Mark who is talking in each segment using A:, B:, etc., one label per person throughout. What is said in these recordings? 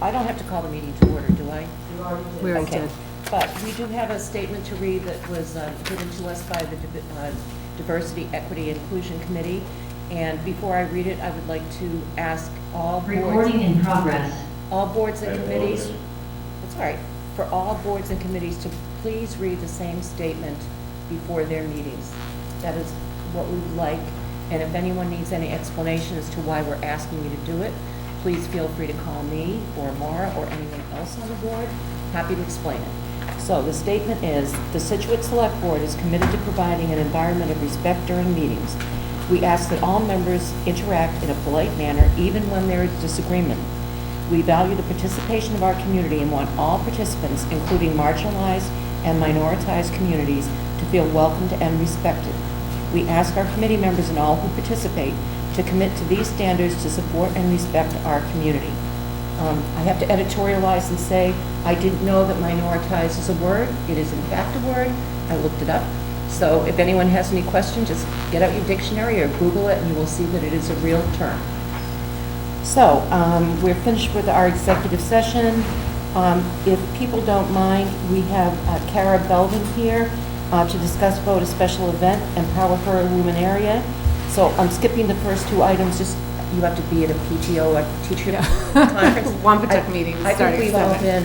A: I don't have to call the meeting to order, do I?
B: You already did.
C: We already
A: Okay.
C: did.
A: But we do have a statement to read that was given to us by the Diversity, Equity, and Inclusion Committee. And before I read it, I would like to ask all boards.
B: Recording in progress.
A: All boards and committees, that's all right, for all boards and committees to please read the same statement before their meetings. That is what we would like, and if anyone needs any explanation as to why we're asking you to do it, please feel free to call me or Maura or anyone else on the board. Happy to explain it. So the statement is, the Scituate Select Board is committed to providing an environment of respect during meetings. We ask that all members interact in a polite manner, even when there is disagreement. We value the participation of our community and want all participants, including marginalized and minoritized communities, to feel welcomed and respected. We ask our committee members and all who participate to commit to these standards to support and respect our community. I have to editorialize and say, I didn't know that minoritized is a word. It is in fact a word. I looked it up. So if anyone has any questions, just get out your dictionary or Google it and you will see that it is a real term. So, we're finished with our executive session. If people don't mind, we have Kara Belvin here to discuss vote a special event, Empower Her Luminaria. So I'm skipping the first two items, just you have to be at a PTO, a teacher conference.
C: Wampatuck meeting
A: I think
C: starting
A: we've all
C: 7.
A: been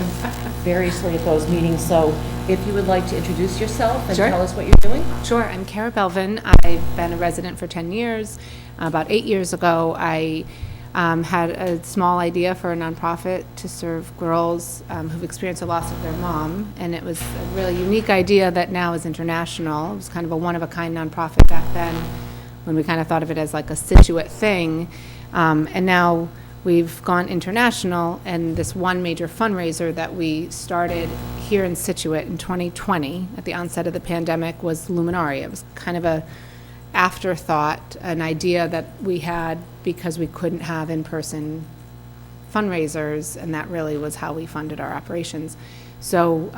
A: variously at those meetings, so if you would like to introduce yourself and
C: Sure.
A: tell us what you're doing.
C: Sure, I'm Kara Belvin. I've been a resident for 10 years. About 8 years ago, I had a small idea for a nonprofit to serve girls who've experienced a loss of their mom, and it was a really unique idea that now is international. It was kind of a one-of-a-kind nonprofit back then, when we kind of thought of it as like a Scituate thing, and now we've gone international, and this one major fundraiser that we started here in Scituate in 2020, at the onset of the pandemic, was Luminaria. It was kind of a afterthought, an idea that we had because we couldn't have in-person fundraisers, and that really was how we funded our operations. So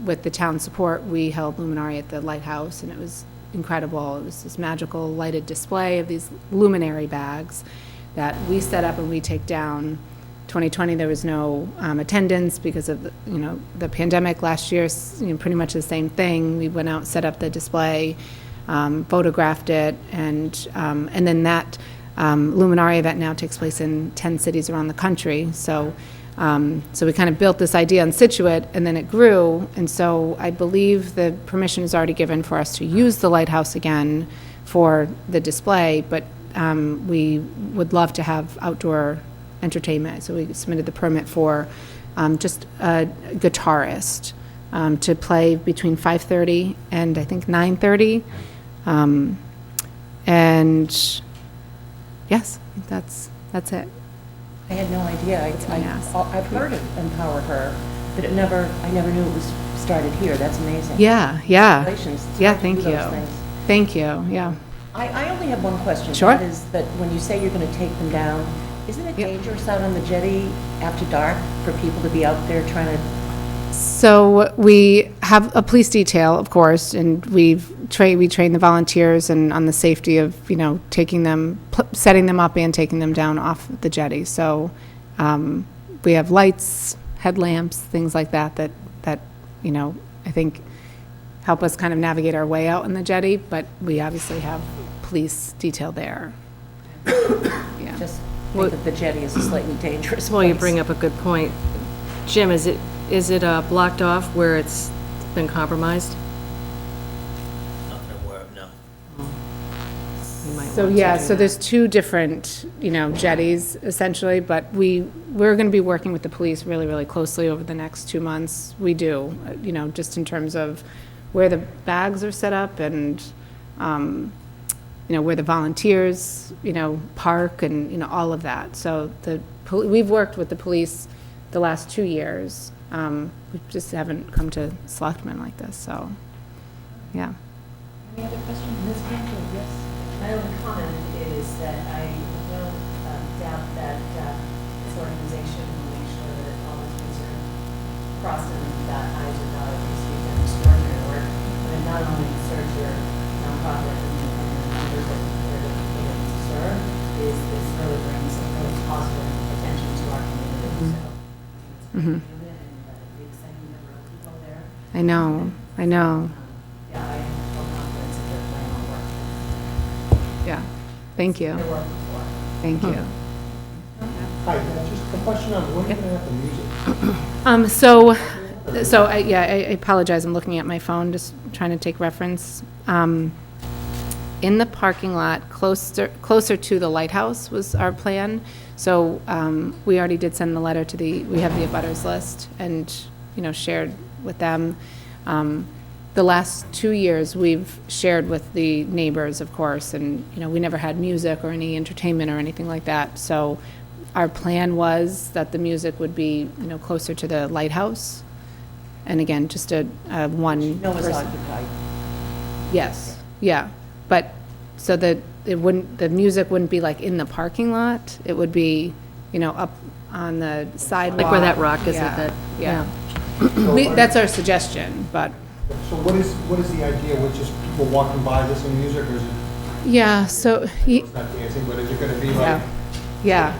C: with the town support, we held Luminaria at the Lighthouse, and it was incredible. It was this magical lighted display of these luminary bags that we set up and we take down. 2020, there was no attendance because of the pandemic. Last year, pretty much the same thing. We went out, set up the display, photographed it, and then that Luminaria event now takes place in 10 cities around the country. So we kind of built this idea in Scituate, and then it grew, and so I believe the permission is already given for us to use the lighthouse again for the display, but we would love to have outdoor entertainment. So we submitted the permit for just a guitarist to play between 5:30 and I think 9:30. And yes, I think that's it.
A: I had no idea. I've heard of Empower Her, but I never knew it was started here. That's amazing.
C: Yeah.
A: Congratulations. It's
C: Yeah,
A: hard to
C: thank
A: do those
C: you.
A: things.
C: Thank you, yeah.
A: I only have one question.
C: Sure.
A: That is that when you say you're going to take them down, isn't it
C: Yep.
A: dangerous out on the jetty after dark for people to be out there trying to?
C: So we have a police detail, of course, and we train the volunteers and on the safety of, taking them, setting them up and taking them down off the jetty. So we have lights, headlamps, things like that I think help us kind of navigate our way out in the jetty, but we obviously have police detail there. Yeah.
A: Just think that the jetty is a slightly dangerous
D: Well, you
A: place.
D: bring up a good point. Jim, is it blocked off where it's been compromised?
E: Not that I'm aware of, no.
D: You might
C: So
D: want to
C: yeah,
D: do
C: so
D: that.
C: there's two different, jetties essentially, but we're going to be working with the police really, really closely over the next 2 months. We do, just in terms of where the bags are set up and, where the volunteers, park and, all of that. So we've worked with the police the last 2 years. We just haven't come to selectmen like this, so, yeah.
A: Any other questions? Ms. Canfield, yes.
B: My only comment is that I don't doubt that this organization will make sure that all the T's are crossed and that I's are dotted, because you've done extraordinary work. But it not only serves your nonprofit and the members that you're able to serve, is this really brings some really positive attention to our community. So
C: Mhm.
B: the exciting number of people there.
C: I know, I know.
B: Yeah, I have full confidence that their plan will work.
C: Yeah. Thank you.
B: Their work before.
C: Thank you.
F: Hi, just a question on when are you gonna have the music?
C: I apologize, I'm looking at my phone, just trying to take reference. In the parking lot, closer to the lighthouse was our plan. So, we already did send the letter to we have the abutters list and, shared with them. The last 2 years, we've shared with the neighbors, of course, and, we never had music or any entertainment or anything like that. So our plan was that the music would be, closer to the lighthouse. And again, just a one.
A: No one's
C: person.
A: occupied.
C: Yes, yeah, but, so that the music wouldn't be like in the parking lot, it would be, up on the sidewalk.
D: Like where that rock is
C: Yeah,
D: at that,
C: Yeah,
F: So
C: that's our suggestion, but,
F: So what is the idea, with just people walking by listening to music, or is it,
C: yeah, so,
F: it's not dancing, but is it gonna be
C: yeah,
F: like,
C: yeah.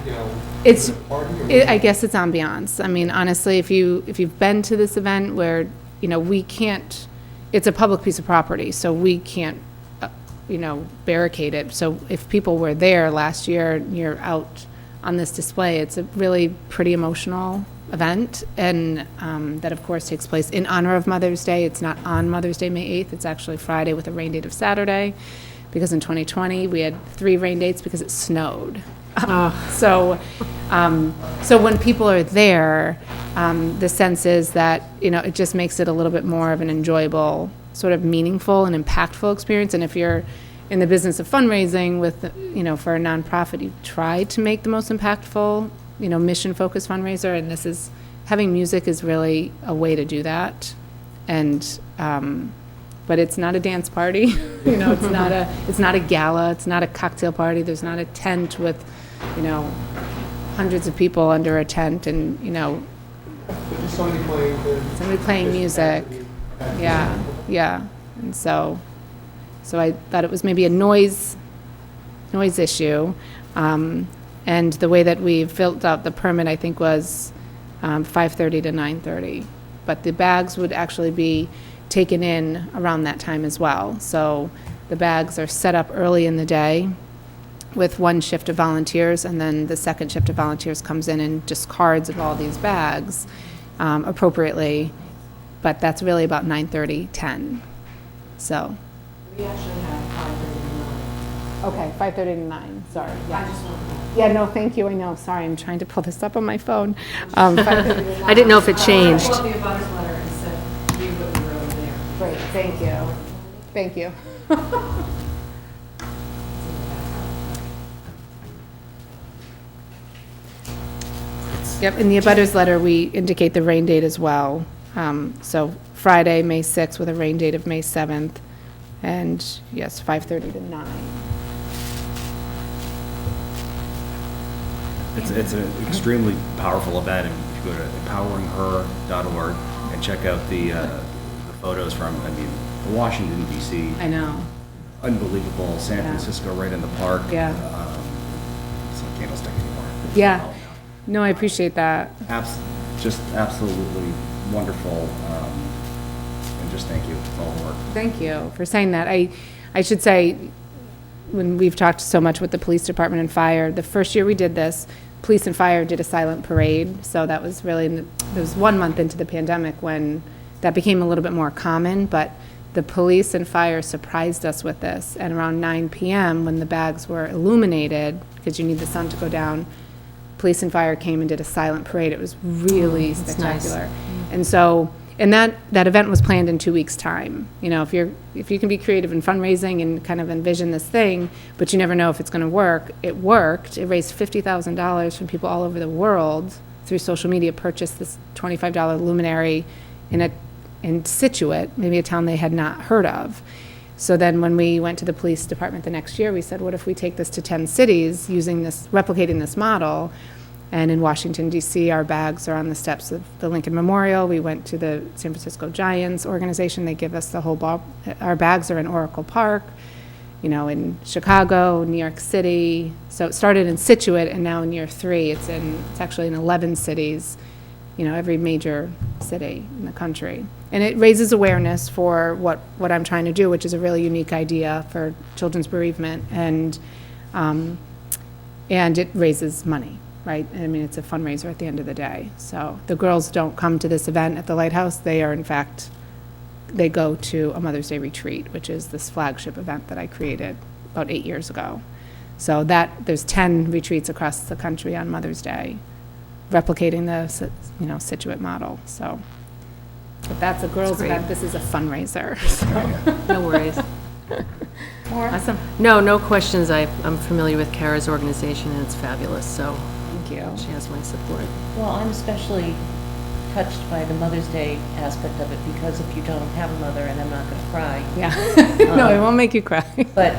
F: is
C: It's,
F: it a party? Or
C: I guess it's ambiance. I mean, honestly, if you've been to this event where, we can't, it's a public piece of property, so we can't, barricade it. So if people were there last year, and you're out on this display, it's a really pretty emotional event, and that, of course, takes place in honor of Mother's Day. It's not on Mother's Day, May 8th. It's actually Friday with a rain date of Saturday, because in 2020, we had 3 rain dates because it snowed. So when people are there, the sense is that, it just makes it a little bit more of an enjoyable, sort of meaningful and impactful experience. And if you're in the business of fundraising with, for a nonprofit, you try to make the most impactful, mission-focused fundraiser. And having music is really a way to do that. And, but it's not a dance party, it's not a gala, it's not a cocktail party, there's not a tent with, hundreds of people under a tent and,
F: Just somebody playing
C: music. Yeah. And so I thought it was maybe a noise issue. And the way that we filled out the permit, I think, was 5:30 to 9:30. But the bags would actually be taken in around that time as well. So the bags are set up early in the day with one shift of volunteers, and then the second shift of volunteers comes in and discards of all these bags appropriately. But that's really about 9:30, 10. So.
B: We actually have 5:30
C: Okay, 5:30 to 9, sorry.
B: I just want to.
C: Yeah, no, thank you, I know, sorry, I'm trying to pull this up on my phone. 5:30 to 9.
D: I didn't know if it changed.
B: I the abutters letter and said, read what we wrote there.
C: Great, thank you. Thank you. Yep, in the abutters letter, we indicate the rain date as well. So Friday, May 6th, with a rain date of May 7th, and yes, 5:30 to 9.
G: It's an extremely powerful event, and if you go to empoweringher.org and check out the photos from, Washington DC,
C: I know,
G: unbelievable, San
C: Yeah.
G: Francisco right in the park.
C: Yeah.
G: It's not Candlestick anymore.
C: Yeah. No, I appreciate that.
G: Just absolutely wonderful, and just thank you for all the work.
C: Thank you for saying that. I should say, when we've talked so much with the police department and fire, the first year we did this, police and fire did a silent parade. So that was really, it was 1 month into the pandemic when that became a little bit more common, but the police and fire surprised us with this. And around 9 p.m., when the bags were illuminated, because you need the sun to go down, police and fire came and did a silent parade. It was really
D: that's nice.
C: spectacular. And so, and that event was planned in 2 weeks' time. If you can be creative in fundraising and kind of envision this thing, but you never know if it's going to work. It worked. It raised $50,000 from people all over the world through social media, purchased this $25 luminary in Scituate, maybe a town they had not heard of. So then when we went to the police department the next year, we said, what if we take this to 10 cities replicating this model? And in Washington, D.C., our bags are on the steps of the Lincoln Memorial. We went to the San Francisco Giants organization. They give us the whole ball. Our bags are in Oracle Park, in Chicago, New York City. So it started in Scituate, and now in year 3, it's actually in 11 cities, every major city in the country. And it raises awareness for what I'm trying to do, which is a really unique idea for children's bereavement, and it raises money, right? I mean, it's a fundraiser at the end of the day. So the girls don't come to this event at the Lighthouse. They are, in fact, they go to a Mother's Day retreat, which is this flagship event that I created about 8 years ago. So there's 10 retreats across the country on Mother's Day, replicating the, Scituate model, so. But that's a girls'
D: great.
C: event, this is a fundraiser.
D: No worries.
A: Maura?
C: Awesome,
D: No questions. I'm familiar with Kara's organization, and it's fabulous, so
C: thank you.
D: she has my support.
A: Well, I'm especially touched by the Mother's Day aspect of it, because if you don't have a mother, and I'm not going to cry,
C: Yeah, no, it won't make you cry.
A: but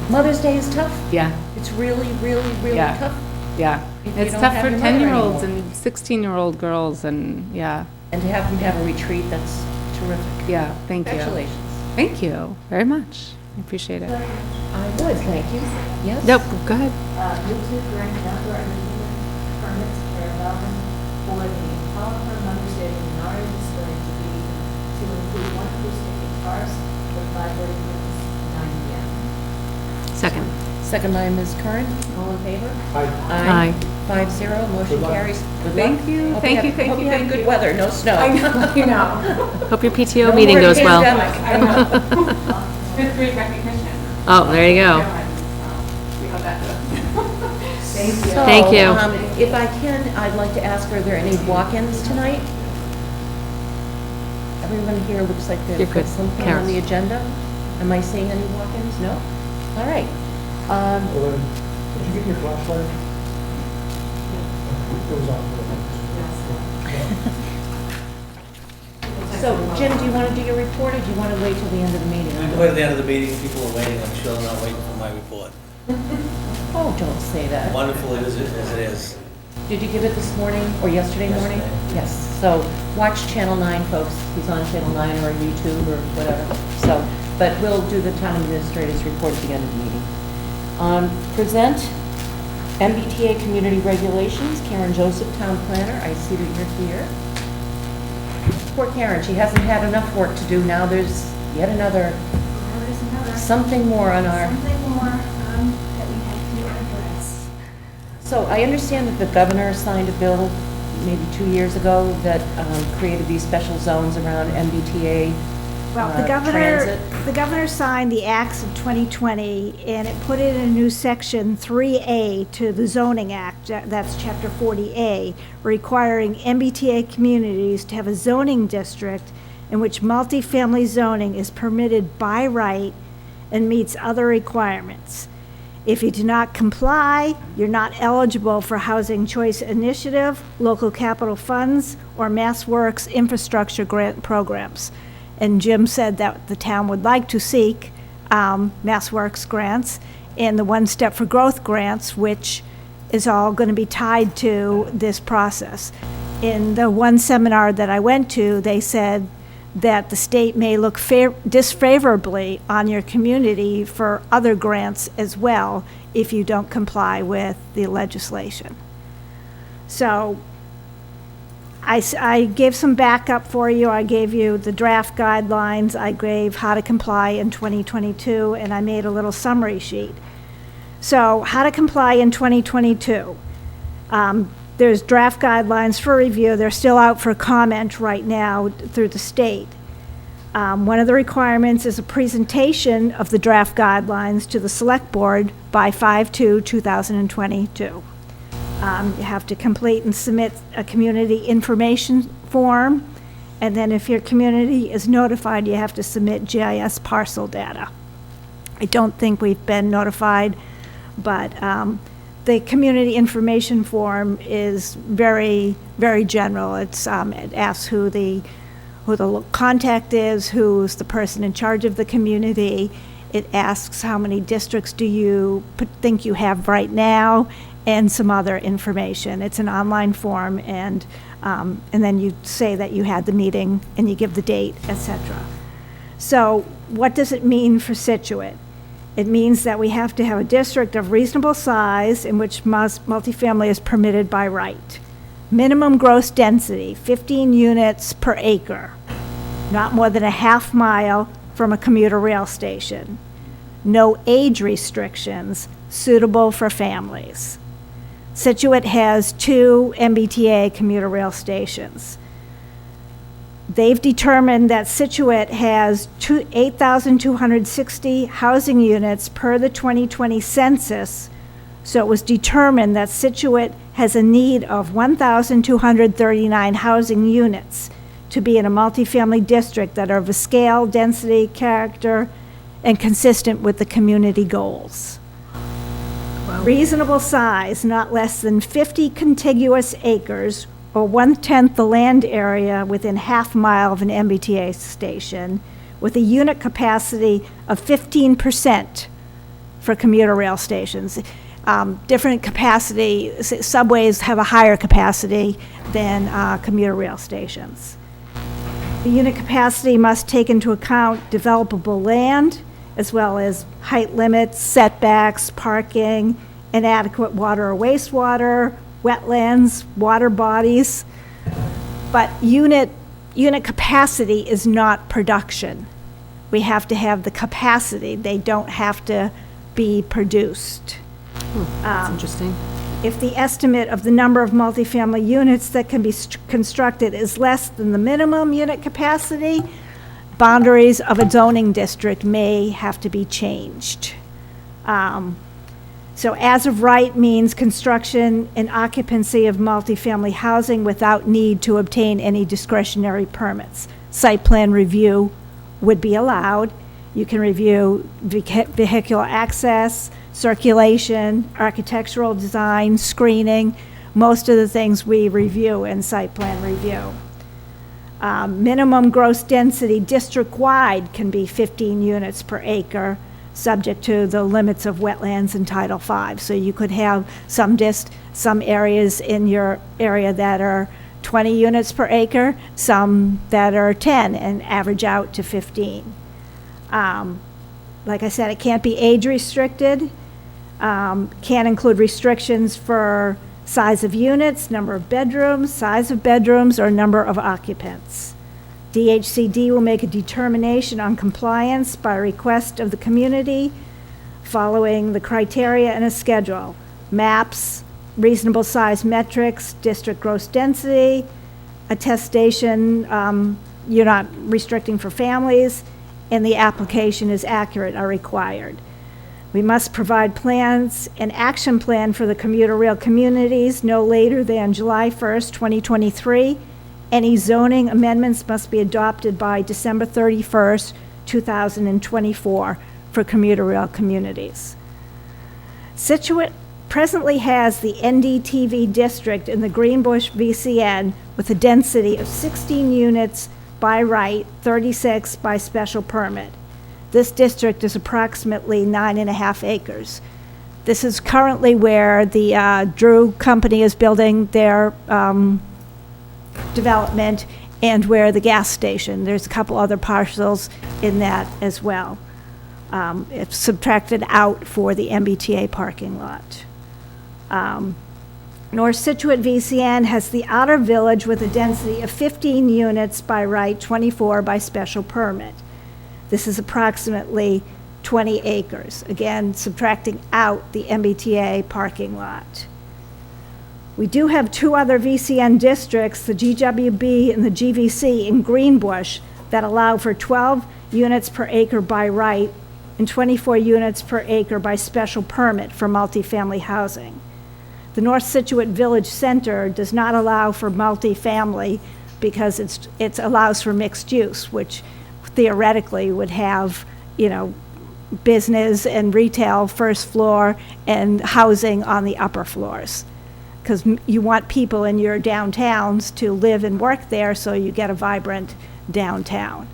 A: Mother's Day is tough.
C: Yeah,
A: It's really, really, really
C: Yeah.
A: tough.
C: yeah.
A: If you
C: It's
A: don't
C: tough
A: have
C: for
A: your mother
C: 10-year-olds
A: anymore.
C: and 16-year-old girls, and, yeah,
A: And to have them have a retreat, that's terrific.
C: yeah, thank you.
A: Congratulations.
C: Thank you very much, I appreciate it.
A: I would, thank you. Yes?
D: Nope, go ahead.
B: Move to grant an outdoor entertainment permit to Kara Belvin for the Oliver Mother's Day Minari display to include one acoustic guitarist from 5:30 to 9 p.m.
D: Second.
A: Second by Ms. Curran, all in favor?
D: Aye.
A: 5-0, motion
F: Good luck.
A: carries. Good
C: Thank
A: luck.
C: you,
A: Hope
C: thank
A: have-
C: you, thank
A: hope
C: you,
A: have
C: thank
A: good
C: you.
A: weather, no snow.
D: Hope your PTO
A: No
D: meeting
A: more
D: goes well.
A: pandemic.
C: I know. Fifth grade recognition.
D: Oh, there you go.
A: So,
D: Thank you.
A: If I can, I'd like to ask, are there any walk-ins tonight? Everyone here looks like
D: You're
A: they've got
D: good.
A: something
D: Karen.
A: on the agenda. Am I seeing any walk-ins? No? All right.
F: Well, then, did you get your flashlight? It was on.
A: So, Jim, do you want to do your report, or do you want to wait till the end of the meeting?
E: We can wait at the end of the meeting, people are waiting, I'm sure they're not waiting for my report.
A: Oh, don't say that.
E: Wonderful as it is.
A: Did you give it this morning or yesterday morning?
E: Yesterday.
A: Yes. So watch Channel 9, folks. He's on Channel 9 or YouTube or whatever. So, but we'll do the town administrator's report at the end of the meeting. Present MBTA community regulations. Karen Joseph, town planner. I see that you're here. Poor Karen, she hasn't had enough work to do. Now there's yet another, something more on our.
H: Something more that we have to address.
A: So I understand that the governor signed a bill maybe 2 years ago that created these special zones around MBTA
H: Well, the
A: transit.
H: governor signed the acts of 2020, and it put in a new section 3A to the zoning act, that's chapter 40A, requiring MBTA communities to have a zoning district in which multifamily zoning is permitted by right and meets other requirements. If you do not comply, you're not eligible for Housing Choice Initiative, local capital funds, or Mass Works infrastructure grant programs. And Jim said that the town would like to seek Mass Works grants and the One Step for Growth grants, which is all going to be tied to this process. In the one seminar that I went to, they said that the state may look disfavorably on your community for other grants as well if you don't comply with the legislation. So I gave some backup for you. I gave you the draft guidelines. I gave how to comply in 2022, and I made a little summary sheet. So how to comply in 2022. There's draft guidelines for review. They're still out for comment right now through the state. One of the requirements is a presentation of the draft guidelines to the select board by 5/2/2022. You have to complete and submit a community information form, and then if your community is notified, you have to submit GIS parcel data. I don't think we've been notified, but the community information form is very, very general. It asks who the contact is, who's the person in charge of the community. It asks how many districts do you think you have right now, and some other information. It's an online form, and then you say that you had the meeting, and you give the date, etc. So what does it mean for Scituate? It means that we have to have a district of reasonable size in which multifamily is permitted by right. Minimum gross density, 15 units per acre, not more than a half mile from a commuter rail station. No age restrictions, suitable for families. Scituate has 2 MBTA commuter rail stations. They've determined that Scituate has 8,260 housing units per the 2020 census, so it was determined that Scituate has a need of 1,239 housing units to be in a multifamily district that are of a scale, density, character, and consistent with the community goals. Reasonable size, not less than 50 contiguous acres, or 1/10 the land area within half mile of an MBTA station, with a unit capacity of 15% for commuter rail stations. Different capacity, subways have a higher capacity than commuter rail stations. The unit capacity must take into account developable land, as well as height limits, setbacks, parking, inadequate water or wastewater, wetlands, water bodies. But unit capacity is not production. We have to have the capacity. They don't have to be produced.
D: That's interesting.
H: If the estimate of the number of multifamily units that can be constructed is less than the minimum unit capacity, boundaries of a zoning district may have to be changed. So as of right means construction and occupancy of multifamily housing without need to obtain any discretionary permits. Site plan review would be allowed. You can review vehicular access, circulation, architectural design, screening, most of the things we review in site plan review. Minimum gross density district-wide can be 15 units per acre, subject to the limits of wetlands in Title V. So you could have some areas in your area that are 20 units per acre, some that are 10, and average out to 15. Like I said, it can't be age restricted, can't include restrictions for size of units, number of bedrooms, size of bedrooms, or number of occupants. DHCD will make a determination on compliance by request of the community following the criteria and a schedule. Maps, reasonable size metrics, district gross density, attestation, you're not restricting for families, and the application is accurate are required. We must provide plans, an action plan for the commuter rail communities no later than July 1st, 2023. Any zoning amendments must be adopted by December 31st, 2024 for commuter rail communities. Scituate presently has the Ndtv District in the Greenbush VCN with a density of 16 units by right, 36 by special permit. This district is approximately 9.5 acres. This is currently where the Drew Company is building their development and where the gas station. There's a couple other parcels in that as well. It's subtracted out for the MBTA parking lot. North Scituate VCN has the outer village with a density of 15 units by right, 24 by special permit. This is approximately 20 acres, again, subtracting out the MBTA parking lot. We do have 2 other VCN districts, the GWB and the GVC in Greenbush, that allow for 12 units per acre by right and 24 units per acre by special permit for multifamily housing. The North Scituate Village Center does not allow for multifamily because it allows for mixed use, which theoretically would have, business and retail first floor and housing on the upper floors. Because you want people in your downtowns to live and work there, so you get a vibrant downtown.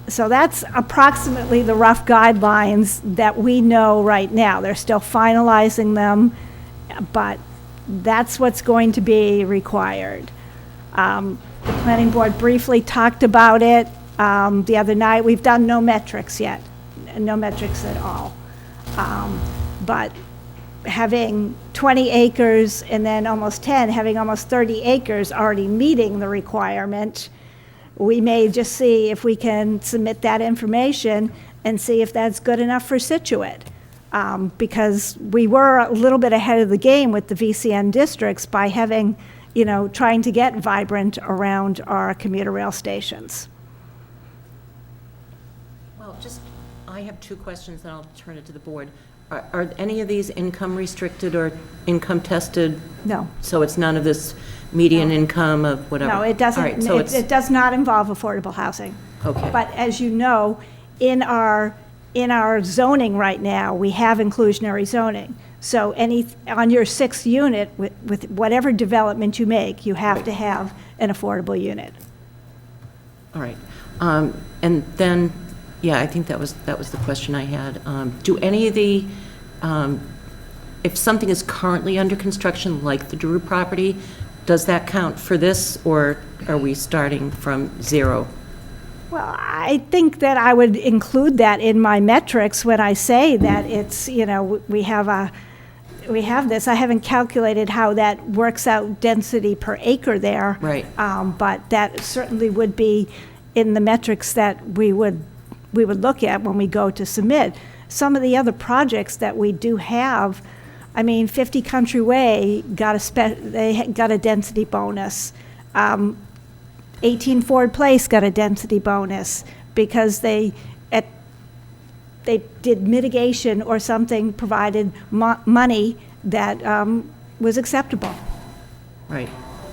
H: So that's approximately the rough guidelines that we know right now. They're still finalizing them, but that's what's going to be required. The planning board briefly talked about it the other night. We've done no metrics yet, no metrics at all. But having 20 acres and then almost 10, having almost 30 acres already meeting the requirement, we may just see if we can submit that information and see if that's good enough for Scituate. Because we were a little bit ahead of the game with the VCN districts by having, trying to get vibrant around our commuter rail stations.
A: Well, I have two questions, and I'll turn it to the board. Are any of these income restricted or income tested?
H: No.
A: So it's none of this median income of whatever?
H: No, it
A: All right,
H: doesn't,
A: so
H: it does not involve affordable housing.
A: Okay.
H: But as you know, in our zoning right now, we have inclusionary zoning. So on your sixth unit, with whatever development you make, you have to have an affordable unit.
A: All right. And then, yeah, I think that was the question I had. Do any of the, if something is currently under construction, like the Drew property, does that count for this, or are we starting from zero?
H: Well, I think that I would include that in my metrics when I say that it's, we have this. I haven't calculated how that works out density per acre there.
A: Right.
H: But that certainly would be in the metrics that we would look at when we go to submit. Some of the other projects that we do have, 50 Country Way got they got a density bonus. 18 Ford Place got a density bonus because they did mitigation or something, provided money that was acceptable.
A: Right.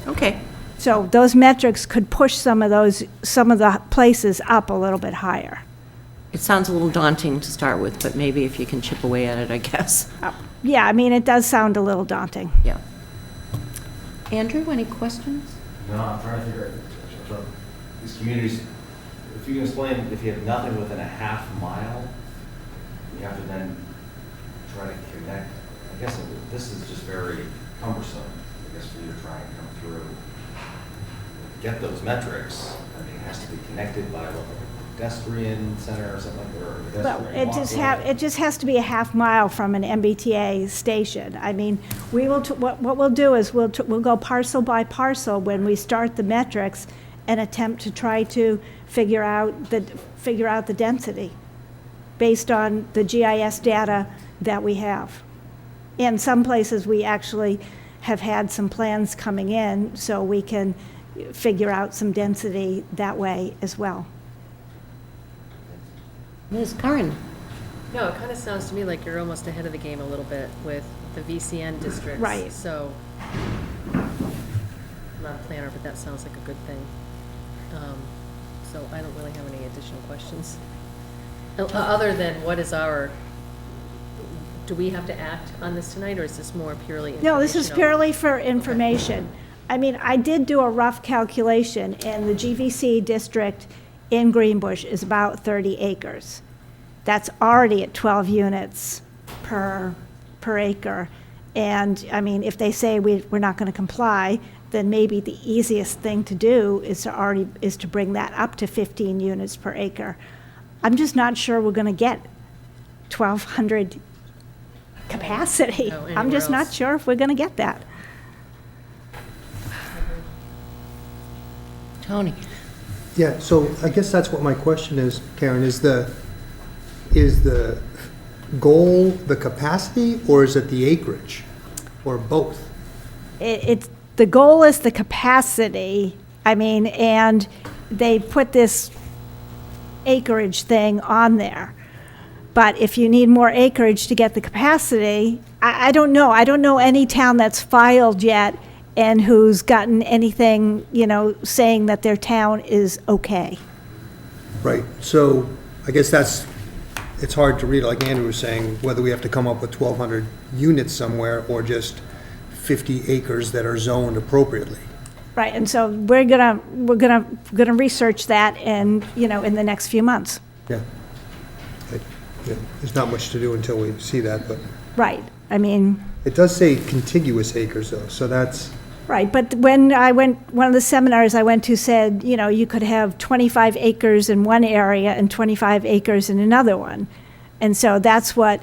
A: Okay.
H: So those metrics could push some of the places up a little bit higher.
A: It sounds a little daunting to start with, but maybe if you can chip away at it, I guess.
H: Yeah, it does sound a little daunting.
A: Yeah. Andrew, any questions?
G: No, I'm trying to figure out, these communities, if you can explain, if you have nothing within a half mile, you have to then try to connect. I guess this is just very cumbersome, I guess, for you to try and come through, get those metrics. It has to be connected by a pedestrian center or something like that, or a
H: Well,
G: pedestrian
H: it just has to be a half mile from an MBTA station. We will, what we'll do is we'll go parcel by parcel when we start the metrics and attempt to try to figure out the density based on the GIS data that we have. In some places, we actually have had some plans coming in, so we can figure out some density that way as well.
A: Ms. Curran?
D: No, it kind of sounds to me like you're almost ahead of the game a little bit with the VCN districts.
H: Right.
D: So, I'm not a planner, but that sounds like a good thing. So I don't really have any additional questions. Other than do we have to act on this tonight, or is this more purely informational?
H: No, this is purely for information. I did do a rough calculation, and the GVC district in Greenbush is about 30 acres. That's already at 12 units per acre. And, if they say we're not going to comply, then maybe the easiest thing to do is to bring that up to 15 units per acre. I'm just not sure we're going to get 1,200 capacity.
D: No,
H: I'm just
D: anywhere
H: not
D: else.
H: sure if we're going to get that.
A: Tony?
F: Yeah, so I guess that's what my question is, Karen, is the goal the capacity, or is it the acreage, or both?
H: The goal is the capacity, and they put this acreage thing on there. But if you need more acreage to get the capacity, I don't know. I don't know any town that's filed yet and who's gotten anything, saying that their town is okay.
F: Right, so I guess it's hard to read, like Andrew was saying, whether we have to come up with 1,200 units somewhere or just 50 acres that are zoned appropriately.
H: Right, and so we're gonna research that in the next few months.
F: Yeah. Yeah, there's not much to do until we see that, but
H: Right,
F: it does say contiguous acres though, so that's,
H: right, but when one of the seminars I went to said, you could have 25 acres in one area and 25 acres in another one. And so that's what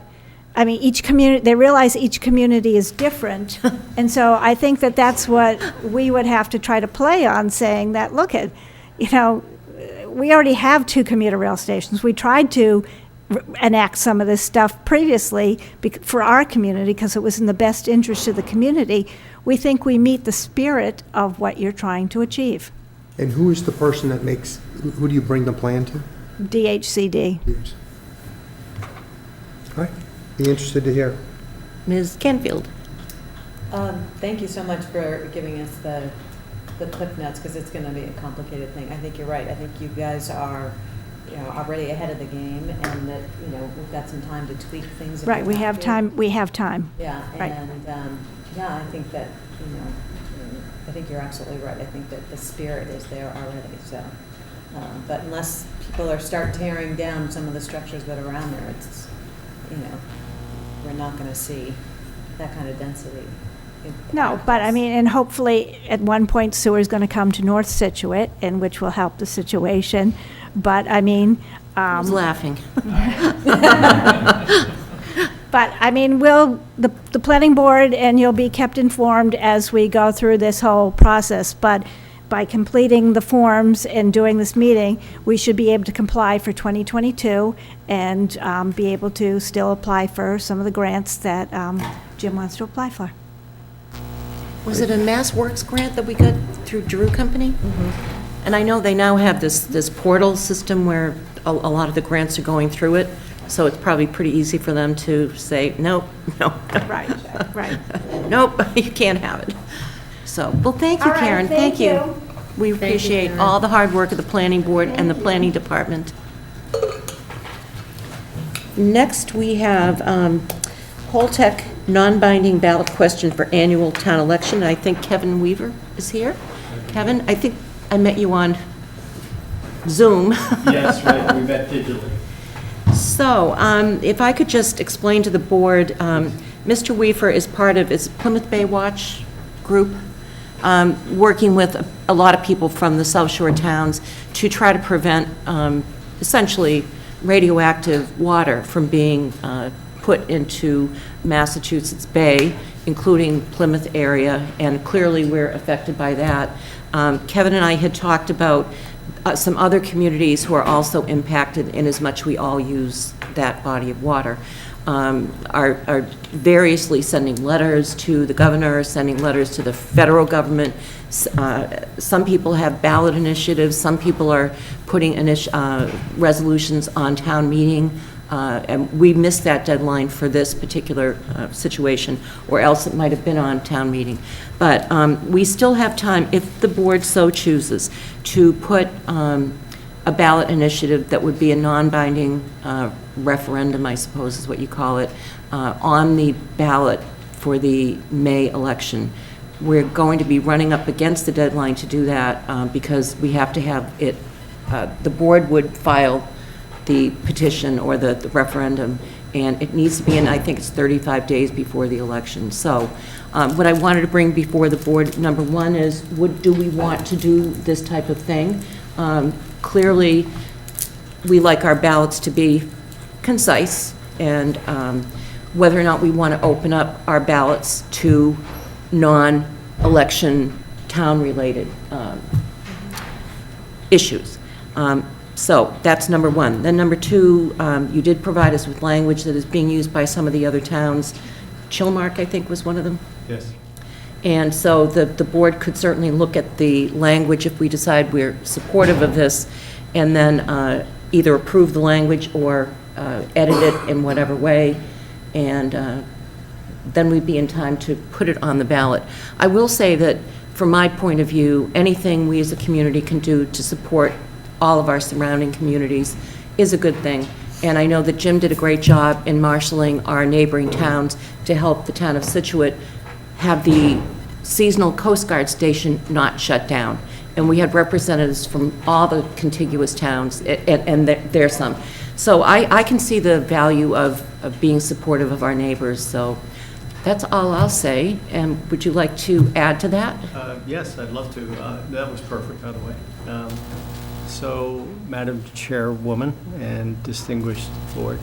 H: I mean, each community, they realize each community is different. And so I think that that's what we would have to try to play on, saying that, look at, you know, we already have 2 commuter rail stations. We tried to enact some of this stuff previously for our community because it was in the best interest of the community. We think we meet the spirit of what you're trying to achieve.
F: And who is the person that makes, who do you bring the plan to?
H: DHCD.
F: All right, be interested to hear.
D: Ms. Canfield?
B: Thank you so much for giving us the clip notes, because it's going to be a complicated thing. I think you're right. I think you guys are, you know, already ahead of the game, and that, you know, we've got some time to tweak things. if
H: Right, we have
B: to.
H: time, we have time.
B: Yeah,
H: Right.
B: and, yeah, I think that, you know, I think you're absolutely right. I think that the spirit is there already, so. But unless people start tearing down some of the structures that are around there, it's, you know, we're not going to see that kind of density.
H: No, but I mean, and hopefully at one point sewer's going to come to North Scituate, and which will help the situation. But I mean,
D: Who's laughing?
H: but I mean, the planning board, and you'll be kept informed as we go through this whole process. But by completing the forms and doing this meeting, we should be able to comply for 2022 and be able to still apply for some of the grants that Jim wants to apply for.
I: Was it a Mass Works grant that we got through Drew Company? And I know they now have this portal system where a lot of the grants are going through it, so it's probably pretty easy for them to say, nope, no.
H: Right, right.
I: Nope, you can't have it. So, well, thank you,
H: All right,
I: Karen,
H: thank
I: thank you.
H: you.
I: We appreciate all the hard work of the planning board and the planning department. Next, we have Holtec non-binding ballot question for annual town election. I think Kevin Weaver is here. Kevin, I think I met you on Zoom.
J: Yes, right, we met digitally.
I: So, if I could just explain to the board, Mr. Weaver is part of his Plymouth Bay Watch group, working with a lot of people from the South Shore towns to try to prevent, essentially, radioactive water from being put into Massachusetts Bay, including Plymouth area, and clearly we're affected by that. Kevin and I had talked about some other communities who are also impacted in as much we all use that body of water. Are variously sending letters to the governor, sending letters to the federal government. Some people have ballot initiatives, some people are putting resolutions on town meeting, and we missed that deadline for this particular situation, or else it might have been on town meeting. But we still have time, if the board so chooses, to put a ballot initiative that would be a non-binding referendum, I suppose is what you call it, on the ballot for the May election. We're going to be running up against the deadline to do that because we have to have it, the board would file the petition or the referendum, and it needs to be in, I think it's 35 days before the election. So what I wanted to bring before the board, number one, is do we want to do this type of thing? Clearly, we like our ballots to be concise, and whether or not we want to open up our ballots to non-election town-related issues. So that's number one. Then number two, you did provide us with language that is being used by some of the other towns. Chilmark, I think, was one of them.
J: Yes.
I: And so the board could certainly look at the language if we decide we're supportive of this, and then either approve the language or edit it in whatever way, and then we'd be in time to put it on the ballot. I will say that, from my point of view, anything we as a community can do to support all of our surrounding communities is a good thing. And I know that Jim did a great job in marshaling our neighboring towns to help the town of Scituate have the seasonal Coast Guard station not shut down. And we had representatives from all the contiguous towns, and there's some. So I can see the value of being supportive of our neighbors, so that's all I'll say. And would you like to add to that?
J: Yes, I'd love to. That was perfect, by the way. So, Madam Chairwoman and distinguished board,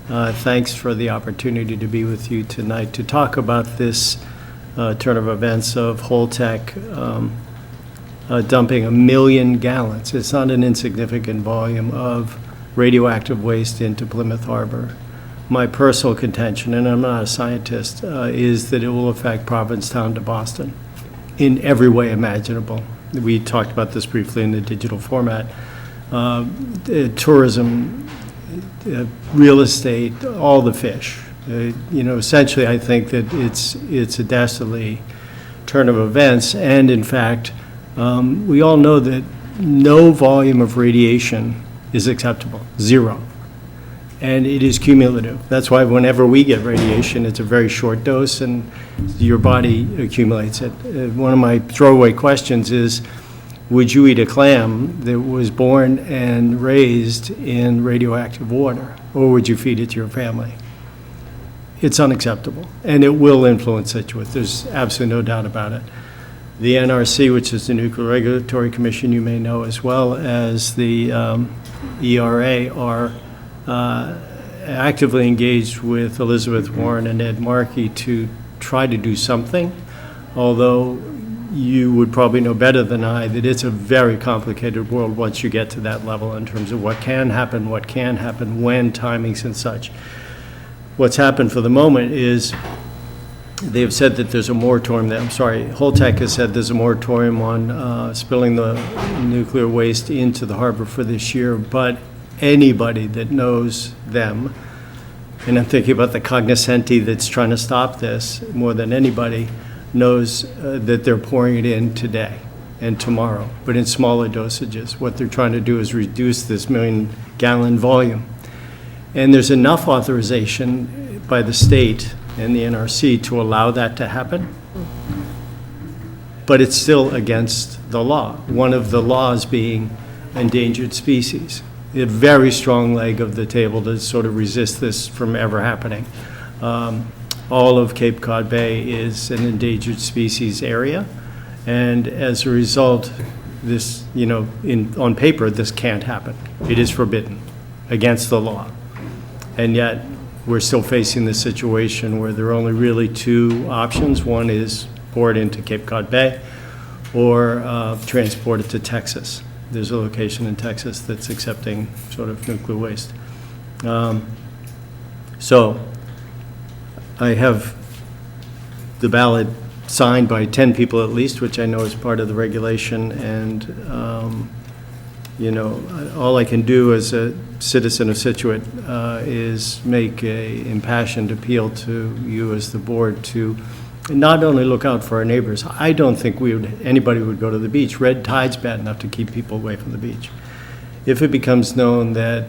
J: Thanks for the opportunity to be with you tonight to talk about this turn of events of Holtec dumping 1 million gallons. It's not an insignificant volume of radioactive waste into Plymouth Harbor. My personal contention, and I'm not a scientist, is that it will affect Provincetown to Boston in every way imaginable. We talked about this briefly in the digital format. Tourism, real estate, all the fish. Essentially, I think that it's a dastardly turn of events, and in fact, we all know that no volume of radiation is acceptable, 0. And it is cumulative. That's why whenever we get radiation, it's a very short dose and your body accumulates it. One of my throwaway questions is, would you eat a clam that was born and raised in radioactive water, or would you feed it to your family? It's unacceptable, and it will influence Scituate. There's absolutely no doubt about it. The NRC, which is the Nuclear Regulatory Commission, you may know, as well as the ERA, are actively engaged with Elizabeth Warren and Ed Markey to try to do something, although you would probably know better than I that it's a very complicated world once you get to that level in terms of what can happen, when, timings and such. What's happened for the moment is they've said that there's a moratorium, Holtec has said there's a moratorium on spilling the nuclear waste into the harbor for this year, but anybody that knows them, and I'm thinking about the cognoscenti that's trying to stop this more than anybody, knows that they're pouring it in today and tomorrow, but in smaller dosages. What they're trying to do is reduce this 1 million gallon volume. And there's enough authorization by the state and the NRC to allow that to happen, but it's still against the law. One of the laws being endangered species. A very strong leg of the table to sort of resist this from ever happening. All of Cape Cod Bay is an endangered species area, and as a result, this, on paper, this can't happen. It is forbidden, against the law. And yet, we're still facing this situation where there are only really 2 options. One is pour it into Cape Cod Bay or transport it to Texas. There's a location in Texas that's accepting sort of nuclear waste. So I have the ballot signed by 10 people at least, which I know is part of the regulation, and all I can do as a citizen of Scituate is make a impassioned appeal to you as the board to not only look out for our neighbors. I don't think anybody would go to the beach. Red tide's bad enough to keep people away from the beach. If it becomes known that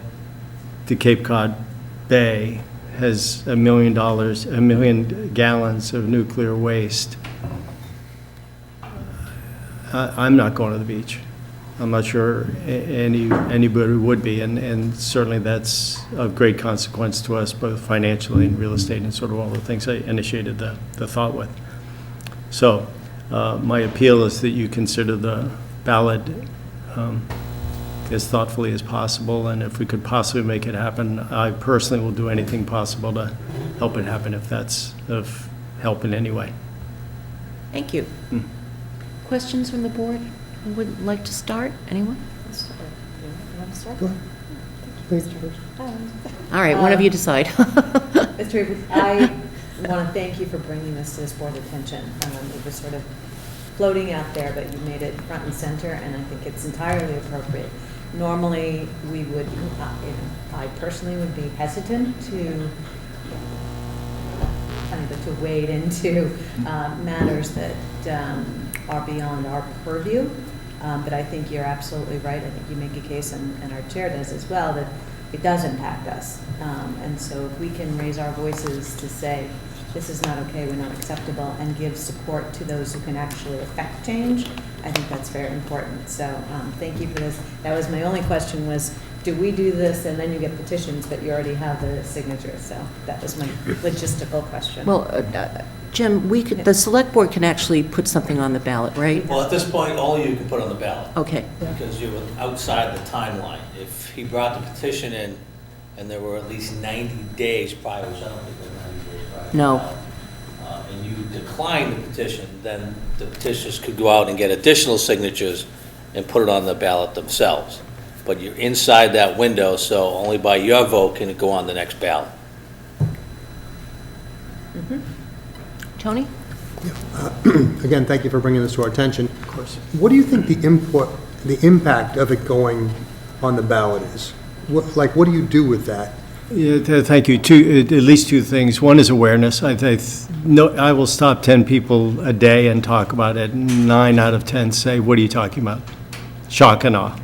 J: the Cape Cod Bay has $1 million gallons of nuclear waste, I'm not going to the beach. I'm not sure anybody would be, and certainly that's of great consequence to us, both financially and real estate and sort of all the things I initiated the thought with. So my appeal is that you consider the ballot as thoughtfully as possible, and if we could possibly make it happen, I personally will do anything possible to help it happen if that's of help in any way.
I: Thank you. Questions from the board? Who would like to start? Anyone?
A: You want to start?
F: Go ahead. Please.
I: All right, one of you decide.
B: Mr. Weaver, I want to thank you for bringing this to this board's attention. It was sort of floating out there, but you made it front and center, and I think it's entirely appropriate. Normally, we would, I personally would be hesitant to wade into matters that are beyond our purview. But I think you're absolutely right. I think you make a case, and our chair does as well, that it does impact us. And so if we can raise our voices to say, this is not okay, we're not acceptable, and give support to those who can actually affect change, I think that's very important. So thank you for this. That was my only question was, do we do this and then you get petitions, but you already have the signatures? So that was my logistical question.
I: Well, Jim, the select board can actually put something on the ballot, right?
E: Well, at this point, only you can put on the ballot,
I: Okay.
E: because you're outside the timeline. If he brought the petition in and there were at least 90 days prior, which I don't think there were 90 days prior.
I: No.
E: And you decline the petition, then the petitioners could go out and get additional signatures and put it on the ballot themselves. But you're inside that window, so only by your vote can it go on the next ballot.
I: Tony?
F: Again, thank you for bringing this to our attention. Of course. What do you think the impact of it going on the ballot is? What do you do with that?
J: Yeah, thank you. At least two things. One is awareness. I will stop 10 people a day and talk about it. 9 out of 10 say, "What are you talking about?" Shock and awe.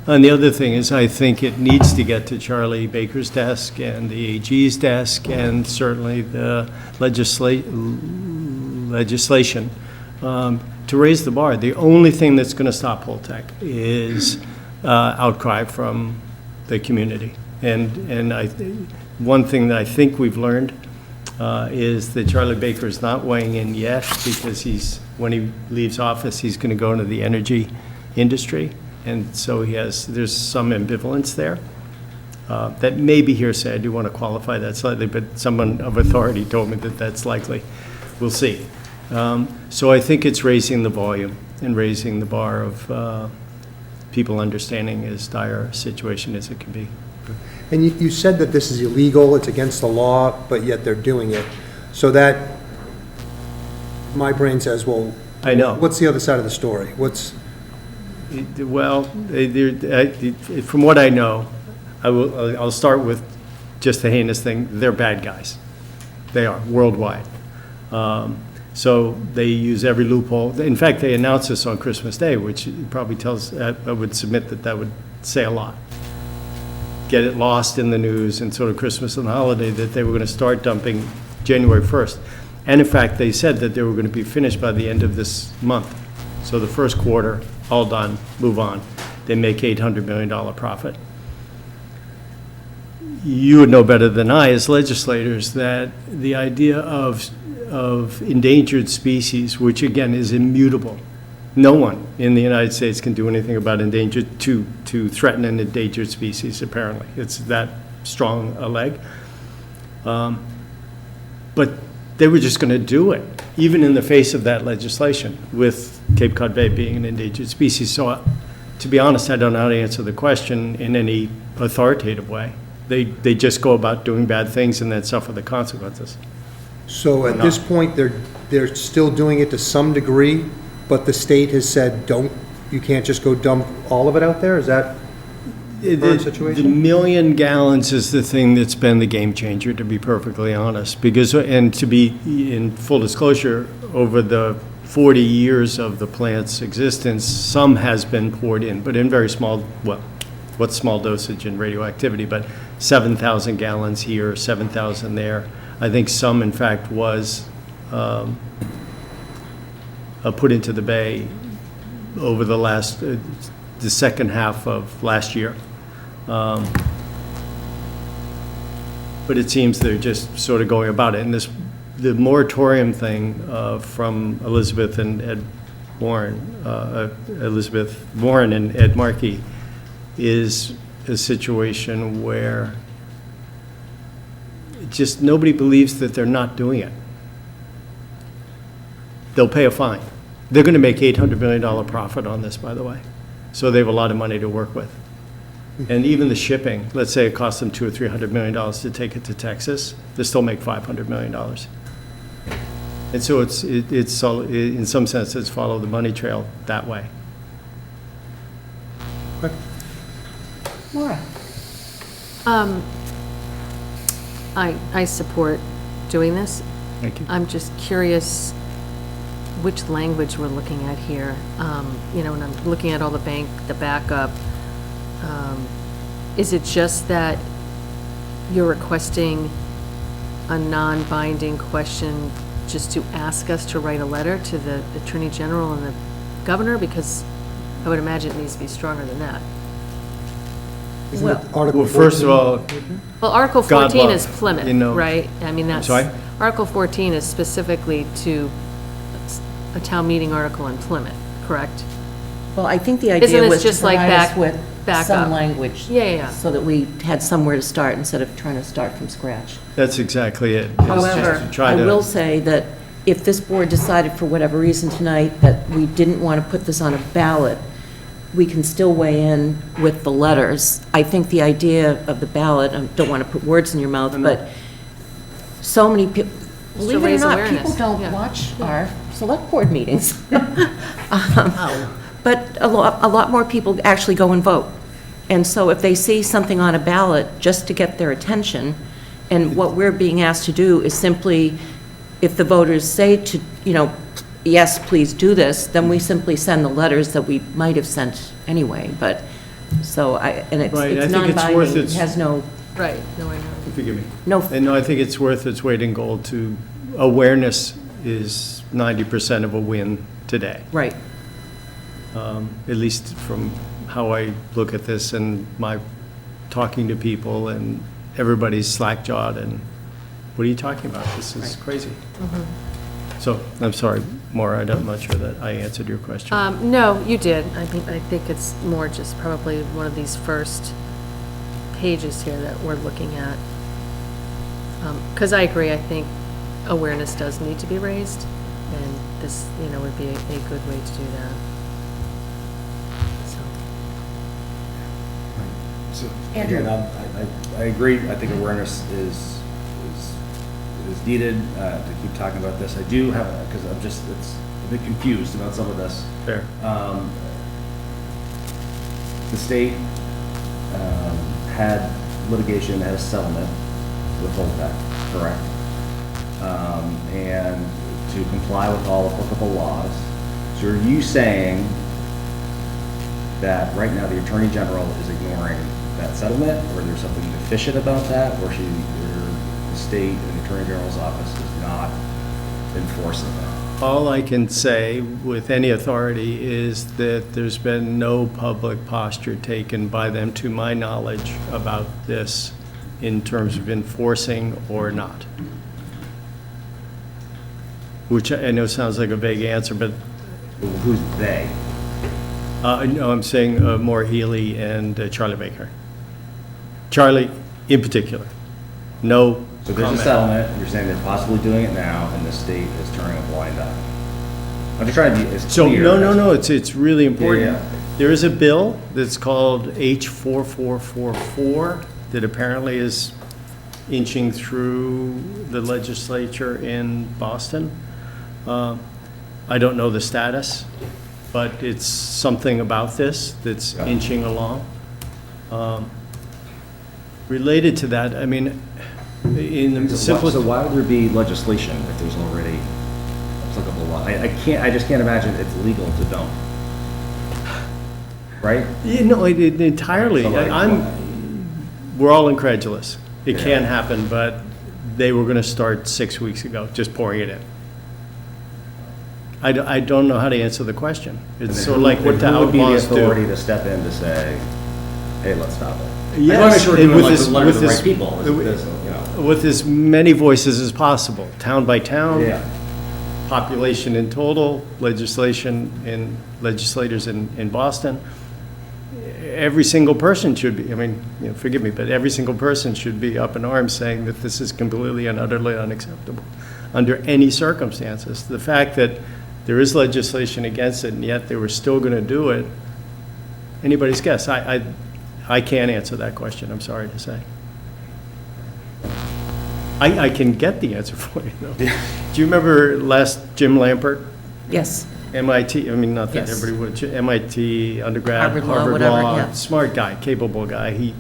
J: And the other thing is, I think it needs to get to Charlie Baker's desk and the AG's desk and certainly the legislation to raise the bar. The only thing that's going to stop Holtec is outcry from the community. And one thing that I think we've learned is that Charlie Baker is not weighing in yet because when he leaves office, he's going to go into the energy industry. And so there's some ambivalence there. That may be hearsay. I do want to qualify that slightly, but someone of authority told me that that's likely. We'll see. So I think it's raising the volume and raising the bar of people understanding as dire a situation as it can be.
F: And you said that this is illegal, it's against the law, but yet they're doing it. So that, my brain says, well,
J: I know.
F: What's the other side of the story?
J: Well, from what I know, I'll start with just the heinous thing. They're bad guys. They are, worldwide. So they use every loophole. In fact, they announced this on Christmas Day, which probably tells, I would submit that would say a lot. Get it lost in the news and sort of Christmas and the holiday that they were going to start dumping January 1st. And in fact, they said that they were going to be finished by the end of this month. So the first quarter, all done, move on. They make $800 million profit. You would know better than I as legislators that the idea of endangered species, which again is immutable. No one in the United States can do anything about endangered, to threaten an endangered species, apparently. It's that strong a leg. But they were just going to do it, even in the face of that legislation, with Cape Cod Bay being an endangered species. So to be honest, I don't know how to answer the question in any authoritative way. They just go about doing bad things and then suffer the consequences.
F: So at this point, they're still doing it to some degree, but the state has said, you can't just go dump all of it out there? Is that the current situation?
J: The 1 million gallons is the thing that's been the game changer, to be perfectly honest. Because, and to be in full disclosure, over the 40 years of the plant's existence, some has been poured in, but in very small, well, what's small dosage in radioactivity, but 7,000 gallons here, 7,000 there. I think some, in fact, was put into the bay over the second half of last year. But it seems they're just sort of going about it. And the moratorium thing from Elizabeth Warren and Ed Markey is a situation where just nobody believes that they're not doing it. They'll pay a fine. They're going to make $800 million profit on this, by the way. So they have a lot of money to work with. And even the shipping, let's say it costs them $200 or $300 million to take it to Texas, they still make $500 million. And so it's in some sense, it's follow the money trail that way.
I: Laura?
D: I support doing this.
J: Thank you.
D: I'm just curious which language we're looking at here. And I'm looking at all the backup. Is it just that you're requesting a non-binding question just to ask us to write a letter to the Attorney General and the Governor? Because I would imagine it needs to be stronger than that.
F: Isn't it Article
J: Well, first of
F: 14?
J: all,
D: Well, Article
J: God
D: 14
J: love,
D: is Plymouth,
J: you know.
D: right? I mean, that's.
J: Sorry?
D: Article 14 is specifically to a town meeting article in Plymouth, correct?
I: Well, I think the
D: Isn't
I: idea
D: this
I: was to
D: just like
I: provide us
D: back-
I: with
D: back
I: some
D: up.
I: language.
D: Yeah, yeah, yeah.
I: So that we had somewhere to start instead of trying to start from scratch.
J: That's exactly it. It's just
I: However,
J: to try
I: I
J: to-
I: will say that if this board decided for whatever reason tonight that we didn't want to put this on a ballot, we can still weigh in with the letters. I think the idea of the ballot, I don't want to put words in your mouth, but so many people, believe it or
D: raise
I: not,
D: awareness,
I: people don't
D: yeah.
I: watch our select board meetings. But a lot more people actually go and vote. And so if they see something on a ballot, just to get their attention, and what we're being asked to do is simply, if the voters say to, yes, please do this, then we simply send the letters that we might have sent anyway, but, so and it's
J: Right, I
I: it's
J: think it's worth
I: non-binding, it
J: its-
I: has no,
D: Right, no, I know.
J: Forgive me.
I: no,
J: And no, I think it's worth its weight in gold to, awareness is 90% of a win today.
I: right.
J: At least from how I look at this and my talking to people, and everybody's slack-jawed and, what are you talking about? This is crazy. So, I'm sorry, Maura, I'm not sure that I answered your question.
D: No, you did. I think it's more just probably one of these first pages here that we're looking at. Because I agree, I think awareness does need to be raised, and this, would be a good way to do that. So,
G: So,
A: Andrew.
G: again, I agree, I think awareness is needed, to keep talking about this. I do have, because it's a bit confused about some of this.
J: Fair.
G: The state had litigation, had a settlement with Holtec, correct? And to comply with all applicable laws. So are you saying that right now the Attorney General is ignoring that settlement, or there's something deficient about that, or the state and the Attorney General's office is not enforcing that?
J: All I can say with any authority is that there's been no public posture taken by them, to my knowledge, about this in terms of enforcing or not. Which I know sounds like a vague answer, but
G: Who's they?
J: no, I'm saying Maura Healy and Charlie Baker. Charlie in particular. No
G: So there's a
J: comment.
G: settlement, you're saying they're possibly doing it now, and the state is turning a blind eye. I'm just trying to be as
J: So,
G: clear.
J: no, it's really important.
G: Yeah.
J: There is a bill that's called H4444 that apparently is inching through the legislature in Boston. I don't know the status, but it's something about this that's
G: Yeah.
J: inching along. Related to that, I mean, in the simplest...
G: So why would there be legislation if there's already applicable law? I just can't imagine it's legal to dump. Right?
J: Yeah, no, entirely.
G: So like,
J: We're all incredulous. It
G: Yeah.
J: can happen, but they were going to start 6 weeks ago, just pouring it in. I don't know how to answer the question.
G: and
J: It's
G: then
J: sort of like what the
G: who would be the
J: outlaws
G: authority
J: do.
G: to step in to say, hey, let's stop it?
J: Yes,
G: I want to make sure we're
J: and
G: doing
J: with
G: like
J: this-
G: the letter
J: with
G: to the
J: this-
G: right people.
J: With as many voices as possible, town by town.
G: Yeah.
J: Population in total, legislators in Boston. Every single person should be, I mean, forgive me, but every single person should be up in arms saying that this is completely and utterly unacceptable under any circumstances. The fact that there is legislation against it and yet they were still going to do it, anybody's guess. I can't answer that question, I'm sorry to say. I can get the answer for you, though. Do you remember last Jim Lampert?
I: Yes.
J: MIT, I mean, not that
I: Yes.
J: everybody would, MIT undergrad,
I: Harvard Law,
J: Harvard
I: whatever,
J: Law,
I: yeah.
J: smart guy, capable guy. He,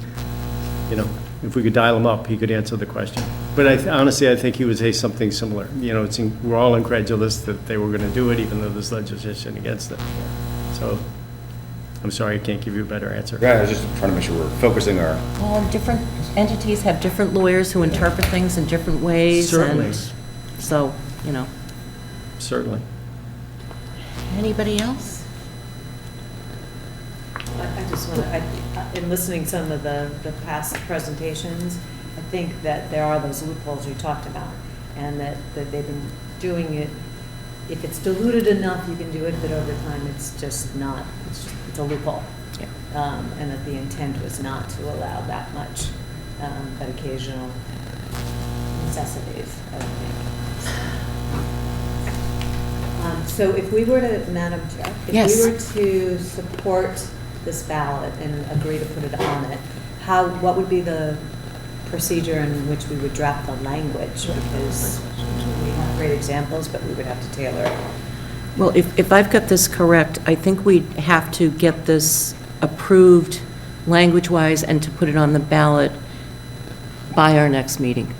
J: if we could dial him up, he could answer the question. But honestly, I think he would say something similar. We're all incredulous that they were going to do it, even though there's legislation against it. So, I'm sorry, I can't give you a better answer.
G: Yeah, I was just trying to make sure we're focusing our,
I: Well, different entities have different lawyers who interpret things in different ways.
J: Certainly.
I: And so,
J: Certainly.
I: anybody else?
B: I just want to, in listening to some of the past presentations, I think that there are those loopholes you talked about, and that they've been doing it. If it's diluted enough, you can do it, but over time, it's just not, it's a loophole.
A: And that the intent was not to allow that much, but occasional necessities, I would think. So if we were to, Madam Chair, if
I: Yes.
A: we were to support this ballot and agree to put it on it, what would be the procedure in which we would draft the language? Because we have great examples, but we would have to tailor it.
I: Well, if I've got this correct, I think we'd have to get this approved language-wise and to put it on the ballot by our next meeting.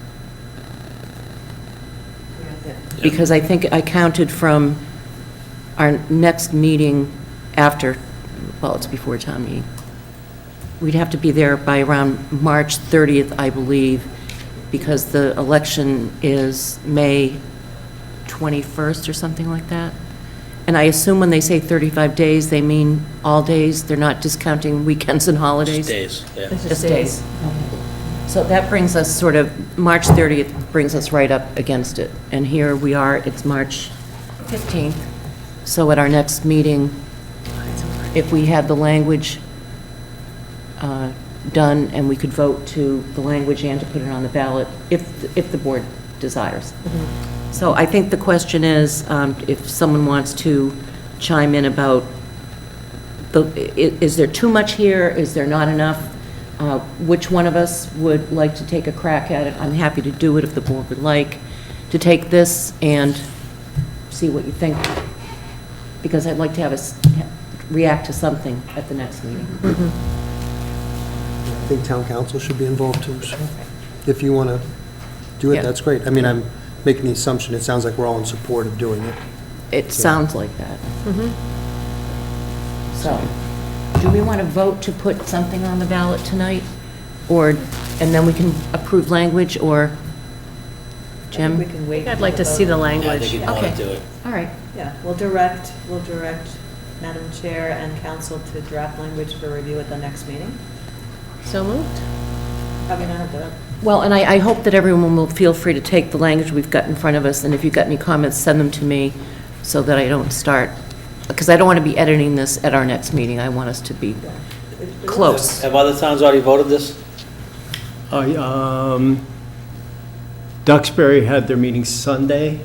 I: Because I think I counted from our next meeting after, well, it's before town meeting. We'd have to be there by around March 30th, I believe, because the election is May 21st or something like that. And I assume when they say 35 days, they mean all days? They're not discounting weekends and holidays?
E: Just days, yeah.
I: Just days. So that brings us sort of, March 30th brings us right up against it. And here we are, it's March 15th. So at our next meeting, if we had the language done and we could vote to the language and to put it on the ballot, if the board desires. So I think the question is, if someone wants to chime in about, is there too much here? Is there not enough? Which one of us would like to take a crack at it? I'm happy to do it if the board would like to take this and see what you think, because I'd like to have us react to something at the next meeting.
F: I think town council should be involved too, so if you want to do it,
I: Yeah.
F: that's great. I mean, I'm making the assumption, it sounds like we're all in support of doing it.
I: It sounds like that. So, do we want to vote to put something on the ballot tonight? Or, and then we can approve language, or,
A: We
I: Jim?
A: can wait.
D: I'd like to
A: until
D: see the
E: Yeah, I
D: language.
E: think you'd want
I: Okay.
E: to do it.
I: All right.
A: Yeah, we'll direct Madam Chair and council to draft language for review at the next meeting.
D: So moved?
A: Probably not at the,
I: Well, and I hope that everyone will feel free to take the language we've got in front of us, and if you've got any comments, send them to me so that I don't start, because I don't want to be editing this at our next meeting. I want us to be close.
E: Have other towns already voted this?
J: Duxbury had their meeting Sunday,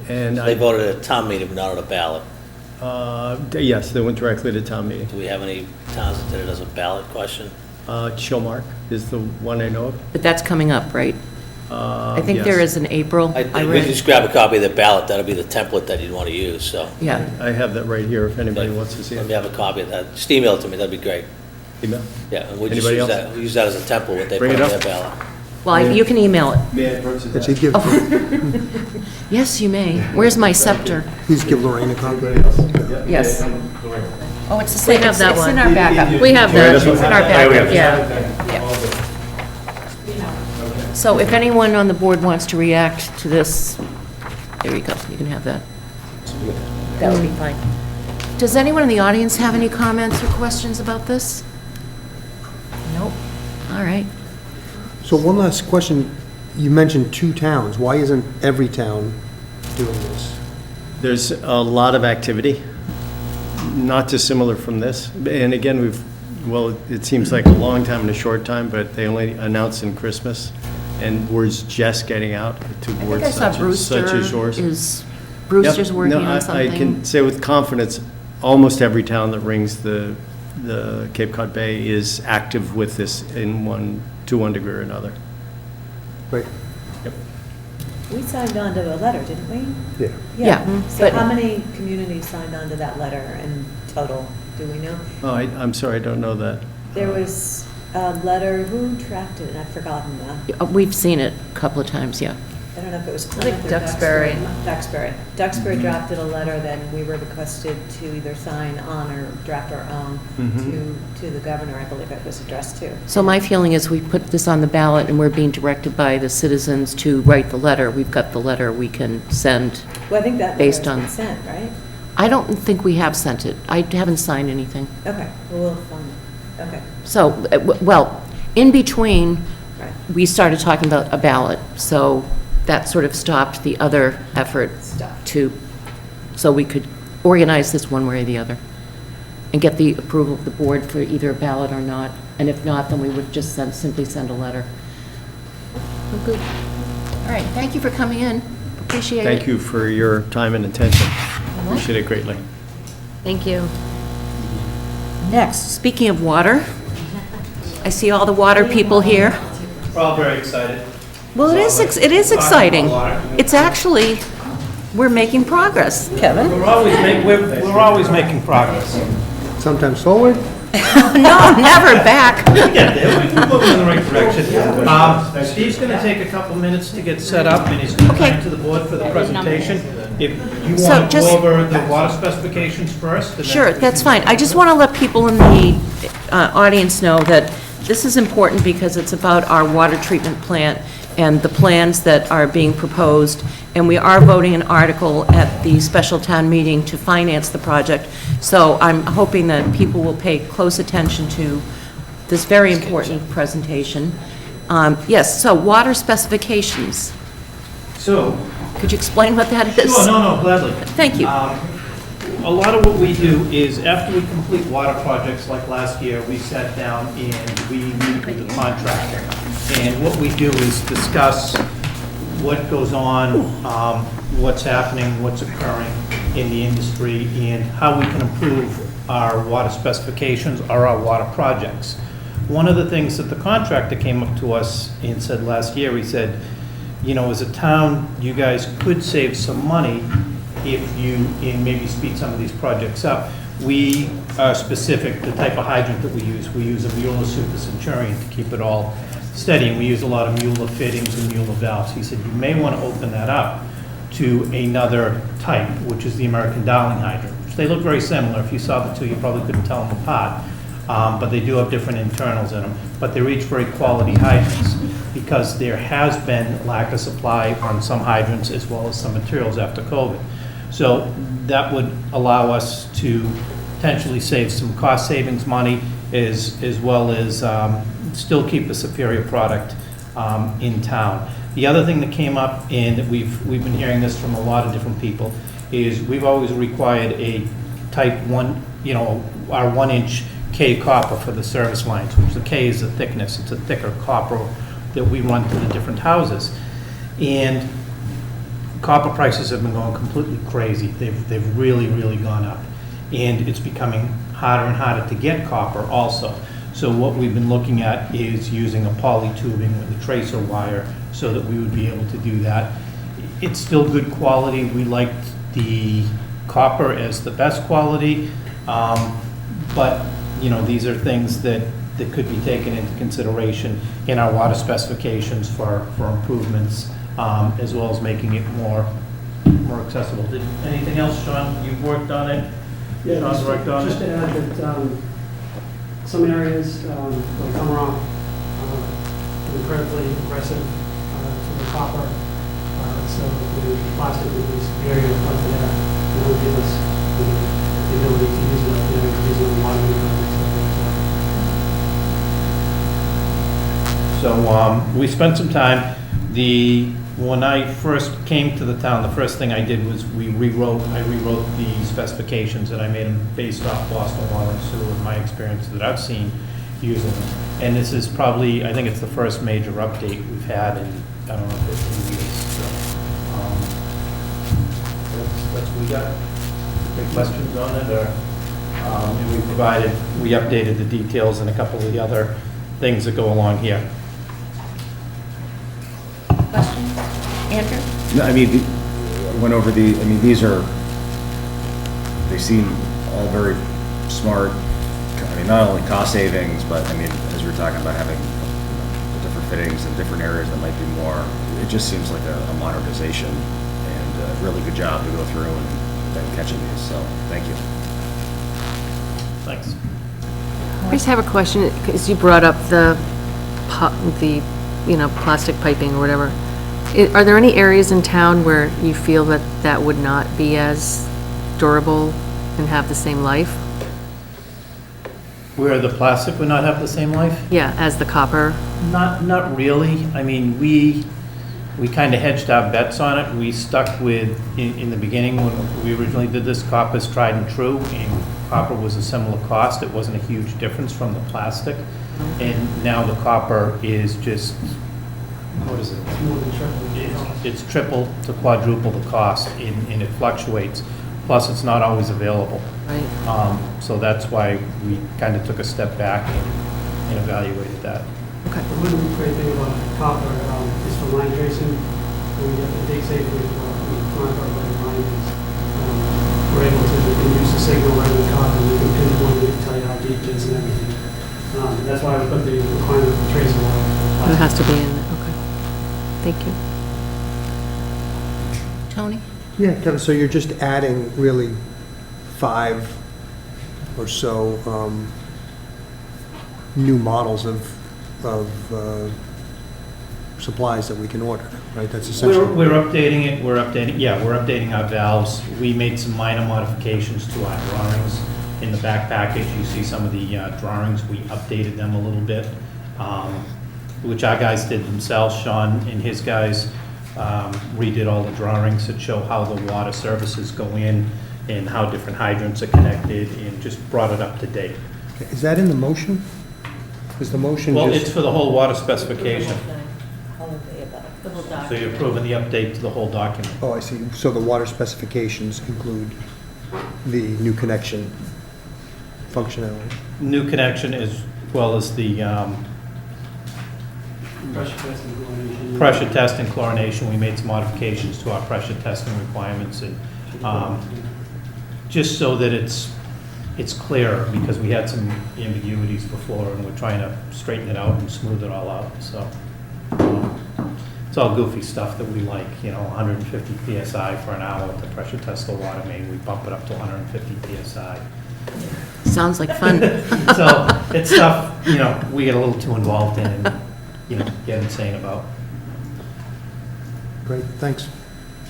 J: and
E: They voted at a town meeting, but not at a ballot.
J: yes, they went directly to town meeting.
E: Do we have any towns that did it as a ballot question?
J: Chilmark is the one I know of.
I: But that's coming up, right? I think there
J: Yes.
I: is in April.
E: I
I: I
E: think we
I: read.
E: just grab a copy of the ballot, that'll be the template that you'd want to use, so.
I: Yeah.
J: I have that right here if anybody wants to see
E: Let
J: it.
E: me have a copy of that. Just email it to me, that'd be great.
J: Email?
E: Yeah, and we'll just
J: Anybody
E: use
J: else?
E: that, we'll use that as a template, what they put
J: Bring
E: on
J: it
E: their
J: up.
E: ballot.
I: Well, you can email it.
F: Did you give,
I: Yes, you may. Where's my scepter?
F: please give Lorraine a copy?
I: Yes. Oh, it's the
D: We
I: same.
D: have that
I: It's in
D: one.
I: our backup.
D: We have that.
I: It's in our backup, yeah.
D: Yeah.
I: So if anyone on the board wants to react to this, there you go, you can have that. That would be fine. Does anyone in the audience have any comments or questions about this? Nope. All right.
F: So one last question, you mentioned 2 towns, why isn't every town doing this?
J: There's a lot of activity, not dissimilar from this. And again, it seems like a long time and a short time, but they only announced in Christmas, and word's just getting out to
I: I think
J: boards
I: I saw
J: such as yours.
I: Brewster's
J: Yep.
I: working
J: No,
I: on
J: I
I: something.
J: can say with confidence, almost every town that rings the Cape Cod Bay is active with this to one degree or another.
F: Right,
A: we signed on to a letter, didn't we?
F: yeah.
I: Yeah,
A: So
I: but-
A: how many communities signed on to that letter in total, do we know?
J: Oh, I'm sorry, I don't know that.
A: There was a letter, who drafted it? I've forgotten now.
I: We've seen it a couple of times, yeah.
A: I don't know if it was
D: think
A: Plymouth or
D: Duxbury.
A: Duxbury. Duxbury drafted a letter, then we were requested to either sign on or draft our own to the governor, I believe it was addressed to.
I: So my feeling is we put this on the ballot and we're being directed by the citizens to write the letter. We've got the letter we can send.
A: Well, I think that
I: Based
A: letter's
I: on-
A: been sent, right?
I: I don't think we have sent it. I haven't signed anything.
A: Okay, well, we'll find it. Okay,
I: So, well, in between,
A: right.
I: we started talking about a ballot, so that sort of stopped the other effort
A: Stuff.
I: so we could organize this one way or the other. and get the approval of the board for either a ballot or not. And if not, then we would just simply send a letter. Good. All right, thank you for coming in. Appreciate it.
J: Thank you for your time and attention. Appreciate it greatly.
D: Thank you.
I: Next, speaking of water, I see all the water people here.
K: We're all very excited.
I: Well, it is exciting. It's actually, we're making progress, Kevin.
K: We're always making progress.
F: Sometimes forward,
I: No, never back.
K: We get there, we're moving in the right direction. Steve's going to take a couple minutes to get set up, and he's going to
I: Okay.
K: come to the board for the presentation. If you
I: So
K: want to
I: just-
K: go over the water specifications first. and then-
I: Sure, that's fine. I just want to let people in the audience know that this is important because it's about our water treatment plant and the plans that are being proposed, and we are voting an article at the special town meeting to finance the project. So I'm hoping that people will pay close attention to this very important presentation. Yes, so water specifications.
K: So,
I: Could you explain what that is?
K: sure, no, gladly.
I: Thank you.
K: A lot of what we do is after we complete water projects, like last year, we sat down and we meet with the contractor. And what we do is discuss what goes on, what's happening, what's occurring in the industry, and how we can improve our water specifications or our water projects. One of the things that the contractor came up to us and said last year, he said, you know, as a town, you guys could save some money if you, and maybe speed some of these projects up. We are specific, the type of hydrant that we use a Mueller Super Centurion to keep it all steady, and we use a lot of Mueller fittings and Mueller valves. He said, you may want to open that up to another type, which is the American Darling hydrant. They look very similar. If you saw the two, you probably couldn't tell them apart, but they do have different internals in them. But they're each very quality hydrants, because there has been lack of supply on some hydrants as well as some materials after COVID. So that would allow us to potentially save some cost savings money as well as still keep a superior product in town. The other thing that came up, and we've been hearing this from a lot of different people, is we've always required a type 1, you know, our 1-inch K copper for the service lines, which the K is the thickness. It's a thicker copper that we run to the different houses. And copper prices have been going completely crazy. They've really, really gone up. And it's becoming harder and harder to get copper also. So what we've been looking at is using a poly tubing with a tracer wire so that we would be able to do that. It's still good quality. We liked the copper as the best quality. But, you know, these are things that could be taken into consideration in our water specifications for improvements, as well as making it more accessible. Did anything else, Sean? You've worked on it?
L: Yeah,
K: Sean's worked on
L: just
K: it?
L: to add that some areas, like Humrock, incredibly aggressive to the copper, so the plastic is very up there, and will give us the ability to use it up there, use it on water projects.
K: So we spent some time. When I first came to the town, the first thing I did was I rewrote the specifications, and I made them based off Boston Water and Sewer and my experience that I've seen using them. And this is probably, I think it's the first major update we've had in, I don't know, 15 years. So that's what we got. Any questions on it, or and we updated the details and a couple of the other things that go along here.
I: Questions? Andrew?
G: No, I mean, I went over these they seem all very smart. I mean, not only cost savings, but I mean, as we were talking about having the different fittings in different areas that might be more, it just seems like a modernization, and a really good job to go through and catching these, so thank you.
K: Thanks.
D: I just have a question, because you brought up the plastic piping or whatever. Are there any areas in town where you feel that would not be as durable and have the same life?
K: Where the plastic would not have the same life?
D: Yeah, as the copper?
K: Not really. I mean, we kind of hedged our bets on it. We stuck with, in the beginning, when we originally did this, copper's tried and true, and copper was a similar cost. It wasn't a huge difference from the plastic. And now the copper is just, what is it?
L: It's more than triple.
K: It's triple to quadruple the cost, and it fluctuates. Plus, it's not always available.
D: Right.
K: So that's why we kind of took a step back and evaluated that.
L: The really great thing about copper is for line tracing. When we get the dig safe with mark our line lines, we're able to use the signal right in the copper, and we can pinpoint it, tell you how deep it is and everything. That's why we put the requirement for tracing wire.
D: It has to be in there, okay. Thank you.
I: Tony?
F: Yeah, Kevin, so you're just adding really 5 or so new models of supplies that we can order, right? That's essentially.
K: We're updating it, we're updating our valves. We made some minor modifications to our drawings. In the back package, you see some of the drawings, we updated them a little bit, which our guys did themselves. Sean and his guys redid all the drawings that show how the water services go in and how different hydrants are connected, and just brought it up to date.
F: Okay, is that in the motion? Is the motion
K: Well,
F: just?
K: it's for the whole water specification,
A: All of the above.
B: The whole
K: so
B: document.
K: you're approving the update to the whole document.
F: Oh, I see. So the water specifications include the new connection functionality?
K: New connection as well as the
L: Pressure test and chlorination.
K: pressure test and chlorination. We made some modifications to our pressure testing requirements, and just so that it's clearer, because we had some ambiguities before, and we're trying to straighten it out and smooth it all out, so. It's all goofy stuff that we like, 150 PSI for an hour to pressure test the water main. We bump it up to 150 PSI.
I: Sounds like fun.
K: So it's stuff, we get a little too involved in and, get insane about.
F: Great, thanks.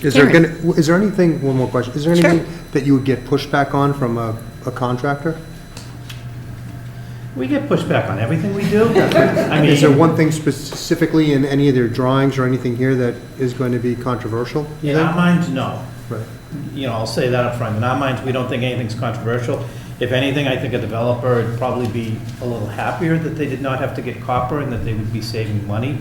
F: Is there anything, one more question, is there
I: Sure.
F: anything that you would get pushback on from a contractor?
K: We get pushback on everything we do. I mean,
F: Is there one thing specifically in any of their drawings or anything here that is going to be controversial? you
K: in
F: think?
K: our minds, no.
F: Right.
K: I'll say that up front. In our minds, we don't think anything's controversial. If anything, I think a developer would probably be a little happier that they did not have to get copper, and that they would be saving money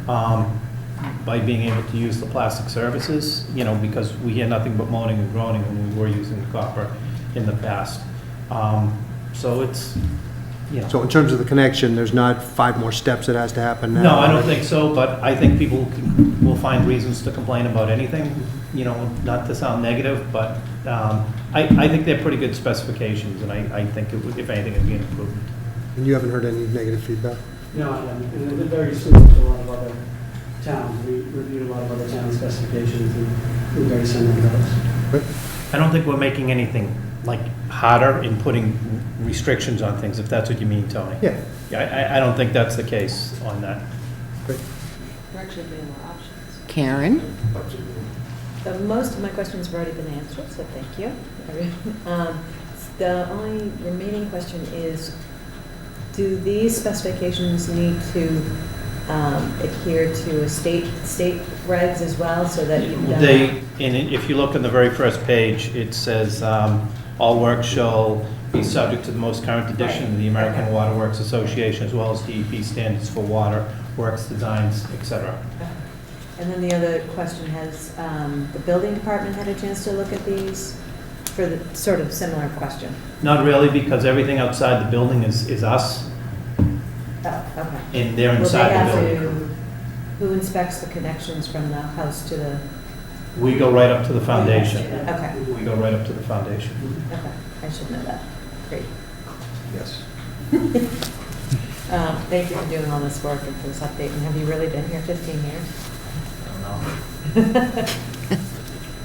K: by being able to use the plastic services, because we hear nothing but moaning and groaning when we were using the copper in the past. So it's,
F: So in terms of the connection, there's not 5 more steps that has to happen now?
K: No, I don't think so, but I think people will find reasons to complain about anything, not to sound negative, but I think they're pretty good specifications, and I think it would, if anything, it'd be an improvement.
F: And you haven't heard any negative feedback?
L: No, and they're very similar to a lot of other towns. We reviewed a lot of other town specifications, and we're very similar to those.
K: I don't think we're making anything like harder in putting restrictions on things, if that's what you mean, Tony.
F: Yeah.
K: Yeah, I don't think that's the case on that.
F: Great.
A: There actually being more options.
I: Karen?
B: Most of my questions have already been answered, so thank you. The only remaining question is, do these specifications need to adhere to state regs as well, so that you've done?
K: And if you look on the very first page, it says, all work shall be subject to the most current edition of the American Water Works Association, as well as DEP standards for water works designs, et cetera.
B: And then the other question, has the building department had a chance to look at these for the sort of similar question?
K: Not really, because everything outside the building is us,
B: Oh, okay.
K: and they're
B: Will they
K: inside the
B: have
K: building.
B: who inspects the connections from the house to the?
K: We go right up to the foundation.
B: Okay,
K: We go right up to the foundation.
B: okay, I should know that. Great.
F: Yes.
B: Thank you for doing all this work and for this update. And have you really been here 15 years?
K: I don't know.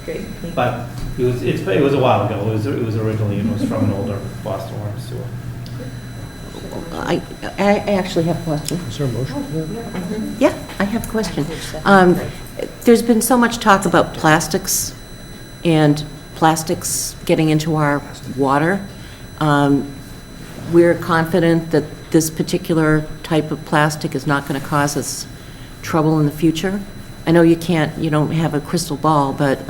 B: Great. Thank you.
K: But it was a while ago. It was originally, it was from an older Boston water sewer.
I: I actually have a question.
F: Is there a motion?
I: Yeah, I have a question. There's been so much talk about plastics and plastics getting into our water. We're confident that this particular type of plastic is not going to cause us trouble in the future. I know you don't have a crystal ball, but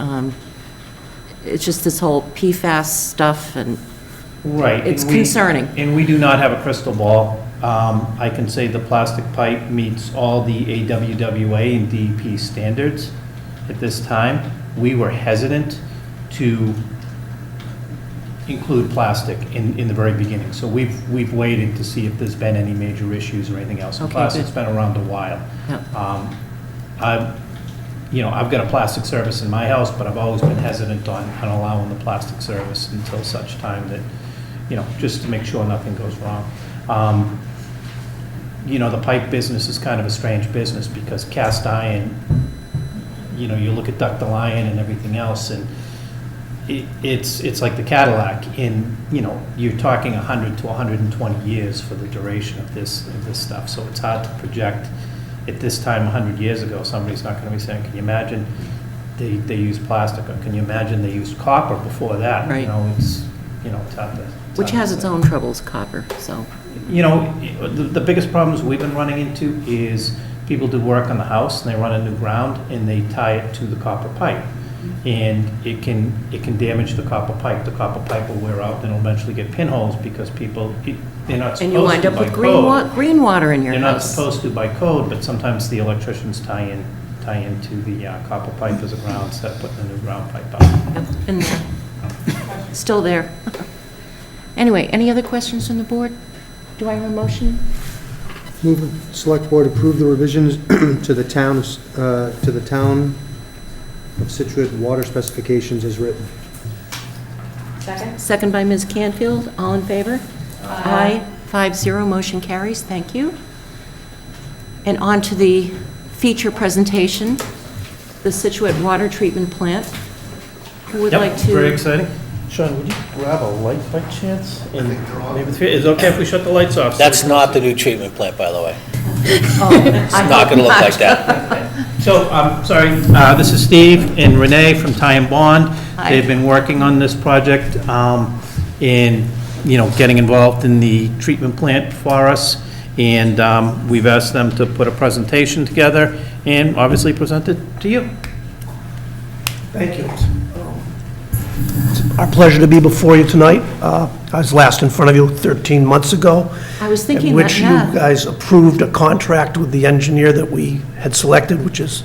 I: it's just this whole PFAS stuff, and
K: Right.
I: It's
K: and we-
I: concerning.
K: And we do not have a crystal ball. I can say the plastic pipe meets all the AWWA and DEP standards at this time. We were hesitant to include plastic in the very beginning. So we've waited to see if there's been any major issues or anything else. And
I: Okay,
K: plastic's
I: good.
K: been around a while.
I: Yeah.
K: I've got a plastic service in my house, but I've always been hesitant on allowing the plastic service until such time that, just to make sure nothing goes wrong. The pipe business is kind of a strange business because cast iron, you look at ductile iron and everything else, and it's like the Cadillac you're talking 100 to 120 years for the duration of this stuff. So it's hard to project at this time 100 years ago, somebody's not going to be saying, can you imagine they used plastic, or can you imagine they used copper before that?
I: Right.
K: It's hard to.
I: Which has its own troubles, copper, so.
K: The biggest problems we've been running into is people do work on the house and they run a new ground and they tie it to the copper pipe. And it can damage the copper pipe. The copper pipe will wear out and it'll eventually get pinholes because they're not supposed to by code.
I: And you wind up with green water in your
K: They're not
I: house.
K: supposed to by code, but sometimes the electricians tie into the copper pipe as a ground instead of putting a new ground pipe up.
I: Yep, been there. Still there. Anyway, any other questions from the board? Do I have a motion?
F: Move the select board approve the revisions to the town of Scituate water specifications as written.
B: Second?
I: Second by Ms. Canfield, all in favor? Aye. 5-0, motion carries, thank you. And on to the feature presentation, the Scituate water treatment plant. Who would like to?
K: Very exciting. Sean, would you grab a light by chance? And maybe is it okay if we shut the lights off?
E: That's not the new treatment plant, by the way. It's not going to look like that.
K: So, sorry, this is Steve and Renee from Ty and Bond.
I: Hi.
K: They've been working on this project in, getting involved in the treatment plant for us. And we've asked them to put a presentation together and obviously present it to you.
M: Thank you. It's our pleasure to be before you tonight. I was last in front of you 13 months ago.
I: I was thinking
M: in
I: that,
M: which
I: yeah.
M: you guys approved a contract with the engineer that we had selected, which is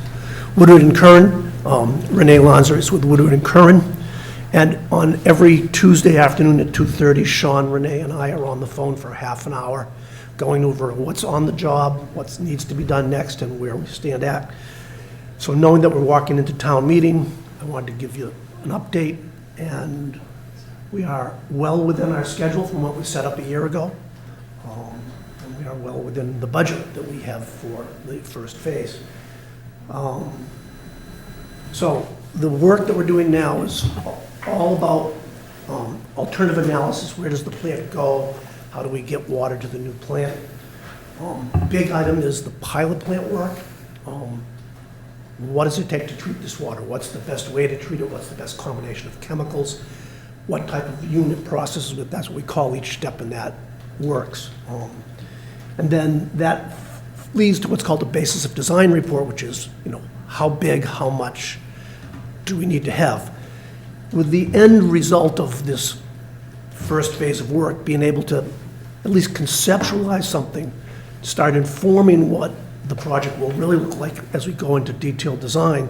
M: Woodward and Curran. Renee Lanzer is with Woodward and Curran. And on every Tuesday afternoon at 2:30, Sean, Renee, and I are on the phone for half an hour, going over what's on the job, what needs to be done next, and where we stand at. So knowing that we're walking into town meeting, I wanted to give you an update, and we are well within our schedule from what we set up a year ago. And we are well within the budget that we have for the first phase. So the work that we're doing now is all about alternative analysis. Where does the plant go? How do we get water to the new plant? Big item is the pilot plant work. What does it take to treat this water? What's the best way to treat it? What's the best combination of chemicals? What type of unit processes with? That's what we call each step in that works. And then that leads to what's called the basis of design report, which is, how big, how much do we need to have? With the end result of this first phase of work, being able to at least conceptualize something, start informing what the project will really look like as we go into detailed design,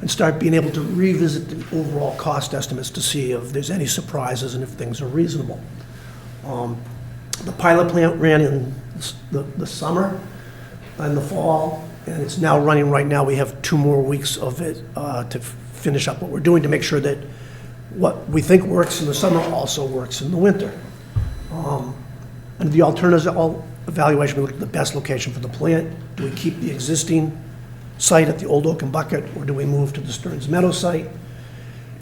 M: and start being able to revisit the overall cost estimates to see if there's any surprises and if things are reasonable. The pilot plant ran in the summer and the fall, and it's now running right now. We have 2 more weeks of it to finish up what we're doing to make sure that what we think works in the summer also works in the winter. And the alternatives evaluation, we look at the best location for the plant. Do we keep the existing site at the Old Oak and Bucket, or do we move to the Stearns Meadow site?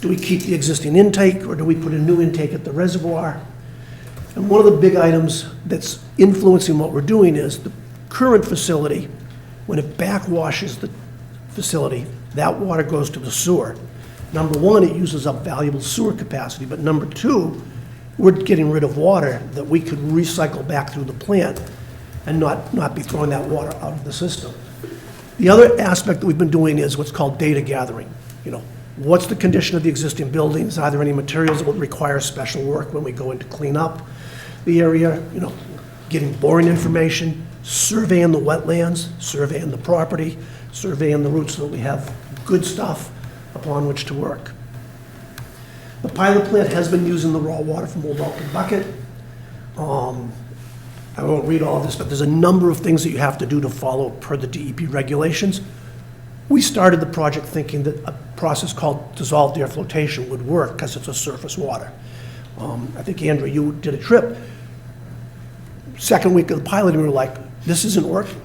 M: Do we keep the existing intake, or do we put a new intake at the reservoir? And one of the big items that's influencing what we're doing is the current facility, when it backwashes the facility, that water goes to the sewer. Number one, it uses up valuable sewer capacity, but number two, we're getting rid of water that we could recycle back through the plant and not be throwing that water out of the system. The other aspect that we've been doing is what's called data gathering. What's the condition of the existing buildings? Are there any materials that would require special work when we go in to clean up the area? You know, getting boring information, surveying the wetlands, surveying the property, surveying the routes so that we have good stuff upon which to work. The pilot plant has been using the raw water from Old Oaken Bucket. I won't read all of this, but there's a number of things that you have to do to follow per the DEP regulations. We started the project thinking that a process called dissolved air flotation would work because it's a surface water. I think, Andrew, you did a trip. Second week of the pilot, and we were like, this isn't working,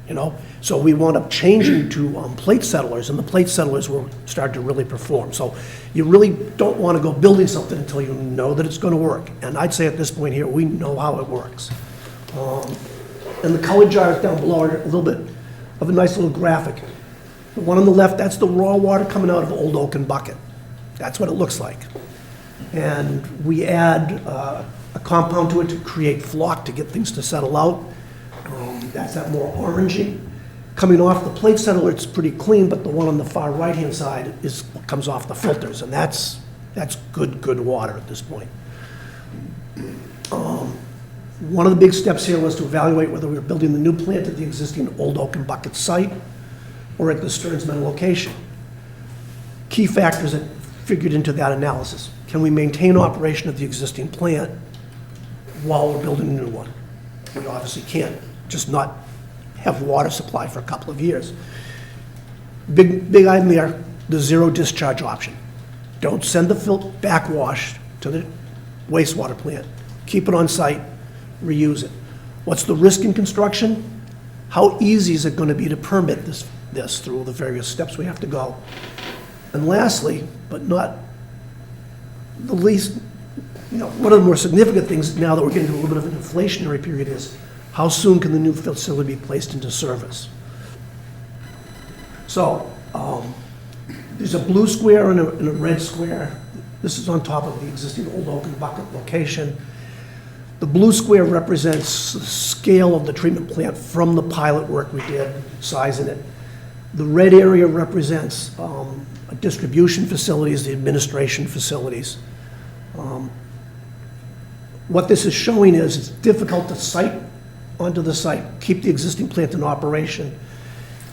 M: you know? So we wound up changing to plate settlers, and the plate settlers were starting to really perform. So you really don't want to go building something until you know that it's going to work. And I'd say at this point here, we know how it works. And the colored jars down below are a little bit of a nice little graphic. The one on the left, that's the raw water coming out of Old Oaken Bucket. That's what it looks like. And we add a compound to it to create flock to get things to settle out. That's that more orangey. Coming off the plate settler, it's pretty clean, but the one on the far right-hand side is what comes off the filters, and that's good water at this point. One of the big steps here was to evaluate whether we were building the new plant at the existing Old Oaken Bucket site or at the Stearns Meadow location. Key factors that figured into that analysis. Can we maintain operation of the existing plant while we're building a new one? We obviously can't, just not have water supply for a couple of years. Big item there, the zero discharge option. Don't send the backwash to the wastewater plant. Keep it on site, reuse it. What's the risk in construction? How easy is it going to be to permit this through the various steps we have to go? And lastly, but not the least, you know, one of the more significant things now that we're getting to a little bit of an inflationary period is how soon can the new facility be placed into service? So there's a blue square and a red square. This is on top of the existing Old Oaken Bucket location. The blue square represents the scale of the treatment plant from the pilot work we did, sizing it. The red area represents distribution facilities, the administration facilities. What this is showing is it's difficult to site onto the site, keep the existing plant in operation.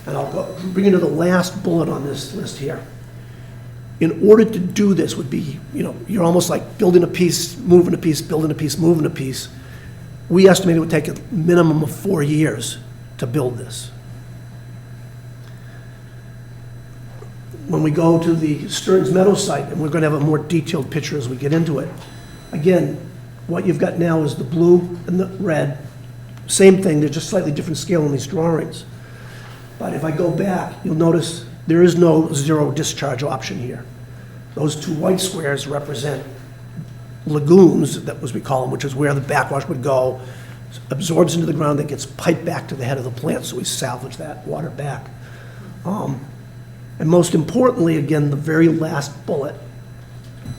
M: And I'll bring you to the last bullet on this list here. In order to do this would be, you know, you're almost like building a piece, moving a piece, building a piece, moving a piece. We estimate it would take a minimum of 4 years to build this. When we go to the Stearns Meadow site, and we're going to have a more detailed picture as we get into it, again, what you've got now is the blue and the red. Same thing, they're just slightly different scale in these drawings. But if I go back, you'll notice there is no zero discharge option here. Those two white squares represent lagoons, that was we call them, which is where the backwash would go, absorbs into the ground, that gets piped back to the head of the plant, so we salvage that water back. And most importantly, again, the very last bullet,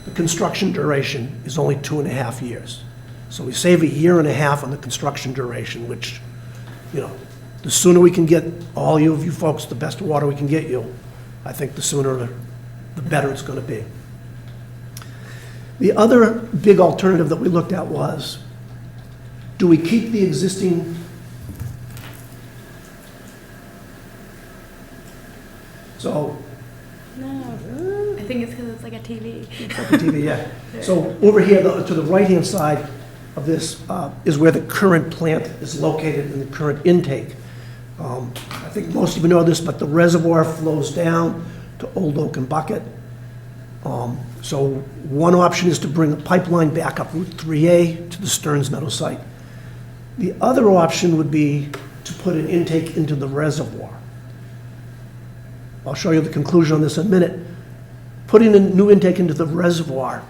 M: the construction duration is only 2.5 years. So we save 1.5 years on the construction duration, which, you know, the sooner we can get all of you folks the best water we can get you, I think the sooner the better it's going to be. The other big alternative that we looked at was, do we keep the existing
N: No, I think it's because it's like a TV.
M: TV, yeah. So over here, to the right-hand side of this is where the current plant is located and the current intake. I think most of you know this, but the reservoir flows down to Old Oaken Bucket. So one option is to bring a pipeline back up Route 3A to the Stearns Meadow site. The other option would be to put an intake into the reservoir. I'll show you the conclusion on this in a minute. Putting a new intake into the reservoir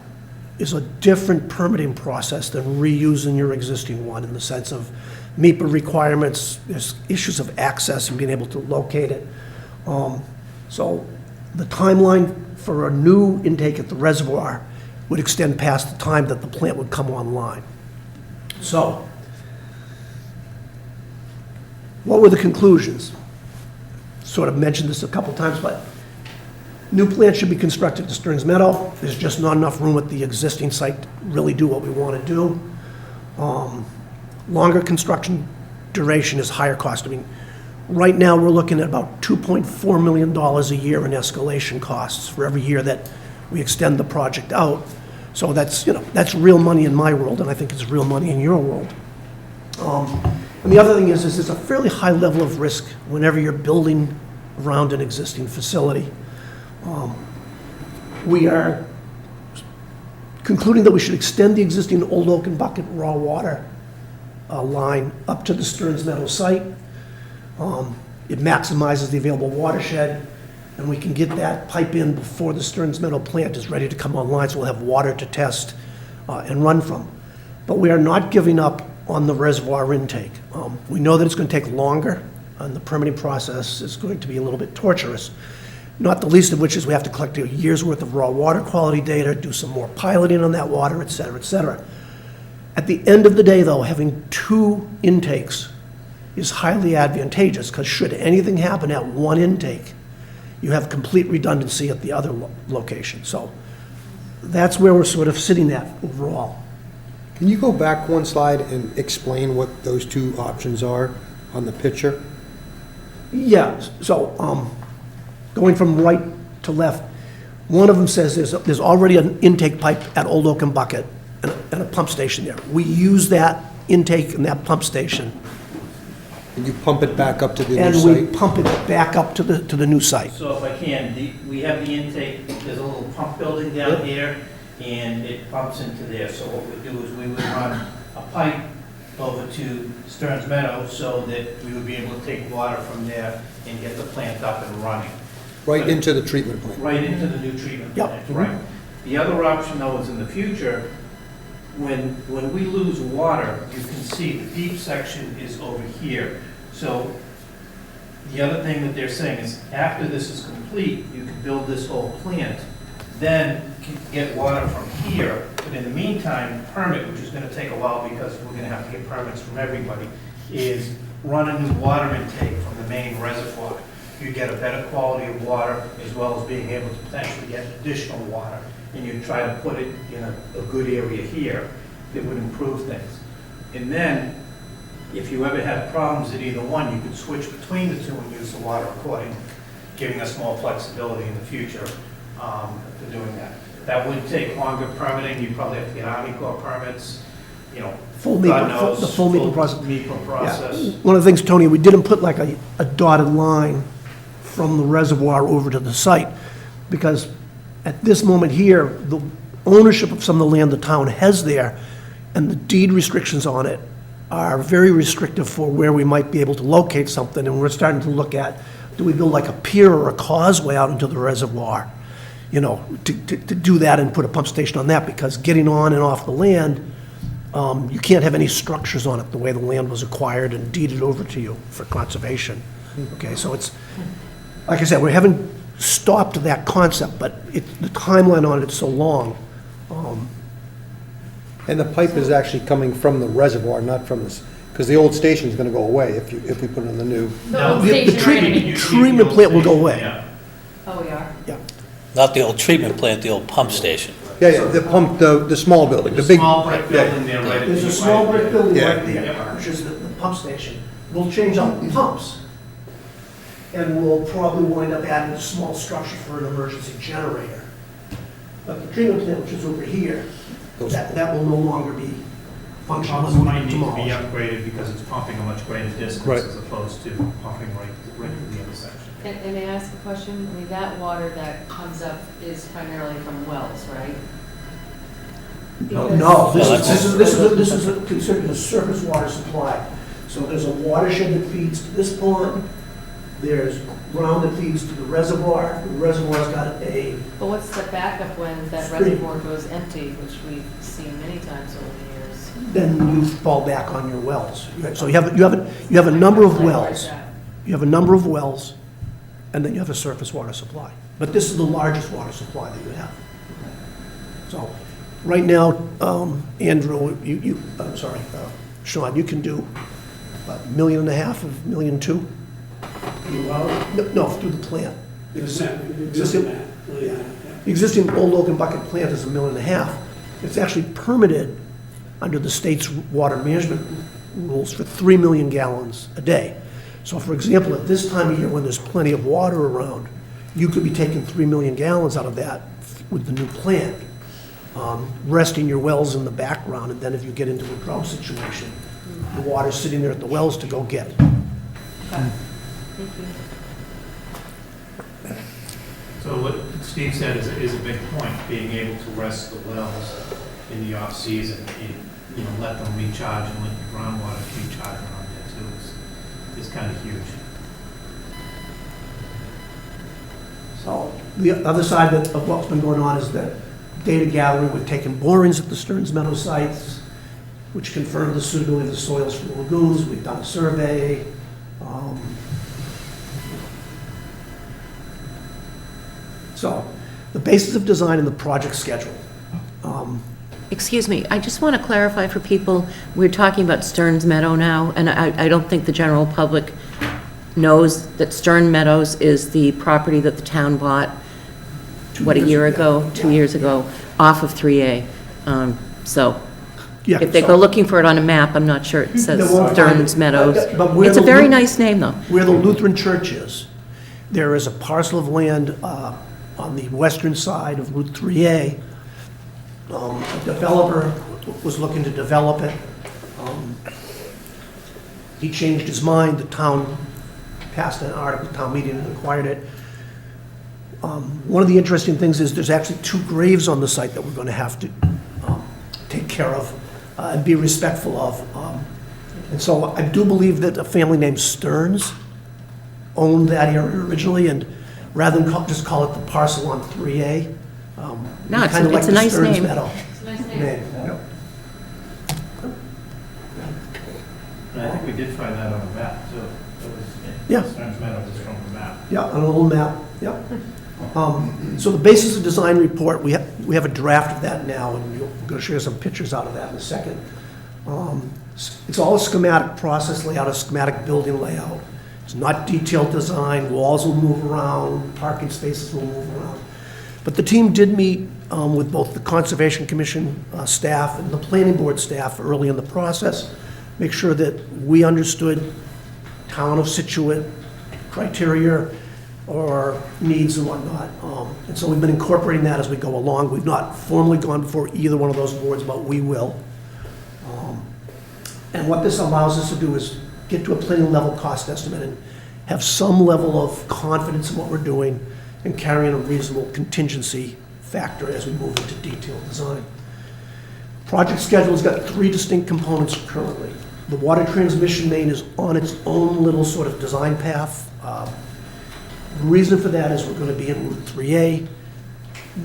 M: is a different permitting process than reusing your existing one, in the sense of MEPA requirements, there's issues of access and being able to locate it. So the timeline for a new intake at the reservoir would extend past the time that the plant would come online. So, what were the conclusions? Sort of mentioned this a couple times, but New plant should be constructed at Stearns Meadow. There's just not enough room at the existing site to really do what we want to do. Longer construction duration is higher cost. I mean, right now, we're looking at about $2.4 million a year in escalation costs for every year that we extend the project out. So that's, that's real money in my world, and I think it's real money in your world. And the other thing is there's a fairly high level of risk whenever you're building around an existing facility. We are concluding that we should extend the existing Old Oaken Bucket raw water line up to the Stearns Meadow site. It maximizes the available watershed, and we can get that pipe in before the Stearns Meadow plant is ready to come online, so we'll have water to test and run from. But we are not giving up on the reservoir intake. We know that it's going to take longer, and the permitting process is going to be a little bit torturous, not the least of which is we have to collect a year's worth of raw water quality data, do some more piloting on that water, et cetera, et cetera. At the end of the day, though, having 2 intakes is highly advantageous, because should anything happen at one intake, you have complete redundancy at the other location. So that's where we're sort of sitting at overall.
F: Can you go back one slide and explain what those 2 options are on the picture?
M: Yeah, so going from right to left, one of them says there's already an intake pipe at Old Oaken Bucket and a pump station there. We use that intake and that pump station,
F: And you pump it back up to the new
M: and
F: site?
M: we pump it back up to the new site.
K: So if I can, we have the intake, there's a little pump building down here, and it pumps into there. So what we do is we would run a pipe over to Stearns Meadow so that we would be able to take water from there and get the plant up and running.
F: Right into the treatment plant?
K: Right into the new treatment
M: Yep.
K: plant, right. The other option, though, is in the future, when we lose water, you can see the deep section is over here. So the other thing that they're saying is after this is complete, you can build this whole plant, then get water from here. But in the meantime, permit, which is going to take a while because we're going to have to get permits from everybody, is run a new water intake from the main reservoir. You get a better quality of water as well as being able to potentially get additional water. And you try to put it in a good area here that would improve things. And then, if you ever had problems at either one, you could switch between the 2 and use the water accordingly, giving us more flexibility in the future for doing that. That would take longer permitting. You'd probably have to get Army Corps permits,
M: Full
K: God
M: MEPA,
K: knows,
M: the full MEPA process.
K: MEPA process.
M: Yeah. One of the things, Tony, we didn't put like a dotted line from the reservoir over to the site, because at this moment here, the ownership of some of the land the town has there, and the deed restrictions on it are very restrictive for where we might be able to locate something, and we're starting to look at, do we build like a pier or a causeway out into the reservoir? To do that and put a pump station on that, because getting on and off the land, you can't have any structures on it the way the land was acquired and deeded over to you for conservation. Okay, so it's, like I said, we haven't stopped that concept, but the timeline on it's so long.
F: And the pipe is actually coming from the reservoir, not from this, because the old station's going to go away if we put in the new.
K: No,
M: The treatment plant will go away.
K: Yeah.
B: Oh, we are?
M: Yeah.
E: Not the old treatment plant, the old pump station.
F: Yeah, the pump, the small building, the
K: The
F: big.
K: small brick building there, right at
M: There's
K: the
M: a small brick building
F: Yeah.
M: right there, which is the pump station. We'll change out the pumps, and we'll probably wind up adding a small structure for an emergency generator. But the treatment plant, which is over here, that will no longer be functional.
K: Pumps might need to be
M: demolished.
K: upgraded because it's pumping a much greater distance
F: Right.
K: as opposed to pumping right to the intersection.
B: And may I ask a question? I mean, that water that comes up is primarily from wells, right?
M: No, this
E: No,
M: is considered a surface water supply. So there's a watershed that feeds to this pond, there's ground that feeds to the reservoir. The reservoir's got a,
B: But what's the backup when that
M: Stream.
B: reservoir goes empty, which we've seen many times over the years?
M: then you fall back on your wells. So you have a number of wells. You have a number of wells, and then you have a surface water supply. But this is the largest water supply that you have. So, right now, Andrew, Sean, you can do about $1.5 million, $1.2 million? No, through the plant.
L: Existing
M: The existing Old Oaken Bucket plant is 1.5 million. It's actually permitted under the state's water management rules for 3 million gallons a day. So for example, at this time of year when there's plenty of water around, you could be taking 3 million gallons out of that with the new plant, resting your wells in the background, and then if you get into a drought situation, the water's sitting there at the wells to go get.
K: So what Steve said is a big point, being able to rest the wells in the off-season and, let them recharge and let the groundwater recharge around there too is kind of huge.
M: So the other side of what's been going on is that data gathering, we've taken borings at the Stearns Meadow sites, which confirmed the suitability of the soils for the lagoons. We've done a survey. So the basis of design and the project schedule.
I: Excuse me, I just want to clarify for people, we're talking about Stearns Meadow now, and I don't think the general public knows that Stearns Meadows is the property that the town bought, a year ago, 2 years ago, off of 3A. So
M: Yeah,
I: if they
M: so-
I: go looking for it on a map, I'm not sure it says
M: They won't find
I: Stearns
M: it.
I: Meadows.
M: But where
I: It's a
M: the
I: very
M: Lu-
I: nice name, though.
M: Where the Lutheran church is, there is a parcel of land on the western side of Route 3A. A developer was looking to develop it. He changed his mind. The town passed an article, town meeting, and acquired it. One of the interesting things is there's actually 2 graves on the site that we're going to have to take care of and be respectful of. And so I do believe that a family named Stearns owned that area originally, and rather than just call it the parcel on 3A.
I: No,
M: we
I: it's
M: kinda
I: a-
M: like
I: it's a
M: the
I: nice
M: Stearns
I: name.
M: Meadow
B: It's a nice name.
M: name. Yep.
K: And I think we did find that on the map too.
M: Yeah.
K: Stearns Meadows is from the map.
M: Yeah, on a little map, yep. So the basis of design report, we have a draft of that now, and we're going to show you some pictures out of that in a second. It's all a schematic process layout, a schematic building layout. It's not detailed design, walls will move around, parking spaces will move around. But the team did meet with both the Conservation Commission staff and the Planning Board staff early in the process, make sure that we understood town of Scituate criteria or needs and whatnot. And so we've been incorporating that as we go along. We've not formally gone before either one of those boards, but we will. And what this allows us to do is get to a planning level cost estimate and have some level of confidence in what we're doing and carrying a reasonable contingency factor as we move into detailed design. Project schedule's got 3 distinct components currently. The water transmission main is on its own little sort of design path. The reason for that is we're going to be in Route 3A.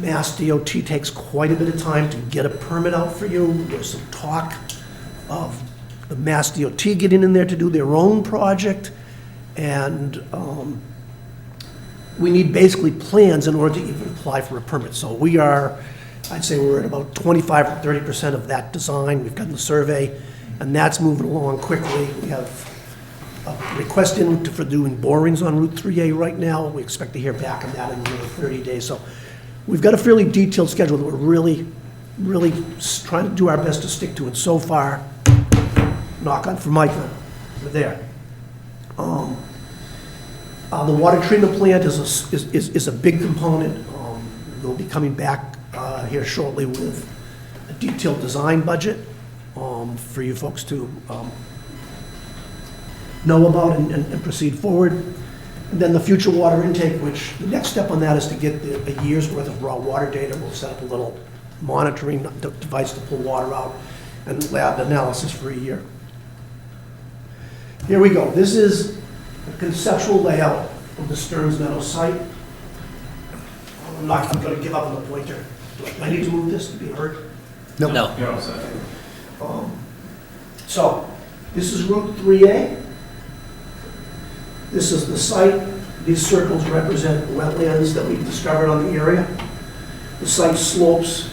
M: Mass DOT takes quite a bit of time to get a permit out for you. There's some talk of the Mass DOT getting in there to do their own project, and we need basically plans in order to even apply for a permit. So we are, I'd say we're at about 25 or 30% of that design. We've gotten the survey, and that's moving along quickly. We have a request in for doing borings on Route 3A right now. We expect to hear back on that in another 30 days. So we've got a fairly detailed schedule that we're really trying to do our best to stick to. And so far, knock on Formica, we're there. The water treatment plant is a big component. We'll be coming back here shortly with a detailed design budget for you folks to know about and proceed forward. And then the future water intake, which the next step on that is to get a year's worth of raw water data. We'll set up a little monitoring device to pull water out and lab analysis for a year. Here we go. This is a conceptual layout of the Stearns Meadow site. I'm going to give up on the pointer. Do I need to move this to be heard?
E: No.
K: You're all set.
M: So, this is Route 3A. This is the site. These circles represent wetlands that we've discovered on the area. The site slopes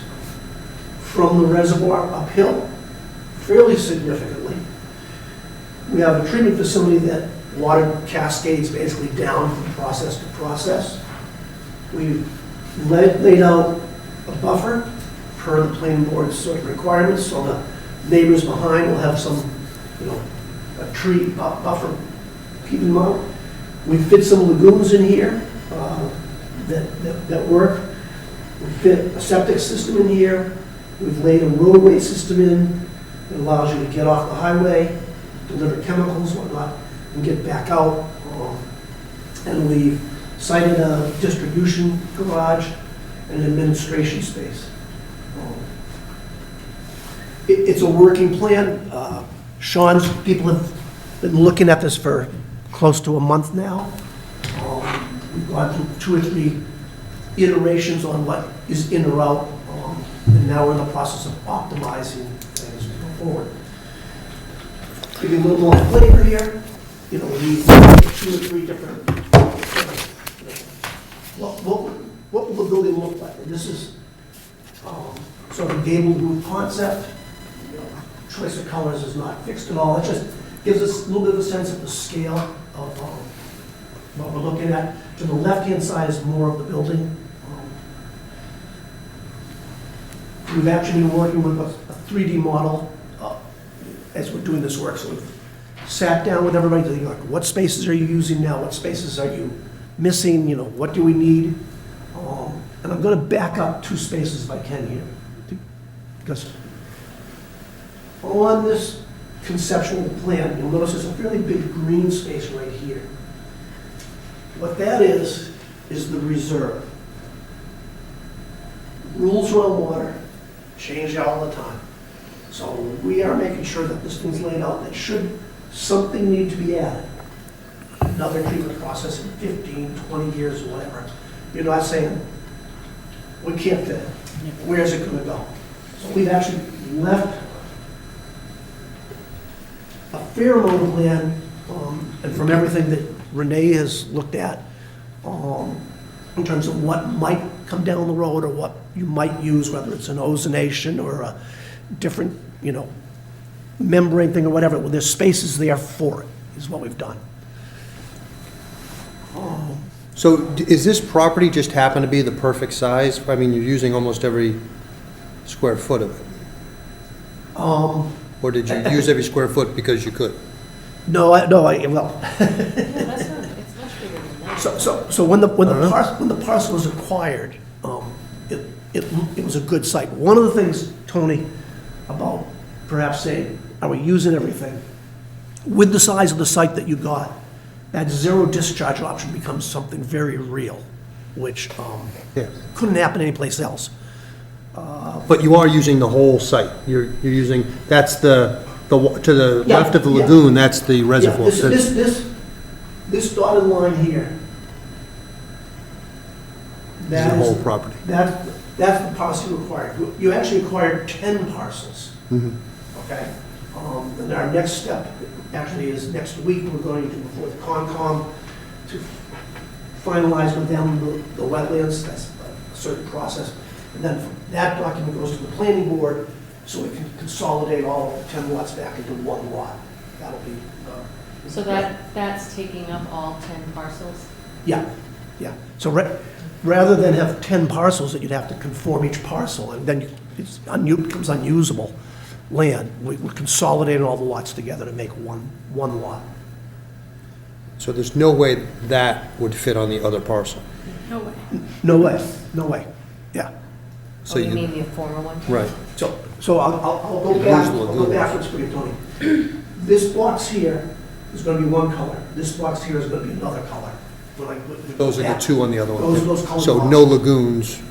M: from the reservoir uphill fairly significantly. We have a treatment facility that water cascades basically down from process to process. We've laid out a buffer per the planning board's sort of requirements, so the neighbors behind will have some, a tree buffer keeping them out. We fit some lagoons in here that work. We fit a septic system in here. We've laid a roadway system in that allows you to get off the highway, deliver chemicals, whatnot, and get back out. And we've sited a distribution garage and an administration space. It's a working plan. Sean's people have been looking at this for close to a month now. We've gone through 2 or 3 iterations on what is in or out, and now we're in the process of optimizing things as we go forward. Give you a little more flavor here. We 2 or 3 different. What will the building look like? And this is sort of a gabled roof concept. Choice of colors is not fixed at all. It just gives us a little bit of a sense of the scale of what we're looking at. To the left-hand side is more of the building. We've actually been working with a 3D model as we're doing this work. So we've sat down with everybody to think, like, what spaces are you using now? What spaces are you missing? What do we need? And I'm going to back up 2 spaces if I can here. Because on this conceptual plan, you'll notice there's a fairly big green space right here. What that is the reserve. Rules around water change all the time. So we are making sure that this thing's laid out that should something need to be added, another treatment process in 15, 20 years or whatever, you're not saying, we can't fit it. Where's it going to go? So we've actually left a fair amount of land, and from everything that Renee has looked at, in terms of what might come down the road or what you might use, whether it's an ozonation or a different, membrane thing or whatever, well, there's spaces there for it, is what we've done.
F: So is this property just happen to be the perfect size? I mean, you're using almost every square foot of it. Or did you use every square foot because you could?
M: No, well.
A: No, that's not, it's much bigger than that.
M: So when the parcel was acquired, it was a good site. One of the things, Tony, about perhaps saying, are we using everything? With the size of the site that you got, that zero discharge option becomes something very real, which couldn't happen anyplace else.
F: But you are using the whole site. You're using, that's to the left of the lagoon, that's the reservoir.
M: Yeah, this dotted line here.
F: Is the whole property.
M: That's the parcel you acquired. You actually acquired 10 parcels. Okay? And our next step actually is next week, we're going to, before the Concom, to finalize with them the wetlands. That's a certain process. And then that document goes to the planning board so we can consolidate all of the 10 lots back into one lot. That'll be...
A: So that's taking up all 10 parcels?
M: Yeah. So rather than have 10 parcels that you'd have to conform each parcel, and then it becomes unusable land, we're consolidating all the lots together to make one lot.
F: So there's no way that would fit on the other parcel?
N: No way.
M: No way, yeah.
A: Oh, you mean the former one?
F: Right.
M: So I'll go backwards for you, Tony. This box here is going to be one color. This box here is going to be another color.
F: Those are the 2 on the other one.
M: Those colored
F: So
M: boxes.
F: no lagoons.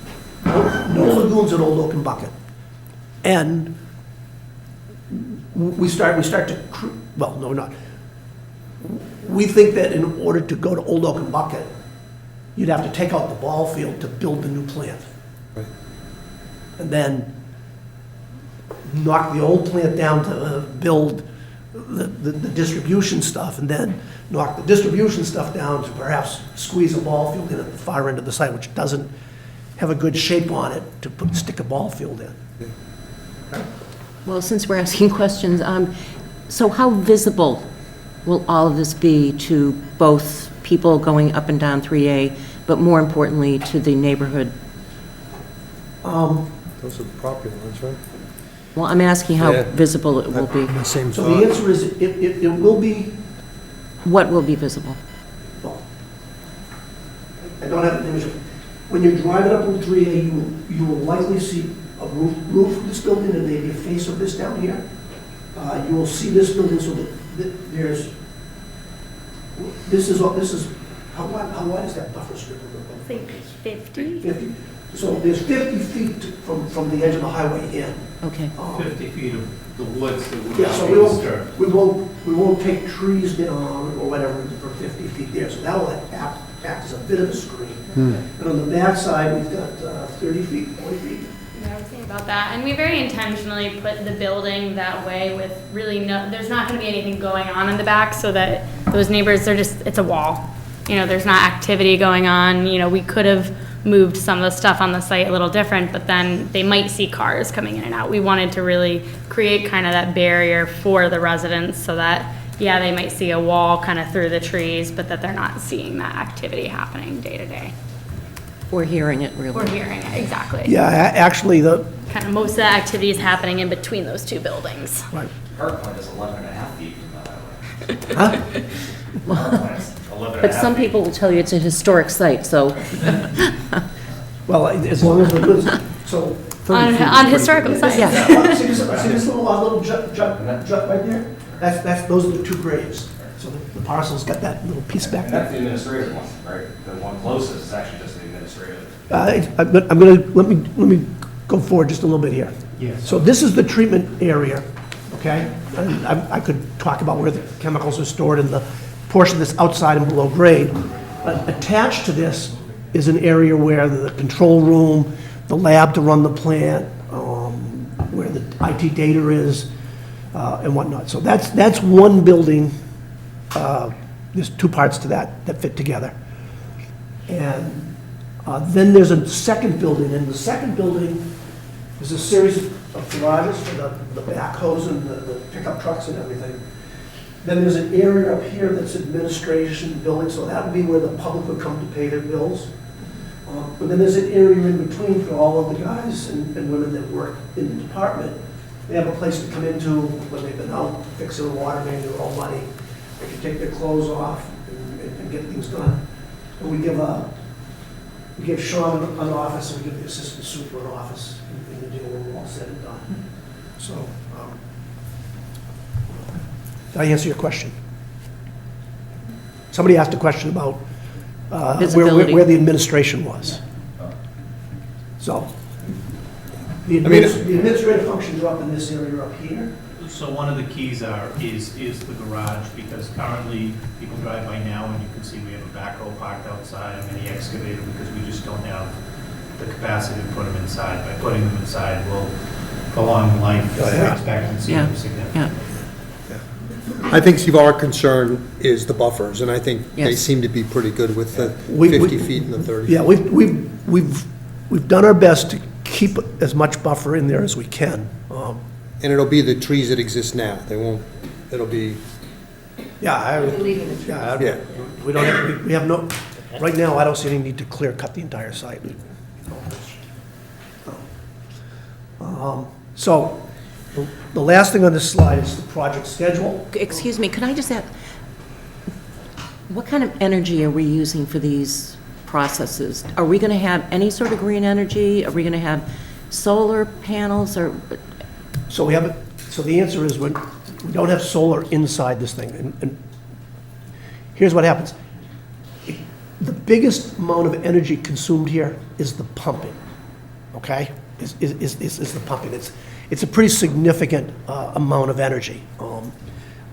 M: No lagoons at Old Oaken Bucket. And we start to, well, no, we're not. We think that in order to go to Old Oaken Bucket, you'd have to take out the ball field to build the new plant.
F: Right.
M: And then knock the old plant down to build the distribution stuff, and then knock the distribution stuff down to perhaps squeeze a ball field in at the far end of the site, which doesn't have a good shape on it to stick a ball field in.
I: Well, since we're asking questions, so how visible will all of this be to both people going up and down 3A, but more importantly, to the neighborhood
F: Those are the property lines, right?
I: Well, I'm asking how
F: Yeah.
I: visible it will be.
F: The same
M: So the
F: thought.
M: answer is, it will be,
I: What will be visible?
M: well, I don't have an image of, when you're driving up Route 3A, you will likely see a roof of this building and maybe a face of this down here. You will see this building, so that there's, this is, how wide is that buffer strip?
N: I think 50.
M: 50. So there's 50 feet from the edge of the highway in.
I: Okay.
K: 50 feet of the woods that would
M: Yeah,
K: not
M: so
K: be disturbed.
M: we won't take trees down or whatever for 50 feet there, so that will act as a bit of a screen. And on the back side, we've got 30 feet, 40 feet.
N: Yeah, I was thinking about that. And we very intentionally put the building that way with really no, there's not going to be anything going on in the back so that those neighbors, they're just, it's a wall. You know, there's not activity going on. You know, we could have moved some of the stuff on the site a little different, but then they might see cars coming in and out. We wanted to really create kind of that barrier for the residents so that, yeah, they might see a wall kind of through the trees, but that they're not seeing that activity happening day to day.
I: Or hearing it, really?
N: Or hearing it, exactly.
M: Yeah, actually,
N: Kind of most of the activity is happening in between those two buildings.
G: Park point is 11 and a half feet from the highway.
M: huh?
G: Park point is 11 and a
I: But
G: half
I: some
G: feet.
I: people will tell you it's a historic site, so.
M: Well, as long as we're good, so. 30 feet is
N: On
M: pretty
N: historical
M: good.
N: sites.
M: See this little jut right there? Those are the two graves. So the parcel's got that little piece back
G: And that's
M: there.
G: the administrative one, right? The one closest is actually just the administrative.
M: I'm gonna, let me go forward just a little bit here.
K: Yes.
M: So this is the treatment area, okay? And I could talk about where the chemicals are stored in the portion that's outside and below grade. But attached to this is an area where the control room, the lab to run the plant, where the IT data is, and whatnot. So that's one building. There's two parts to that fit together. And then there's a second building, and the second building is a series of garages for the backhoes and the pickup trucks and everything. Then there's an area up here that's administration building, so that would be where the public would come to pay their bills. But then there's an area in between for all of the guys and women that work in the department. They have a place to come into when they've been out fixing a water main, their own money. They can take their clothes off and get things done. And we give Sean an office, and we give the assistant super an office, and the deal when we're all said and done. So, did I answer your question? Somebody asked a question about
I: Visibility.
M: where the administration was. So, the administrative functions are up in this area up here.
K: So one of the keys is the garage, because currently people drive by now and you can see we have a backhoe parked outside, a mini excavator, because we just don't have the capacity to put them inside. By putting them inside, we'll prolong life expectancy
I: Yeah,
K: significantly.
F: I think, Steve, our concern is the buffers, and I think they
I: Yes.
F: seem to be pretty good with the
M: We-
F: 50 feet and the 30.
M: Yeah, we've done our best to keep as much buffer in there as we can.
F: And it'll be the trees that exist now. They won't, it'll be,
M: Yeah,
F: yeah.
M: we don't have, we have no, right now, I don't see any need to clear cut the entire site. So, the last thing on this slide is the project schedule.
I: Excuse me, could I just add, what kind of energy are we using for these processes? Are we going to have any sort of green energy? Are we going to have solar panels or?
M: So so the answer is we don't have solar inside this thing. And here's what happens. The biggest amount of energy consumed here is the pumping, okay? Is the pumping. It's a pretty significant amount of energy.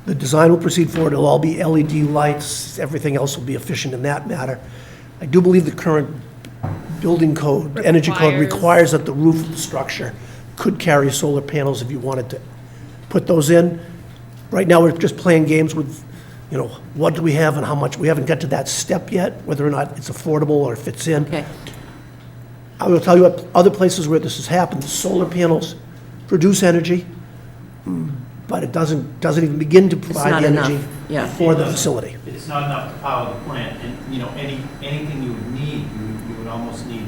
M: The design will proceed forward. It'll all be LED lights. Everything else will be efficient in that matter. I do believe the current building code, energy code requires that the roof of the structure could carry solar panels if you wanted to put those in. Right now, we're just playing games with, you know, what do we have and how much. We haven't got to that step yet, whether or not it's affordable or fits in.
I: Okay.
M: I will tell you what, other places where this has happened, the solar panels produce energy, but it doesn't even begin to provide
I: not enough,
M: energy
I: yeah.
M: for the facility.
K: It's not enough to power the plant, and, you know, anything you would need, you would almost need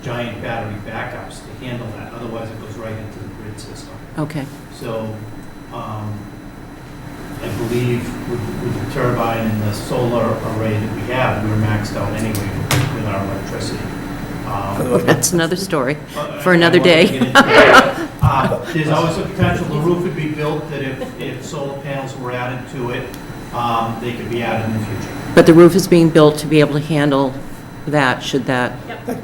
K: giant battery backups to handle that, otherwise it goes right into the grid system.
I: Okay.
K: So, I believe with the turbine and the solar array that we have, we're maxed out anyway with our electricity.
I: That's another story for
K: I
I: another
K: wasn't
I: day.
K: getting into that. There's always a potential the roof would be built, that if solar panels were added to it, they could be added in the future.
I: But the roof is being built to be able to handle that, should that,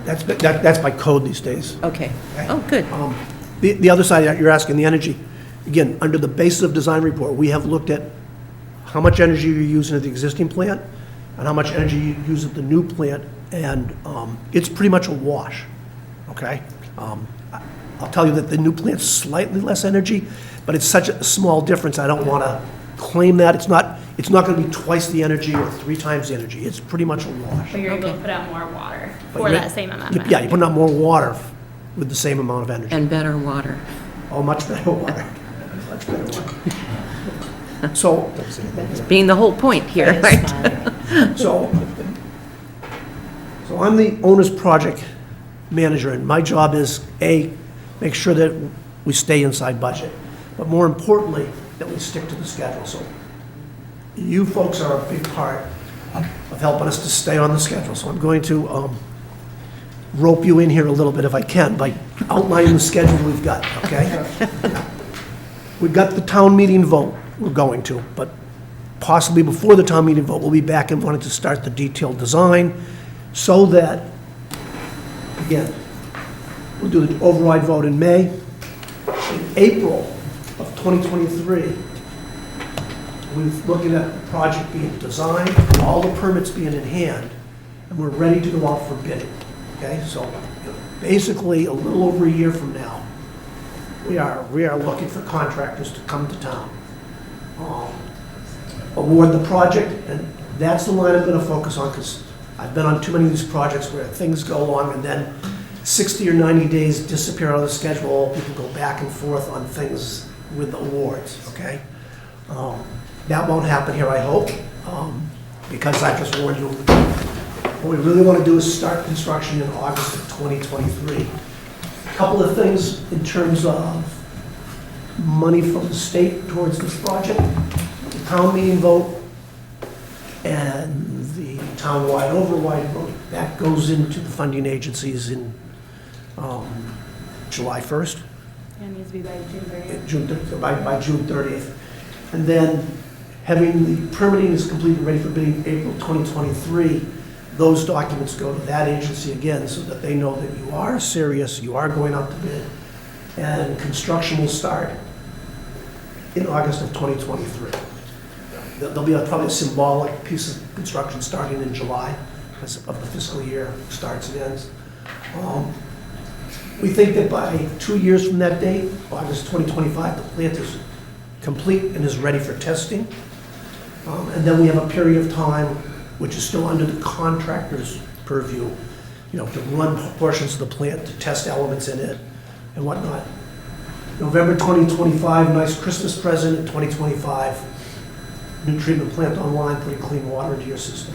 M: That's by code these days.
I: okay. Oh, good.
M: The other side, you're asking the energy. Again, under the basis of design report, we have looked at how much energy you're using at the existing plant and how much energy you use at the new plant, and it's pretty much a wash, okay? I'll tell you that the new plant's slightly less energy, but it's such a small difference, I don't want to claim that. It's not going to be twice the energy or 3 times the energy. It's pretty much a wash.
N: But you're able to
I: Okay.
N: put out more water
M: But
N: for
M: you're-
N: that same amount of energy.
M: Yeah, you're putting out more water with the same amount of energy.
I: And better water.
M: Oh, much better water. Much better water. So,
I: Being the whole point here, right?
M: so I'm the owner's project manager, and my job is, A, make sure that we stay inside budget, but more importantly, that we stick to the schedule. So you folks are a big part of helping us to stay on the schedule. So I'm going to rope you in here a little bit if I can by outlining the schedule we've got, okay? We've got the town meeting vote we're going to, but possibly before the town meeting vote, we'll be back and wanting to start the detailed design so that, again, we'll do the override vote in May. In April of 2023, we're looking at the project being designed, all the permits being in hand, and we're ready to go out for bidding, okay? So basically, a little over a year from now, we are looking for contractors to come to town, award the project, and that's the line I'm going to focus on, because I've been on too many of these projects where things go along and then 60 or 90 days disappear out of the schedule, people go back and forth on things with awards, okay? That won't happen here, I hope, because I just warned you. What we really want to do is start construction in August of 2023. A couple of things in terms of money from the state towards this project. The town meeting vote and the town-wide override vote, that goes into the funding agencies in July 1st.
N: It needs to be by June 30th.
M: By June 30th. And then having the permitting is completed and ready for bidding April 2023, those documents go to that agency again so that they know that you are serious, you are going out to bid, and construction will start in August of 2023. There'll be probably a symbolic piece of construction starting in July because of the fiscal year starts and ends. We think that by 2 years from that date, August 2025, the plant is complete and is ready for testing. And then we have a period of time, which is still under the contractor's purview, to run portions of the plant, to test elements in it and whatnot. November 2025, nice Christmas present in 2025. New treatment plant online, putting clean water into your system.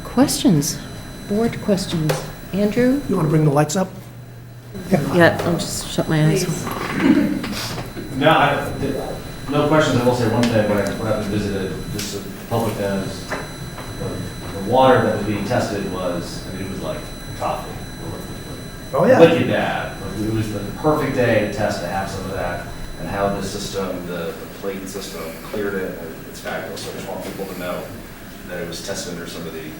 I: Questions? Board questions? Andrew?
M: You want to bring the lights up?
I: Yeah, I'll just shut my eyes.
G: No questions. I will say one thing, when I visited, just so the public knows, the water that was being tested was, it was like coffee.
M: Oh, yeah.
G: Liquid bad. It was the perfect day to test, to have some of that, and how the system, the plate system cleared it. It's fabulous. So I just want people to know that it was tested under some of the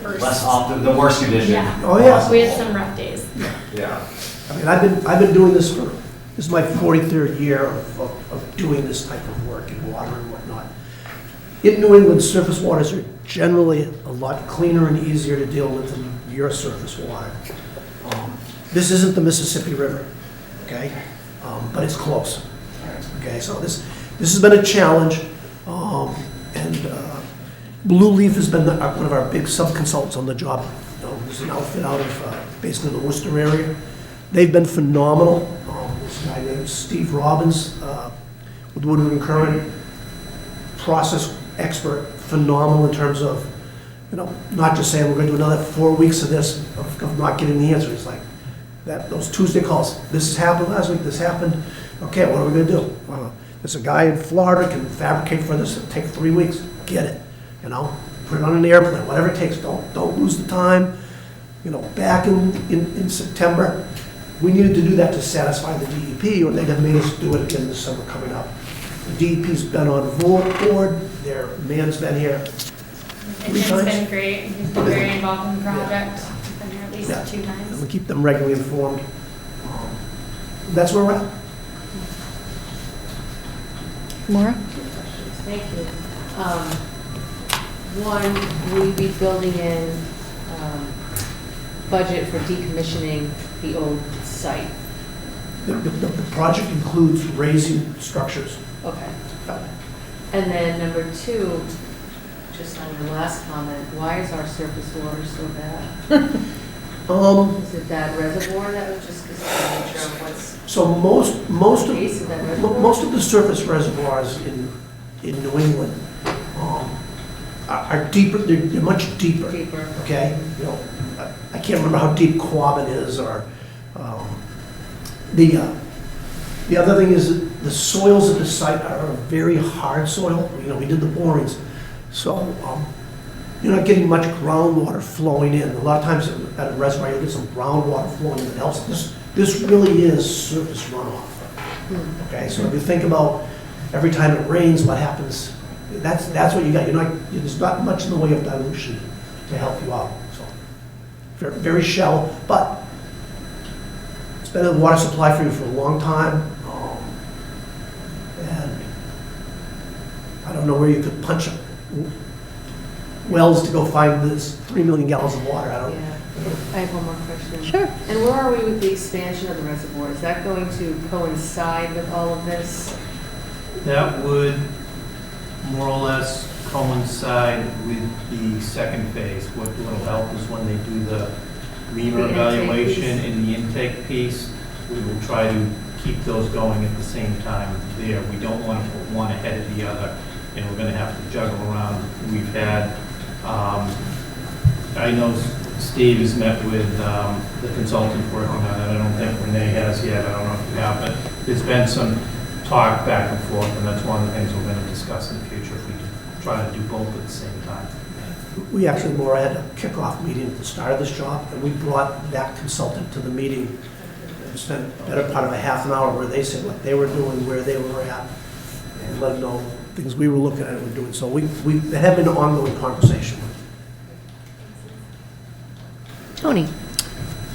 G: the worst conditions.
N: Yeah.
M: Oh, yeah.
N: We had some rough days.
G: Yeah.
M: I mean, I've been doing this this is my 43rd year of doing this type of work in water and whatnot. In New England, surface waters are generally a lot cleaner and easier to deal with than your surface water. This isn't the Mississippi River, okay? But it's close, okay? So this has been a challenge, and Blue Leaf has been one of our big sub-consultants on the job. There's an outfit out of, based in the Worcester area. They've been phenomenal. This guy named Steve Robbins with Woodward and Curran, process expert, phenomenal in terms of not just saying we're gonna do another 4 weeks of this, of not getting the answer. It's like, those Tuesday calls, this has happened last week, this happened, okay, what are we gonna do? There's a guy in Florida can fabricate for this, it'll take 3 weeks, get it, put it on an airplane, whatever it takes, don't lose the time. Back in September, we needed to do that to satisfy the DEP, or they'd have made us do it again this summer coming up. The DEP's been on board, their man's been here 3
N: It's
M: times.
N: been great. He's been very involved in the project. He's been here at least
M: Yeah.
N: 2 times.
M: And we keep them regularly informed. That's where we're at.
I: Maura?
A: Thank you. One, will you be building in budget for decommissioning the old site?
M: The project includes raising structures.
A: Okay. And then number 2, just on your last comment, why is our surface water so bad? Is it that reservoir that was just, because I'm not sure of what's
M: So most
A: base of that reservoir?
M: most of the surface reservoirs in New England are deeper. They're much deeper.
A: Deeper.
M: Okay. I can't remember how deep Quabbin is, or the other thing is that the soils of the site are a very hard soil. We did the borings, so you're not getting much groundwater flowing in. A lot of times at a reservoir, you'll get some groundwater flowing in that helps. This really is surface runoff. Okay, so if you think about every time it rains, what happens? That's what you got. There's not much in the way of dilution to help you out. So very, very shallow, but it's been a water supply for you for a long time. And I don't know where you could punch wells to go find this 3 million gallons of water. I don't.
A: Yeah. I have one more question.
I: Sure.
A: And where are we with the expansion of the reservoir? Is that going to coincide with all of this?
K: That would more or less coincide with the second phase. What will help is when they do the reamer
A: The intake
K: evaluation
A: piece.
K: and the intake piece, we will try to keep those going at the same time there. We don't want to put one ahead of the other, and we're going to have to juggle around. We've had, I know Steve has met with the consultant working on it. I don't think Renee has yet. I don't know if you have, but there's been some talk back and forth, and that's one of the things we're going to discuss in the future if we try to do both at the same time.
M: We actually more had a kickoff meeting at the start of this job, and we brought that consultant to the meeting and spent the better part of a half an hour where they said what they were doing, where they were at, and let them know things we were looking at and were doing. So we have been an ongoing conversation.
I: Tony?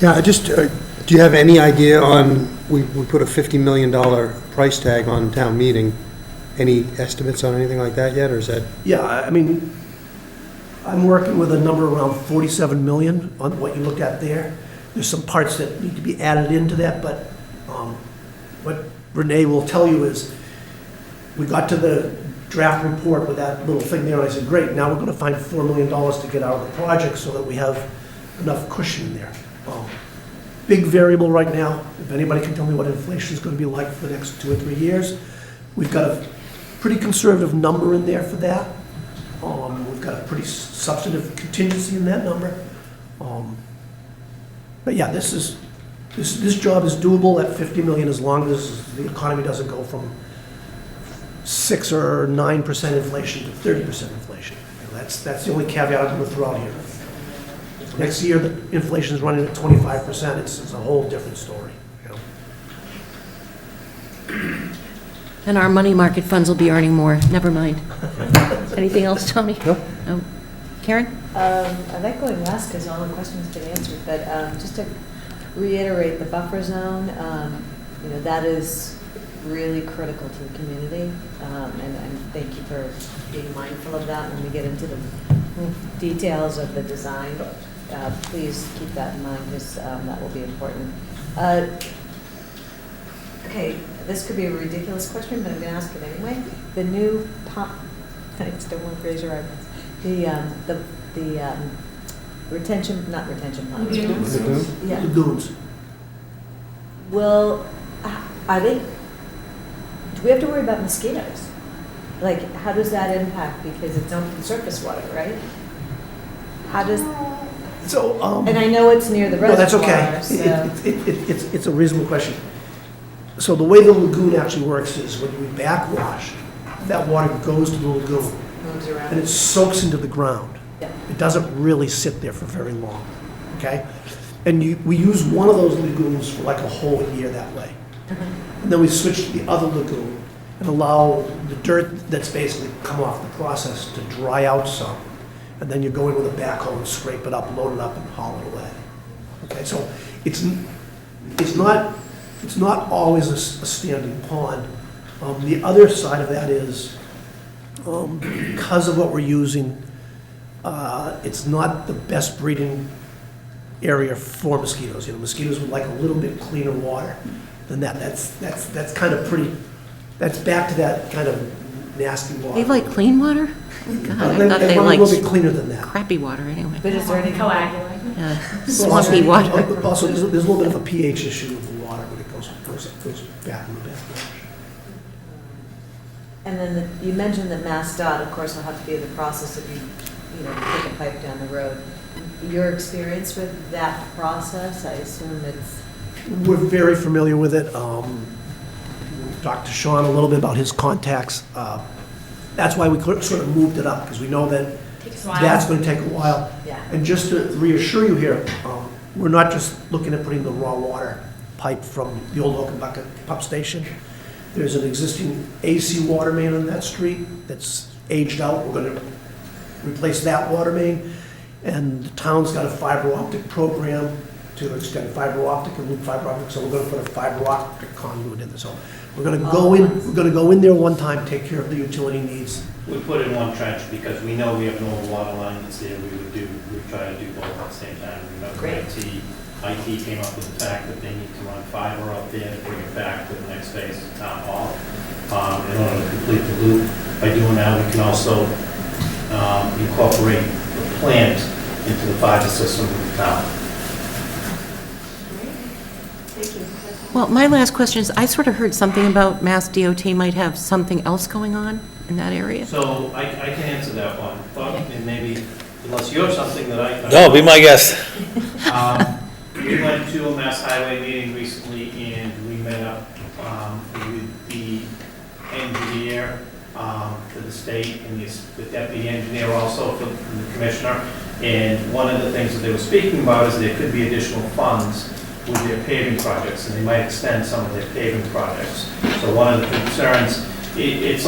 F: Yeah, do you have any idea on, we put a $50 million price tag on town meeting. Any estimates on anything like that yet, or is that?
M: Yeah, I mean, I'm working with a number around 47 million on what you look at there. There's some parts that need to be added into that, but what Renee will tell you is, we got to the draft report with that little thing there, and I said, great, now we're gonna find $4 million to get out of the project so that we have enough cushion there. Big variable right now, if anybody can tell me what inflation is gonna be like for the next 2 or 3 years, we've got a pretty conservative number in there for that. We've got a pretty substantive contingency in that number. But yeah, this job is doable at 50 million as long as the economy doesn't go from 6 or 9% inflation to 30% inflation. That's the only caveat I'm going to throw out here. Next year, the inflation is running at 25%. It's a whole different story.
I: And our money market funds will be earning more. Never mind. Anything else, Tony? No. Karen?
B: I like going last because all the questions have been answered, but just to reiterate the buffer zone, that is really critical to the community, and thank you for being mindful of that when we get into the details of the design. Please keep that in mind because that will be important. Okay, this could be a ridiculous question, but I'm going to ask it anyway. The new pump, thanks, don't want to raise your eyebrows. The retention, not retention ponds. Yeah.
M: Lagoons.
B: Well, are they, do we have to worry about mosquitoes? Like, how does that impact? Because it's on surface water, right? How does,
M: So,
B: and I know it's near the
M: no, that's
B: reservoir,
M: okay.
B: so.
M: It's a reasonable question. So the way the lagoon actually works is when we backwash, that water goes to the lagoon
B: Moves
M: and
B: around.
M: it soaks into the ground.
B: Yeah.
M: It doesn't really sit there for very long, okay? And we use one of those lagoons for like a whole year that way. And then we switch to the other lagoon and allow the dirt that's basically come off the process to dry out some. And then you go in with a backhoe and scrape it up, load it up, and haul it away. Okay, so it's not always a standing pond. The other side of that is, because of what we're using, it's not the best breeding area for mosquitoes. You know, mosquitoes would like a little bit cleaner water than that. That's kind of pretty, that's back to that kind of nasty water.
I: They like clean water? God, I thought they
M: want a
I: liked
M: little bit cleaner than that.
I: crappy water anyway.
B: But is there any
N: Coagulate.
I: Yeah, swampy water.
M: Also, there's a little bit of a pH issue with the water when it goes back in the backwash.
B: And then you mentioned that MassDOT, of course, will have to be in the process of putting a pipe down the road. Your experience with that process, I assume it's.
M: We're very familiar with it. We talked to Sean a little bit about his contacts. That's why we sort of moved it up, because we know that
N: Takes a while.
M: that's going to take a while.
B: Yeah.
M: And just to reassure you here, we're not just looking at putting the raw water pipe from the old Oaken Bucket pump station. There's an existing AC water main on that street that's aged out. We're going to replace that water main. And the town's got a fiber optic program to extend fiber optic and loop fiber optic, so we're going to put a fiber optic conduit in there. So we're going to go in there one time, take care of the utility needs.
K: We put in one trench because we know we have an old water line that's there. We try to do both at the same time. We know
B: Great.
K: IT came up with the fact that they need to run fiber up there to bring it back to the next phase of town hall. In order to complete the loop, by doing that, we can also incorporate the plant into the fiber system of the town.
B: Thank you.
I: Well, my last question is, I sort of heard something about Mass DOT might have something else going on in that area.
K: So I can answer that one, but and maybe unless you have something that I.
E: No, be my guest.
K: We went to a Mass Highway meeting recently and we met up with the engineer for the state and the deputy engineer also for the commissioner. And one of the things that they were speaking about is there could be additional funds with their paving projects, and they might extend some of their paving projects. So one of the concerns, it's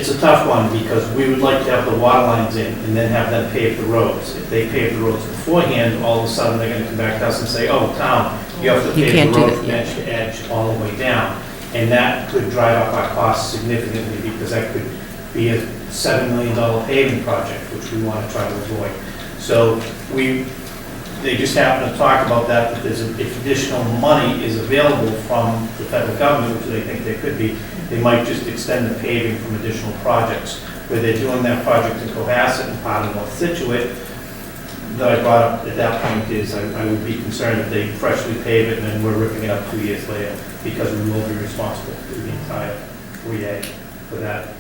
K: a tough one because we would like to have the water lines in and then have them pave the roads. If they pave the roads beforehand, all of a sudden they're gonna come back to us and say, oh, town, you have to
I: You
K: pave
I: can't
K: the
I: do
K: road
I: that,
K: from
I: yeah.
K: edge to edge all the way down. And that could drive up our costs significantly because that could be a $7 million paving project, which we want to try to avoid. So they just happen to talk about that if additional money is available from the federal government, which they think there could be, they might just extend the paving from additional projects. Where they're doing that project in Cohasset and part of North Scituate, that I brought up at that point is I would be concerned if they freshly pave it and then we're ripping it up 2 years later, because we will be responsible for the entire 3A for that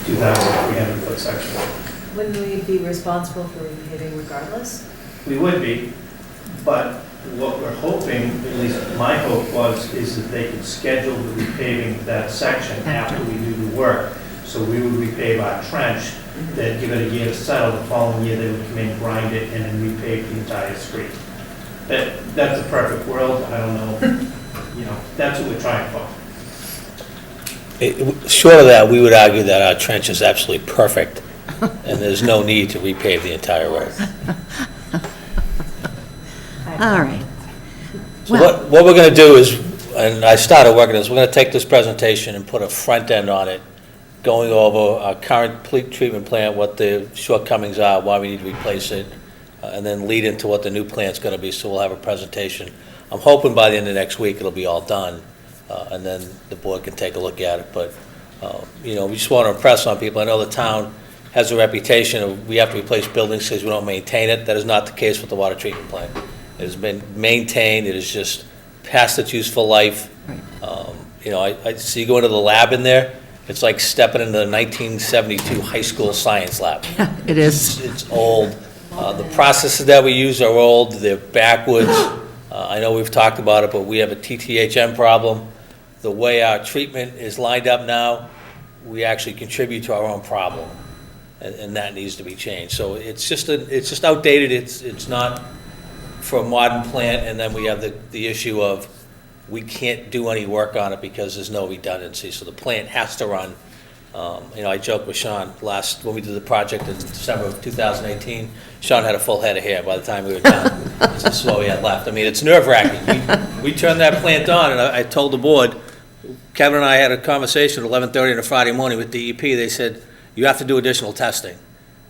K: 2,300-foot section.
B: Wouldn't we be responsible for repaving regardless?
K: We would be, but what we're hoping, at least my hope is that they could schedule the repaving of that section after we do the work. So we would repave our trench, then give it a year to settle, the following year they would come in, grind it, and then repave the entire street. That's a perfect world, I don't know, that's what we're trying for.
E: Short of that, we would argue that our trench is absolutely perfect, and there's no need to repave the entire road.
I: All right.
E: So what we're going to do is, and I started working this, we're going to take this presentation and put a front end on it, going over our current treatment plant, what the shortcomings are, why we need to replace it, and then lead into what the new plant's going to be, so we'll have a presentation. I'm hoping by the end of next week it'll be all done, and then the board can take a look at it. But, we just want to impress on people. I know the town has a reputation of we have to replace buildings because we don't maintain it. That is not the case with the water treatment plant. It has been maintained. It is just past its useful life.
I: Right.
E: I see you go into the lab in there, It's like stepping into the 1972 high school science lab.
I: It is.
E: It's old. The processes that we use are old, they're backwards. I know we've talked about it, but we have a TTHM problem. The way our treatment is lined up now, we actually contribute to our own problem, and that needs to be changed. So it's just outdated, it's not for a modern plant, and then we have the issue of we can't do any work on it because there's no redundancy, so the plant has to run. I joked with Sean when we did the project in December of 2018, Sean had a full head of hair by the time we were done. This is what we had left. I mean, it's nerve-wracking. We turned that plant on, and I told the board, Kevin and I had a conversation at 11:30 on a Friday morning with DEP. They said, you have to do additional testing.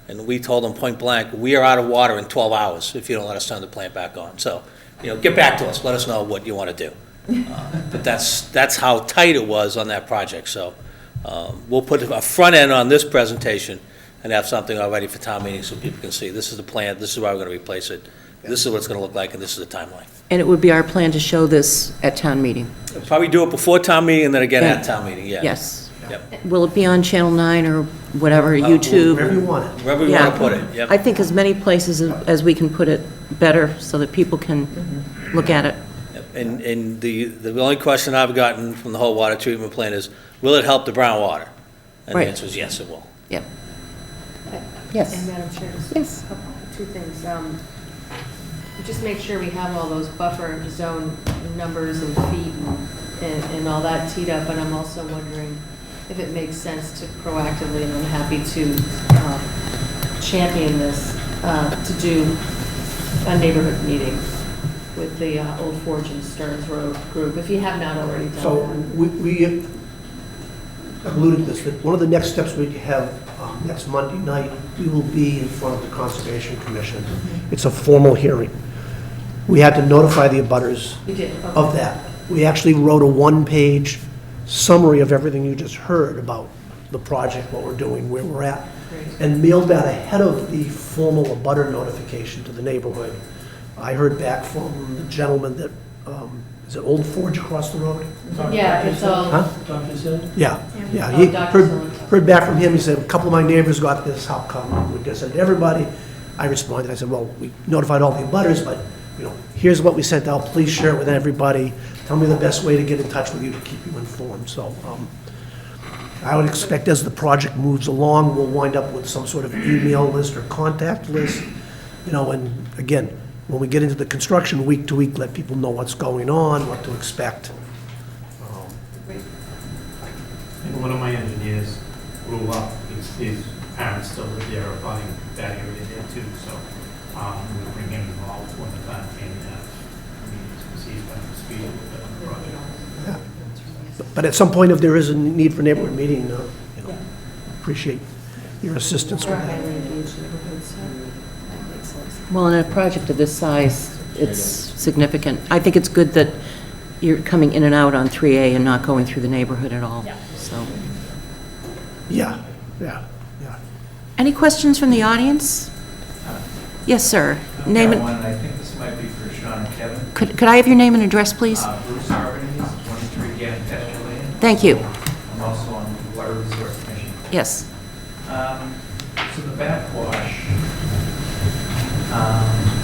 E: And we told them point blank, we are out of water in 12 hours if you don't let us turn the plant back on. So, get back to us. Let us know what you want to do. But that's how tight it was on that project. So we'll put a front end on this presentation and have something already for town meeting so people can see, this is the plant, this is why we're going to replace it, this is what it's going to look like, and this is the timeline.
I: And it would be our plan to show this at town meeting?
E: We'll probably do it before town meeting and then again at town meeting, yeah.
I: Yes.
E: Yep.
I: Will it be on Channel 9 or whatever, YouTube?
M: Wherever you want it.
E: Wherever we want to put it, yep.
I: I think as many places as we can put it better so that people can look at it.
E: And the only question I've gotten from the whole water treatment plant is, will it help the brown water? And
I: Right.
E: the answer is yes, it will.
I: Yep.
A: And
I: Yes.
A: Madam Chair, just
I: Yes.
A: two things. Just make sure we have all those buffer zone numbers and feet and all that teed up, and I'm also wondering if it makes sense to proactively, and I'm happy to champion this, to do a neighborhood meeting with the Old Forge and Stearns Road group, if you have not already done that.
M: So we alluded to this, that one of the next steps we have next Monday night, we will be in front of the Conservation Commission. It's a formal hearing. We had to notify the abutters
A: You did, okay.
M: of that. We actually wrote a one-page summary of everything you just heard about the project, what we're doing, where we're at,
A: Great.
M: and mailed that ahead of the formal abutter notification to the neighborhood. I heard back from the gentleman that, is it Old Forge across the road?
A: Yeah, it's all,
M: Huh?
L: Dr. Sid?
M: Yeah,
A: Oh,
M: he
A: Dr.
M: heard back from him, he said, a couple of my neighbors got this, how come? We just said, everybody. I responded, I said, well, we notified all the abutters, but, here's what we sent out, please share it with everybody. Tell me the best way to get in touch with you to keep you informed. So I would expect as the project moves along, we'll wind up with some sort of email list or contact list, and again, when we get into the construction week to week, let people know what's going on, what to expect.
K: And one of my engineers grew up, his parents still live there, abutting that area there too, so we bring him involved when the time came to have meetings, because he's been up to speed with the project.
M: But at some point, if there is a need for neighborhood meeting, appreciate your assistance
A: we're
M: with that.
A: highly engaged neighborhoods, so that makes sense.
I: Well, in a project of this size, it's significant. I think it's good that you're coming in and out on 3A and not going through the neighborhood at all.
A: Yeah.
I: So,
M: Yeah.
I: any questions from the audience? Yes, sir. Name and,
O: I think this might be for Sean and Kevin.
I: could I have your name and address, please?
O: Bruce Harvey, 23 Gannett Pasture Lane.
I: Thank you.
O: I'm also on the Water Resource Commission.
I: Yes.
O: So the backwash,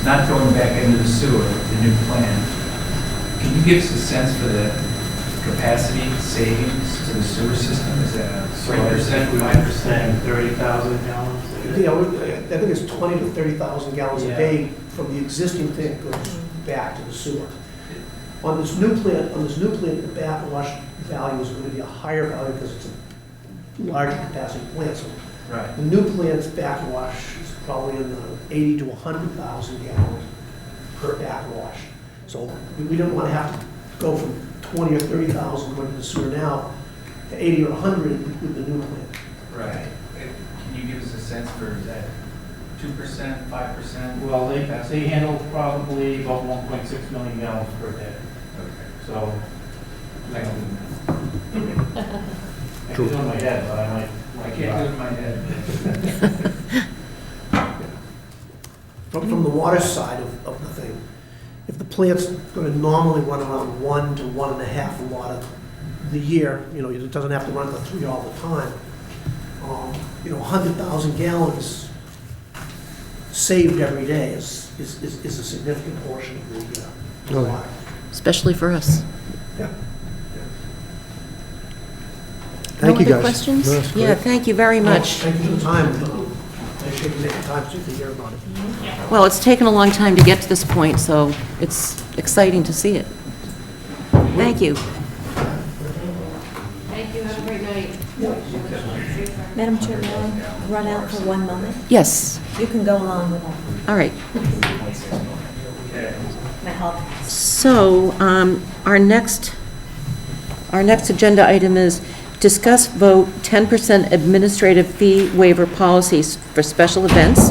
O: not going back into the sewer, the new plan, can you give us a sense for the capacity savings to the sewer system? Is that a 3%, 5%?
K: 30,000 gallons.
M: Yeah, I think it's 20 to 30,000 gallons a day from the existing thing goes back to the sewer. On this new plant, the backwash value is going to be a higher value because it's a larger capacity plant. So
O: Right.
M: the new plant's backwash is probably in the 80 to 100,000 gallons per backwash. So we don't want to have to go from 20 or 30,000 going to the sewer now to 80 or 100 with the new plant.
O: Right. Can you give us a sense for, is that 2%, 5%?
K: Well, they handle probably about 1.6 million gallons per day.
O: Okay.
K: So,
O: I can
K: I can do it in my head, but I might.
O: I can't do it in my head.
M: From the water side of the thing, if the plant's going to normally run around 1 to 1.5 water the year, it doesn't have to run for 3 all the time. 100,000 gallons saved every day is a significant portion of the water.
I: Especially for us.
M: Yeah.
F: Thank you,
I: No
F: guys.
I: other questions?
F: No, that's
I: Yeah,
F: great.
I: thank you very much.
M: Thank you for the time. I appreciate you making time to hear about it.
I: Well, it's taken a long time to get to this point, so it's exciting to see it. Thank you.
A: Thank you, have a great night.
P: Madam Chair, may I run out for 1 moment?
I: Yes,
P: You can go along with that.
I: all right.
P: My help.
I: So, our next agenda item is discuss vote 10% administrative fee waiver policies for special events.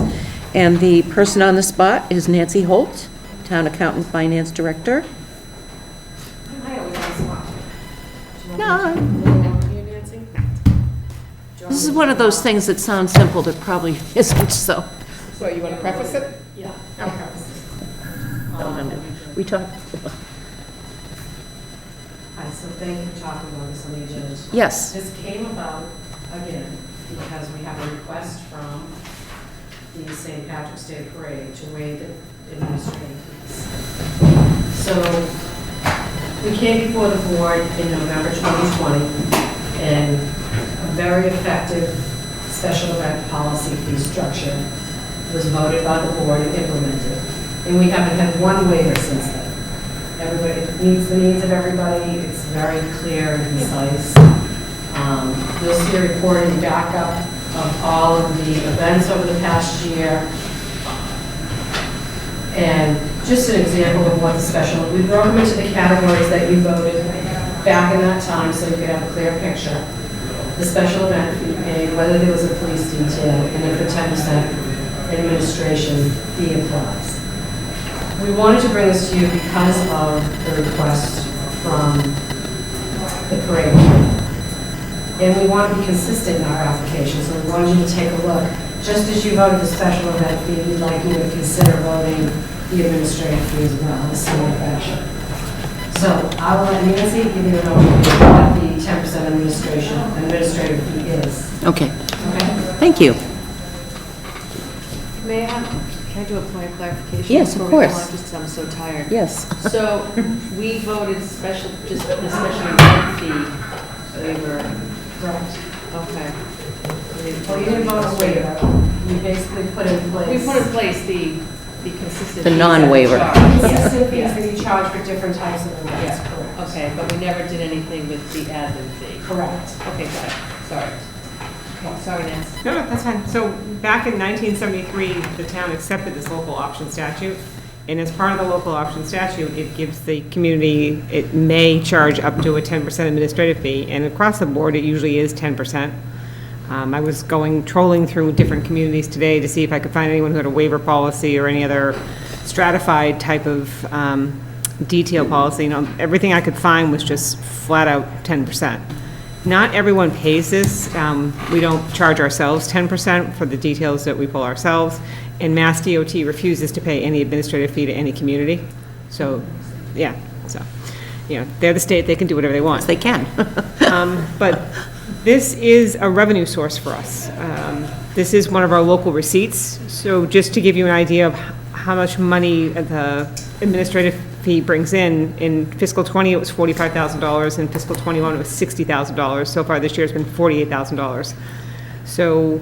I: And the person on the spot is Nancy Holt, Town Accountant Finance Director. No. This is one of those things that sounds simple but probably isn't, so.
C: So you want to preface it?
B: Yeah.
I: We talked,
B: Hi, so thank you for talking about this on the agenda.
I: yes.
B: This came about, again, because we have a request from the St. Patrick's Day Parade to waive the administrative fees. So we came before the board in November 2020, and a very effective special event policy fee structure was voted by the board and implemented. And we haven't had one waiver since then. Everybody, it meets the needs of everybody, it's very clear and concise. You'll see a reporting backup of all of the events over the past year. And just an example of what the special, we broke them into the categories that you voted back in that time so you could have a clear picture. The special event fee paid, whether there was a police detail, and then for 10% administration fee applies. We wanted to bring this to you because of the request from the parade. And we want to be consistent in our application, so we wanted you to take a look. Just as you voted the special event fee, we'd like you to consider voting the administrative fee as well in a similar fashion. So I will let Nancy give you an overview of what the 10% administrative fee is.
I: Okay,
B: Okay?
I: thank you.
A: Can I do a point of clarification?
I: Yes, of
A: before we go
I: course.
A: on, just 'cause I'm so tired.
I: Yes.
A: So we voted just the special event fee waiver.
B: Correct.
A: Okay.
B: Well, you didn't vote a waiver. You basically put in place.
A: We put in place the consistent.
I: The
A: fees
I: non-waiver.
A: that we charge.
B: Consistent fees
A: Yes.
B: that you charge for different types of events,
A: Yeah,
B: correct?
A: okay, but we never did anything with the admin fee.
B: Correct.
A: Okay, got it, sorry. Okay, sorry, Nancy.
Q: No, that's fine. So back in 1973, the town accepted this local option statute. And as part of the local option statute, it gives the community, it may charge up to a 10% administrative fee. And across the board, it usually is 10%. I was trolling through different communities today to see if I could find anyone who had a waiver policy or any other stratified type of detail policy. Everything I could find was just flat out 10%. Not everyone pays this. We don't charge ourselves 10% for the details that we pull ourselves, and Mass DOT refuses to pay any administrative fee to any community. So, yeah, they're the state, they can do whatever they want.
I: They can.
Q: But this is a revenue source for us. This is one of our local receipts. So just to give you an idea of how much money the administrative fee brings in fiscal '20, it was $45,000. In fiscal '21, it was $60,000. So far this year, it's been $48,000. So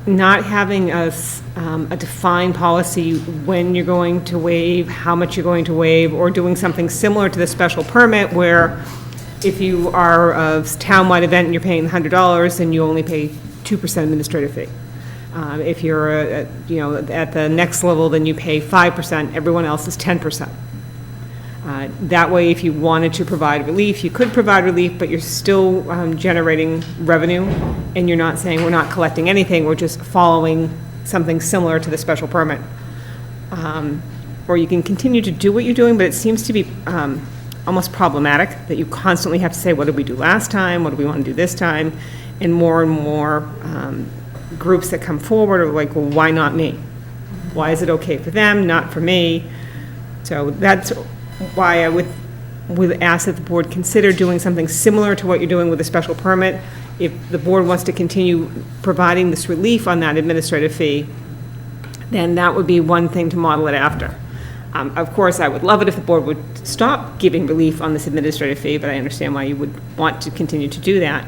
Q: not having a defined policy when you're going to waive, how much you're going to waive, or doing something similar to the special permit where if you are a townwide event and you're paying $100, then you only pay 2% administrative fee. If you're, at the next level, then you pay 5%, everyone else is 10%. That way, if you wanted to provide relief, you could provide relief, but you're still generating revenue, and you're not saying we're not collecting anything, we're just following something similar to the special permit. Or you can continue to do what you're doing, but it seems to be almost problematic that you constantly have to say, what did we do last time, what do we want to do this time? And more groups that come forward are like, well, why not me? Why is it okay for them, not for me? So that's why would ask that the board consider doing something similar to what you're doing with a special permit. If the board wants to continue providing this relief on that administrative fee, then that would be one thing to model it after. Of course, I would love it if the board would stop giving relief on this administrative fee, but I understand why you would want to continue to do that.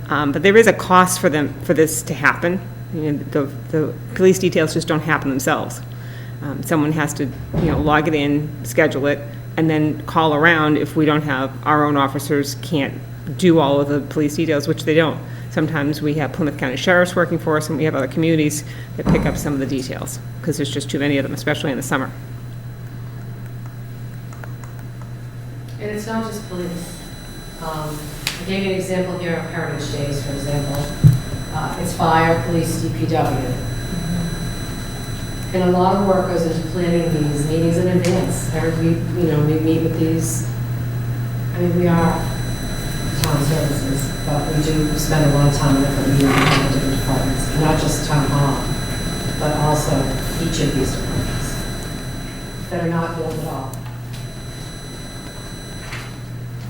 Q: But there is a cost for this to happen. You know, the police details just don't happen themselves. Someone has to, log it in, schedule it, and then call around if we don't have, our own officers can't do all of the police details, which they don't. Sometimes we have Plymouth County Sheriffs working for us, and we have other communities that pick up some of the details, because there's just too many of them, especially in the summer.
R: And it's not just police. I gave you an example here of Heritage Days, for example. It's fire, police, DPW. And a lot of work goes into planning these meetings in advance. We meet with these, we are town services, but we do spend a lot of time in different meetings with different departments, not just town hall, but also each of these departments that are not billed at all.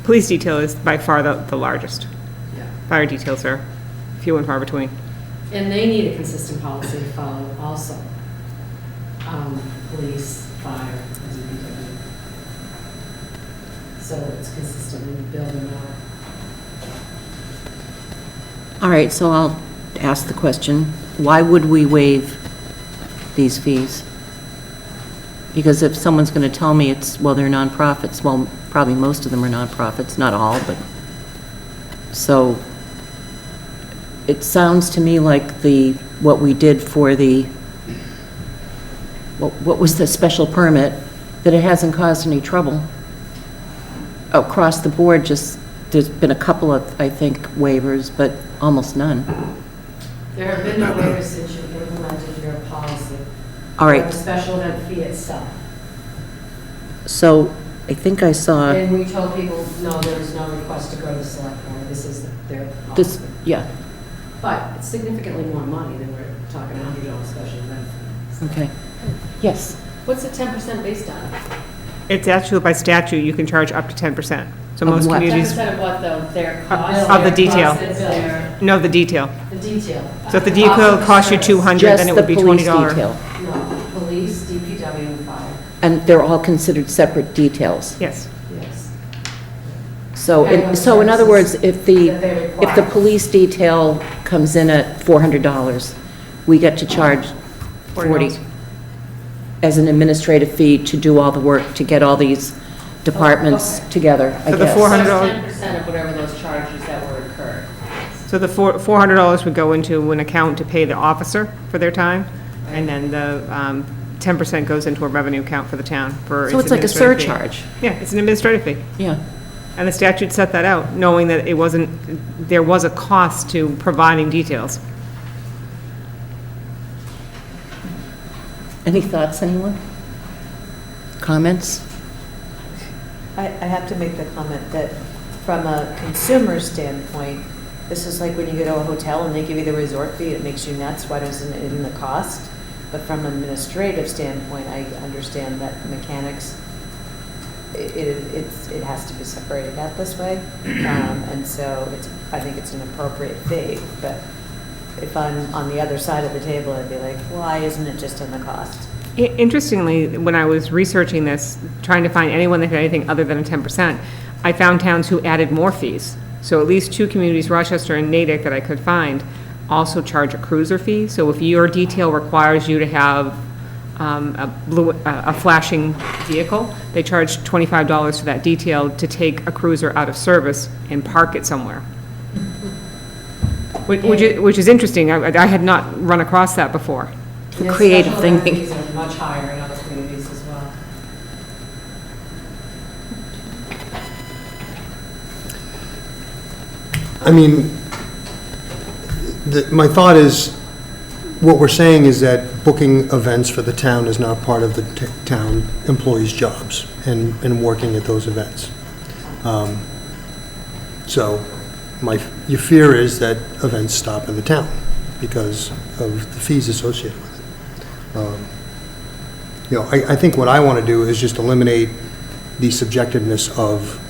Q: Police detail is by far the largest.
R: Yeah.
Q: Fire details are few and far between.
R: And they need a consistent policy to follow also. Police, fire, and DPW. So it's consistently building out.
I: All right, so I'll ask the question, why would we waive these fees? Because if someone's going to tell me they're nonprofits, well, probably most of them are nonprofits, not all, but, so it sounds to me like what we did for what was the special permit, that it hasn't caused any trouble. Across the board, there's been a couple of, I think, waivers, but almost none.
R: There have been no waivers since you implemented your policy.
I: All right.
R: The special event fee itself.
I: So I think I saw
R: And we told people, no, there is no request to go to the select board. This is their
I: this,
R: policy.
I: yeah,
R: But it's significantly more money than we're talking $100 special event fee.
I: okay. Yes.
R: What's the 10% based on?
Q: It's actually by statute, you can charge up to 10%. So
I: Of
Q: most
I: what?
Q: communities,
R: 10% of what though? Their cost?
Q: of the detail.
R: No,
Q: No, the detail.
R: the detail.
Q: So if the detail costs you 200, then it would be $20.
I: Just the police detail.
R: No, police, DPW, and fire.
I: And they're all considered separate details.
Q: Yes.
R: Yes.
I: So,
R: And
I: so in other words, if the
R: that they require.
I: police detail comes in at $400, we get to charge $40 as an administrative fee to do all the work, to get all these departments together, I
Q: So the
I: guess.
Q: $400
R: 10% of whatever those charges that were incurred.
Q: So the $400 would go into an account to pay the officer for their time, and then the 10% goes into a revenue account for the town for its
I: So it's like a
Q: administrative fee.
I: surcharge.
Q: Yeah, it's an administrative fee.
I: Yeah.
Q: And the statute set that out, knowing that there was a cost to providing details.
I: Any thoughts, anyone? Comments?
S: I have to make the comment that from a consumer standpoint, this is like when you go to a hotel and they give you the resort fee, it makes you nuts, why doesn't it in the cost? But from an administrative standpoint, I understand that mechanics, it has to be separated out this way. And so I think it's an appropriate fee, but if I'm on the other side of the table, I'd be like, why isn't it just in the cost?
Q: Interestingly, when I was researching this, trying to find anyone that had anything other than a 10%, I found towns who added more fees. So at least two communities, Rochester and Natick, that I could find, also charge a cruiser fee. So if your detail requires you to have a flashing vehicle, they charge $25 for that detail to take a cruiser out of service and park it somewhere. Which is interesting. I had not run across that before.
I: The creative thinking.
R: Fees are much higher in other communities as well.
F: I mean, my thought is, what we're saying is that booking events for the town is not part of the town employees' jobs and working at those events. So your fear is that events stop in the town because of the fees associated with it. I think what I want to do is just eliminate the subjectiveness of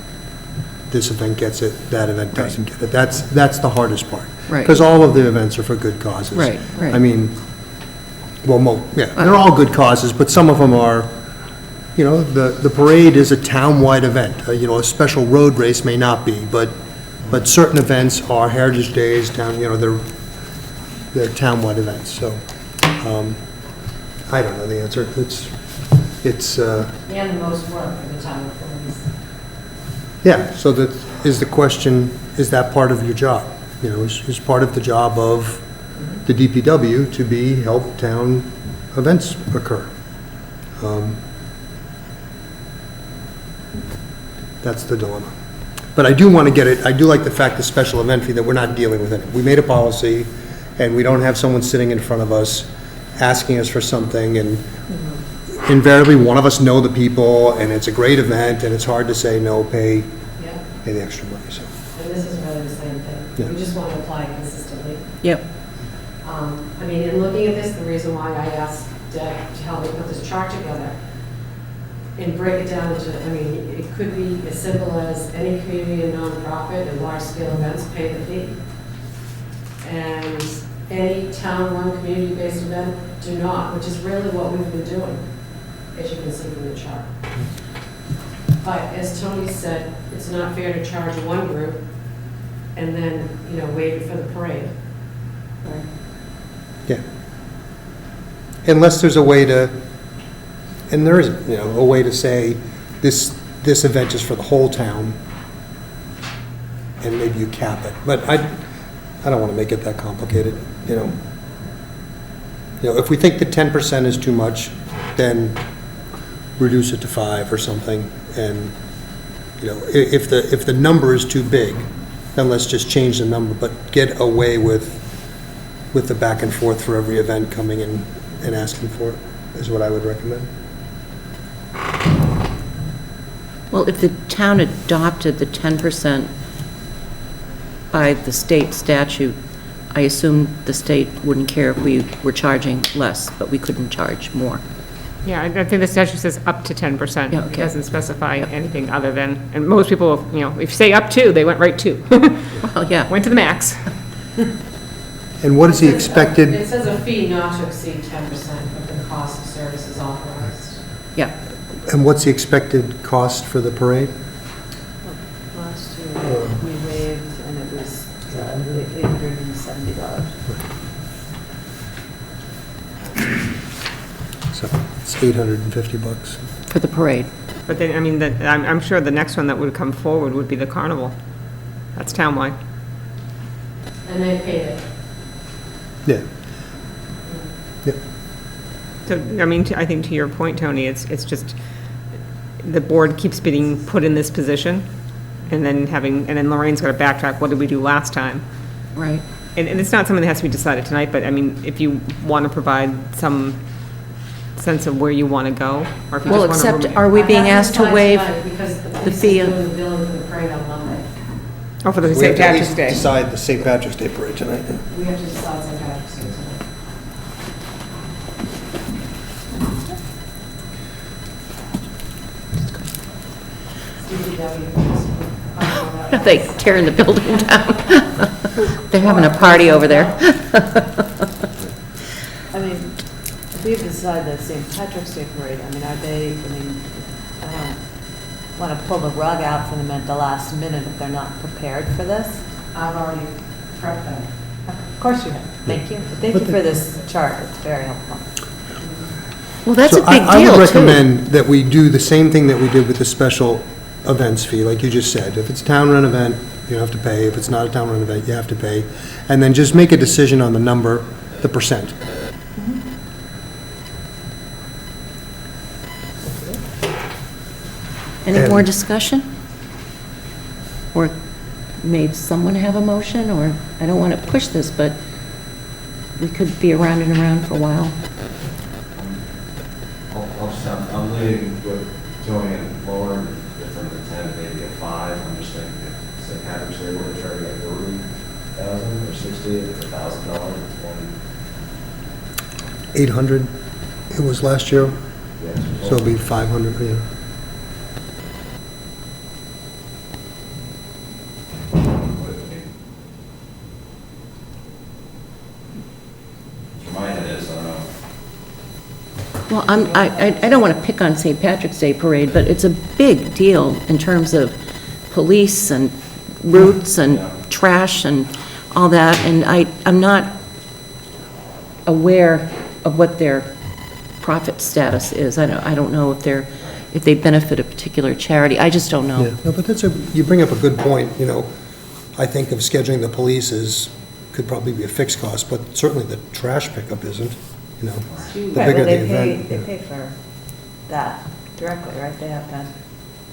F: this event gets it, that event doesn't get it. That's the hardest part.
I: Right.
F: Because all of the events are for good causes.
I: Right, right.
F: I mean, well, they're all good causes, but some of them are, the parade is a town-wide event. A special road race may not be, but certain events are Heritage Days, they're town-wide events, so, I don't know the answer. It's.
R: And the most work for the town employees.
F: Yeah, so is the question, is that part of your job? Is part of the job of the DPW to help town events occur? That's the dilemma. But I do want to get it, I do like the fact, the special event fee, that we're not dealing with it. We made a policy, and we don't have someone sitting in front of us asking us for something, and invariably, one of us know the people, and it's a great event, and it's hard to say, no, pay the extra money, so.
R: And this is really the same thing.
F: Yeah.
R: We just want to apply it consistently.
I: Yep.
R: I mean, in looking at this, the reason why I asked Deb to help me put this chart together and break it down into, it could be as simple as any community and nonprofit and large-scale events pay the fee. And any town-run community-based event do not, which is really what we've been doing, as you can see from the chart. But as Tony said, it's not fair to charge one group and then, waive it for the parade.
F: Yeah. Unless there's a way to, and there isn't, a way to say, this event is for the whole town, and maybe you cap it. But I don't want to make it that complicated, if we think that 10% is too much, then reduce it to 5 or something. And, if the number is too big, then let's just change the number, but get away with the back and forth for every event coming in and asking for it, is what I would recommend.
I: Well, if the town adopted the 10% by the state statute, I assume the state wouldn't care if we were charging less, but we couldn't charge more.
Q: Yeah, I think the statute says up to 10%.
I: Yeah, okay.
Q: It doesn't specify anything other than, and most people, if you say up to, they went right to.
I: Well, yeah.
Q: Went to the max.
F: And what is the expected,
R: It says a fee not to exceed 10% of the cost of services authorized.
I: Yeah.
F: and what's the expected cost for the parade?
S: Last year, we waived, and it was $870.
F: So it's $850.
I: For the parade.
Q: But then, I'm sure the next one that would come forward would be the carnival. That's townwide.
R: And they paid it.
F: Yeah. Yeah.
Q: So, I think to your point, Tony, it's just, the board keeps being put in this position, and then Lorraine's got to backtrack, what did we do last time?
I: Right.
Q: And it's not something that has to be decided tonight, but, if you want to provide some sense of where you want to go, or if you
I: Well,
Q: just want
I: except,
Q: to...
I: are we being asked to waive
R: Because the
I: the
R: police
I: fee?
R: is doing the billing for the parade on Monday.
Q: Oh, for the
F: We
Q: St.
F: have to at
Q: Patrick's
F: least
Q: Day.
F: decide the St. Patrick's Day parade tonight.
R: We have to decide St. Patrick's Day tonight.
I: What if they tearing the building down? They're having a party over there.
S: If we decide the St. Patrick's Day parade, are they, I don't want to pull the rug out for them at the last minute if they're not prepared for this.
R: I've already prepped them.
S: Of course you have. Thank you. Thank you for this chart. It's very helpful.
I: Well, that's a
F: So
I: big
F: I
I: deal,
F: would
I: too.
F: recommend that we do the same thing that we did with the special events fee, like you just said. If it's a town-run event, you don't have to pay. If it's not a town-run event, you have to pay. And then just make a decision on the number, the percent.
I: Any more discussion? Or may someone have a motion, or, I don't want to push this, but we could be around and around for a while.
G: I'm leaning with Tony and Lauren, if from the 10, maybe a 5, I'm just thinking if St. Patrick's Day, we're charging like 30,000 or 60, if it's $1,000, it's one.
F: 800 it was last year, so it'll be 500, yeah.
I: Well, I don't want to pick on St. Patrick's Day Parade, but it's a big deal in terms of police and routes and trash and all that, and I'm not aware of what their profit status is. I don't know if they benefit a particular charity. I just don't know.
F: Yeah, no, but you bring up a good point, I think of scheduling the police could probably be a fixed cost, but certainly the trash pickup isn't, The
S: Right,
F: bigger
S: but
F: the
S: they
F: event.
S: pay for that directly, right? They have to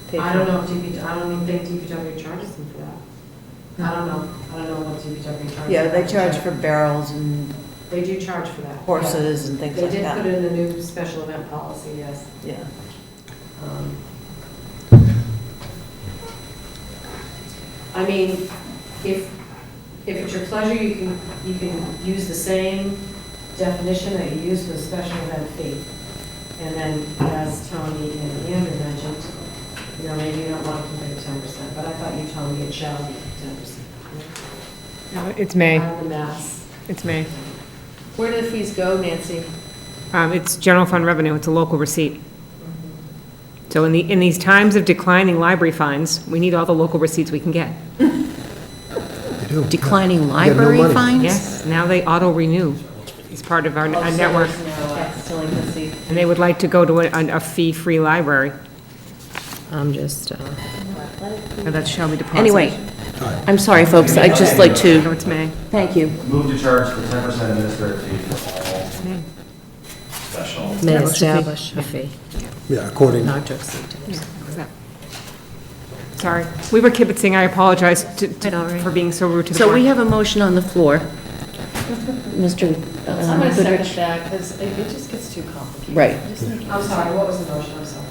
S: pay for.
R: I don't know if I don't even think DPW charges them for that. I don't know what DPW charges.
S: Yeah, they charge for barrels and
R: They do charge for that.
S: horses
R: yeah.
S: and things like
R: They did
S: that.
R: put it in the new special event policy, yes.
S: Yeah.
R: I mean, if it's your pleasure, you can use the same definition that you use for the special event fee. And then, as Tony and Andrew mentioned, maybe you don't want to keep it at 10%, but I thought you told me it shall be 10%.
Q: No, it's May.
R: Out of the mass.
Q: It's May.
S: Where do the fees go, Nancy?
Q: It's general fund revenue, it's a local receipt. So in these times of declining library fines, we need all the local receipts we can get.
F: You do.
I: Declining
F: You get no
I: library
F: money.
I: fines?
Q: Yes, now they auto-renew. It's part of our network.
S: Tax delinquency.
Q: And they would like to go to a fee-free library. I'm just, that shall be deposited.
I: Anyway, I'm sorry, folks, I'd just like
Q: No,
I: to,
Q: it's May.
I: thank you.
G: Move to charge the 10% administrative fee for all special.
D: May
Q: Yeah,
D: establish a fee,
F: Yeah, according,
D: not to exceed 10%.
Q: Sorry, we were kibitzing, I apologize for being so rude to the board.
I: So we have a motion on the floor. Mr.
S: I'm going to second
I: Goodrich?
S: that because it just gets too complicated.
I: Right.
R: I'm sorry, what was the motion? I'm sorry.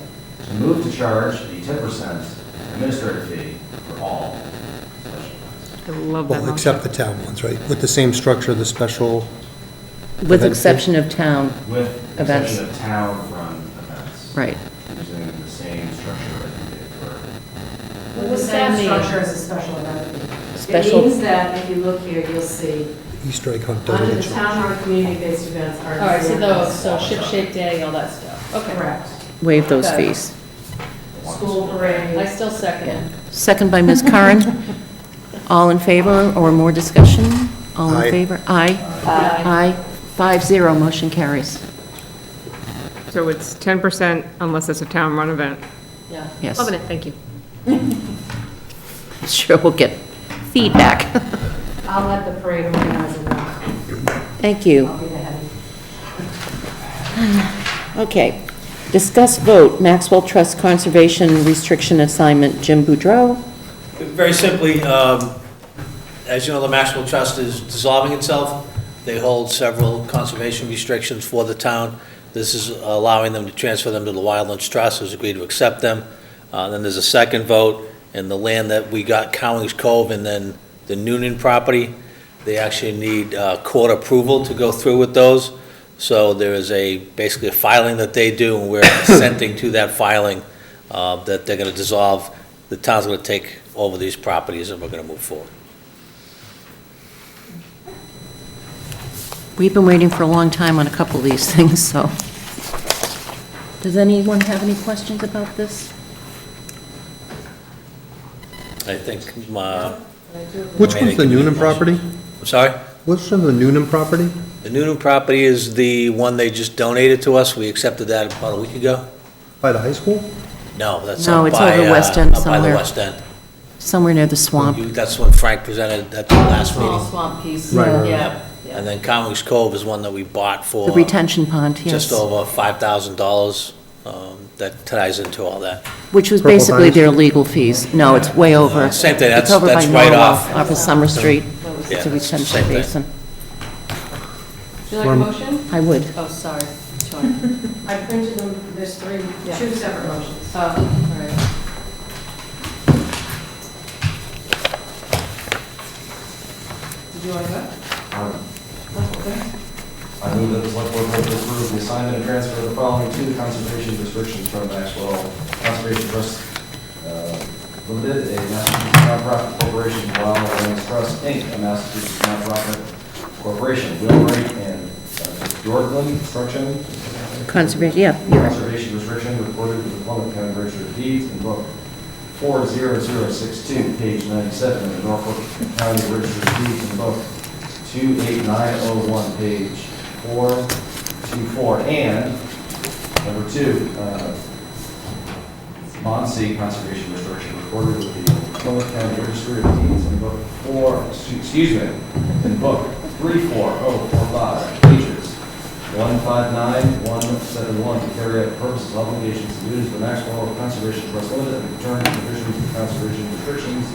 G: Move to charge the 10% administrative fee for all special events.
Q: I love that
F: well,
Q: motion.
F: except the town ones, right? With the same structure, the special,
I: With
F: Event fee?
I: exception of town,
G: With
I: Events.
G: exception of town-run events.
I: right.
G: Using the same structure as we did for.
R: Well, the same structure as a special event fee.
I: Special-
R: It means that if you look here, you'll see,
F: Easter egg hunt doesn't
R: under
F: get
R: the
F: charged.
R: town-run community-based events are.
S: All right, so those, so
R: exempt.
S: Ship Shape Day, all that stuff. Okay.
R: Correct.
I: Waive those
S: Okay.
I: fees.
R: School parade.
S: I still second it.
I: Second by Ms. Curran. All in favor or more discussion? All
F: Aye.
I: in favor? Aye. Aye. 5-0, motion carries.
Q: So it's 10% unless it's a town-run event.
S: Yeah.
I: Yes.
Q: Loving it, thank you.
I: Sure we'll get feedback.
R: I'll let the parade organizer know.
I: Thank you.
R: I'll be the head.
I: Okay. Discuss vote Maxwell Trust Conservation Restriction Assignment, Jim Boudreau.
E: Very simply, as you know, the Maxwell Trust is dissolving itself. They hold several conservation restrictions for the town. This is allowing them to transfer them to the Wildlands Trust, who's agreed to accept them. Then there's a second vote, and the land that we got, Cowlings Cove, and then the Noonan property, they actually need court approval to go through with those. So there is basically a filing that they do, and we're assenting to that filing, that they're going to dissolve. The town's going to take over these properties, and we're going to move forward.
I: We've been waiting for a long time on a couple of these things, so. Does anyone have any questions about this?
E: I think,
F: Which one's the Noonan property?
E: I'm sorry?
F: What's from the Noonan property?
E: The Noonan property is the one they just donated to us. We accepted that about a week ago.
F: By the high school?
E: No, that's
I: No,
E: up
I: it's
E: by,
I: over West End
E: up by the
I: somewhere.
E: West End.
I: Somewhere near the swamp.
E: That's when Frank presented at the last
S: Small
E: meeting.
S: swamp piece.
F: Right, right, right.
S: Yeah.
E: And then Cowlings Cove is one that we bought for
I: The retention pond, yes.
E: just over $5,000. That ties into all that.
I: Which was
F: Purple
I: basically
F: Pines?
I: their legal fees. No, it's way over.
E: Same thing,
I: It's
E: that's
I: over by
E: right
I: Norwell,
E: off.
I: of Summer Street.
E: Yeah,
I: It's a
E: it's the
I: retention
E: same thing.
I: basin.
S: Would you like a motion?
I: I would.
S: Oh, sorry. Sorry.
R: I printed them, there's
S: Yeah.
R: two separate motions.
S: Oh, all right. Did you want to go?
G: I move that the select board vote to approve the assignment and transfer of the following two conservation restrictions from Maxwell Conservation Trust Limited, a Massachusetts nonprofit corporation, Wildlands Trust, Inc., a Massachusetts nonprofit corporation, Wheelwright and Jordan Construction,
I: Conservation, yeah, you're right.
G: Conservation restriction recorded with the Plymouth County Register of Deeds in book 40062, page 97, and the Norfolk County Register of Deeds in book 28901, page 424, and number 2, Monsey conservation restriction recorded with the Plymouth County Register of Deeds in book 34045, pages 159, 171, to carry out the purposes, obligations, and duties of the Maxwell Conservation Trust Limited, and return the provisions of the conservation restrictions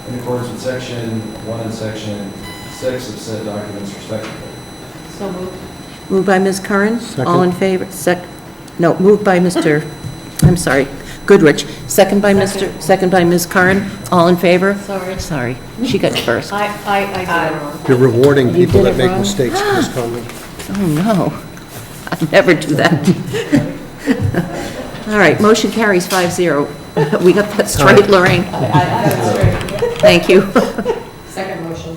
G: in accordance with section 1 and section 6 of said documents respectively.
A: So moved.
I: Moved by Ms. Curran,
F: Second.
I: all in favor, no, moved by Mr., I'm sorry, Goodrich, second by Ms. Curran, all in favor? Sorry, she got first.
A: I did it wrong.
F: You're rewarding
I: You
F: people
I: did
F: that
I: it
F: make
I: wrong?
F: mistakes, Ms. Conley.
I: Oh, no, I'd never do that. All right, motion carries 5-0. We got that straight, Lorraine?
A: I got it straight.
I: Thank you.
A: Second motion.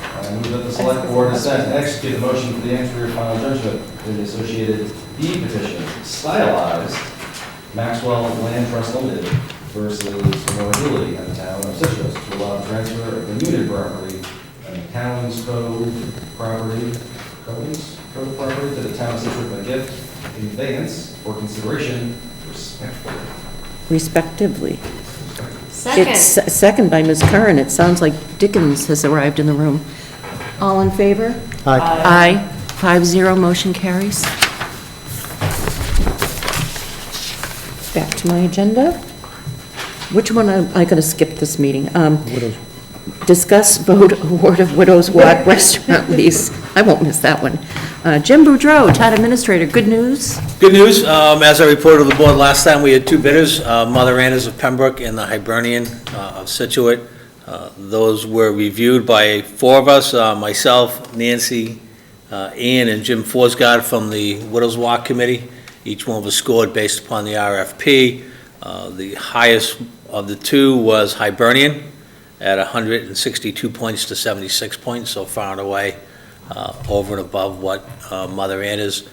G: I move that the select board assent and execute the motion for the entry of final judgment in the associated deed petition, stylized Maxwell Land Trust Limited versus Morability in the town of Scituate to allow transfer of the unit property and Cowan's Code property, Code property to the town of Scituate by gift in advance for consideration respectively.
A: Second.
I: It's second by Ms. Curran. It sounds like Dickens has arrived in the room. All in favor?
F: Aye.
I: Aye. 5-0, motion carries. Back to my agenda. Which one am I going to skip this meeting?
F: Widows.
I: Discuss vote award of Widows Walk restaurant lease. I won't miss that one. Jim Boudreau, Town Administrator, good news?
E: Good news, as I reported to the board last time, we had 2 bidders, Mother Anna's of Pembroke and the Hibernian of Scituate. Those were reviewed by 4 of us, myself, Nancy, Ian, and Jim Forsgard from the Widows Walk Committee. Each one was scored based upon the RFP. The highest of the 2 was Hibernian at 162 points to 76 points, so far and away over and above what Mother Anna's.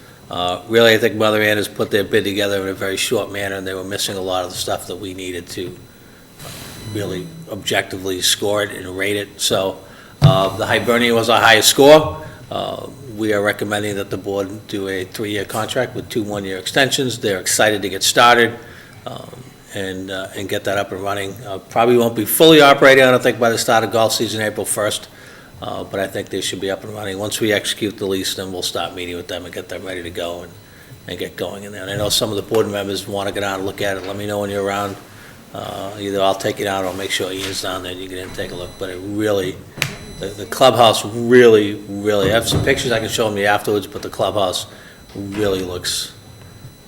E: Really, I think Mother Anna's put their bid together in a very short manner, and they were missing a lot of the stuff that we needed to really objectively score it and rate it. So the Hibernian was our highest score. We are recommending that the board do a 3-year contract with 2 one-year extensions. They're excited to get started and get that up and running. Probably won't be fully operating, I don't think, by the start of golf season, April 1st. But I think they should be up and running. Once we execute the lease, then we'll start meeting with them and get them ready to go and get going in there. And I know some of the board members want to get out and look at it. Let me know when you're around. Either I'll take it out or I'll make sure Ian's down there and you get in and take a look. But it really, the clubhouse really, I have some pictures I can show them you afterwards, but the clubhouse really looks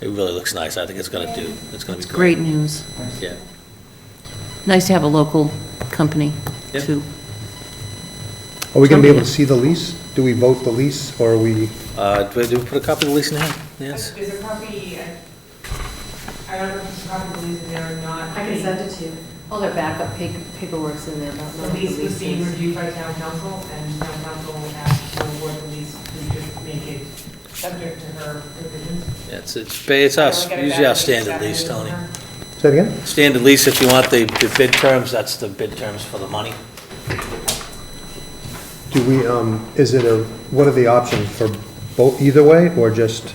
E: nice. I think it's going to be great.
I: Great news.
E: Yeah.
I: Nice to have a local company,
E: Yeah.
I: too.
F: Are we going to be able to see the lease? Do we vote the lease, or are we?
E: Do we put a copy of the lease in here? Yes.
Q: Is a copy, I don't know if there's a copy of the lease in there or not.
A: I can send it to you. All their backup paperwork's in there.
Q: The lease was being reviewed by town council, and town council asked to award the lease to just make it subject to her provisions.
E: Yeah, it's usually our standard lease, Tony.
F: Say it again?
E: Standard lease, if you want the bid terms, that's the bid terms for the money.
F: Do we, what are the options for both, either way, or just?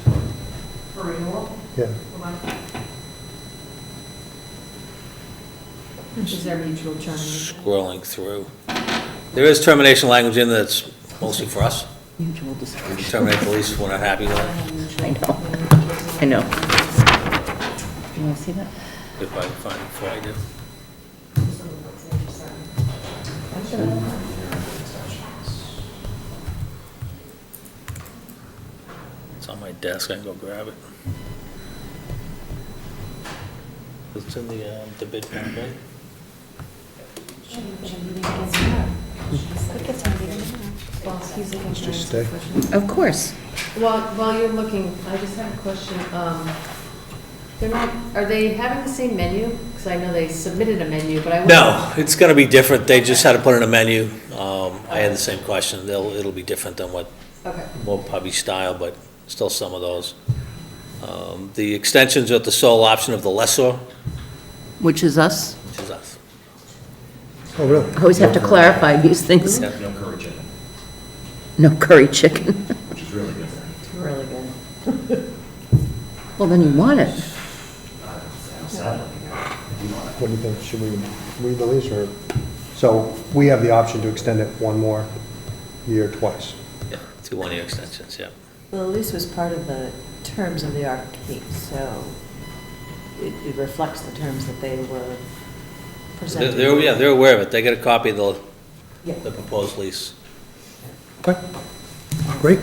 Q: For renewal?
F: Yeah.
A: Is there mutual termination?
E: Scrolling through. There is termination language in there that's mostly for us.
I: Mutual discretion.
E: Terminate the lease if we're not happy with it.
I: I know. You want to see that?
E: If I can find it before I do. It's on my desk, I can go grab it. It's in the bid pack, right?
F: Let's just stay.
I: Of course.
A: While you're looking, I just have a question. Are they having the same menu? Because I know they submitted a menu, but I.
E: No, it's gonna be different, they just had to put in a menu. I had the same question, it'll be different than what,
A: Okay.
E: will probably style, but still some of those. The extensions are at the sole option of the lessor,
I: Which is us.
E: which is us.
F: Oh, really?
I: I always have to clarify these things.
G: No curry chicken,
I: No curry chicken.
G: which is really good.
S: Really good.
I: Well, then you want it.
G: Sadly.
F: What do you think? Should we read the lease or? So we have the option to extend it one more year twice.
E: Yeah, 2 one-year extensions, yeah.
S: Well, the lease was part of the terms of the RFP, so it reflects the terms that they were presenting.
E: They're aware of it. They get a copy of
S: Yeah.
E: the proposed lease.
F: Okay, great.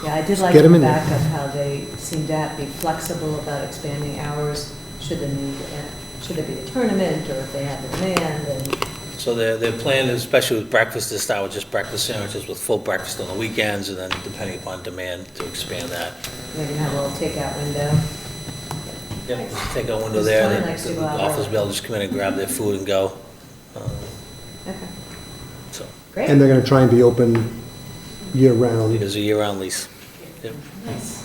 S: Yeah, I did like
F: Get 'em
S: the
F: in there.
S: back of how they seemed to be flexible about expanding hours should there be a tournament or if they have the demand and.
E: So their plan, is, especially with breakfast, to start with just breakfast sandwiches with full breakfast on the weekends, and then depending upon demand, to expand that.
S: Maybe have a little takeout window.
E: Yep, take a window
S: It's
E: there,
S: totally
E: the
S: next to
E: the
S: our-
E: office bill, just come in and grab their food and go.
S: Okay,
E: So,
S: great.
F: And they're gonna try and be open year-round.
E: it is a year-round lease. Yep.
S: Nice.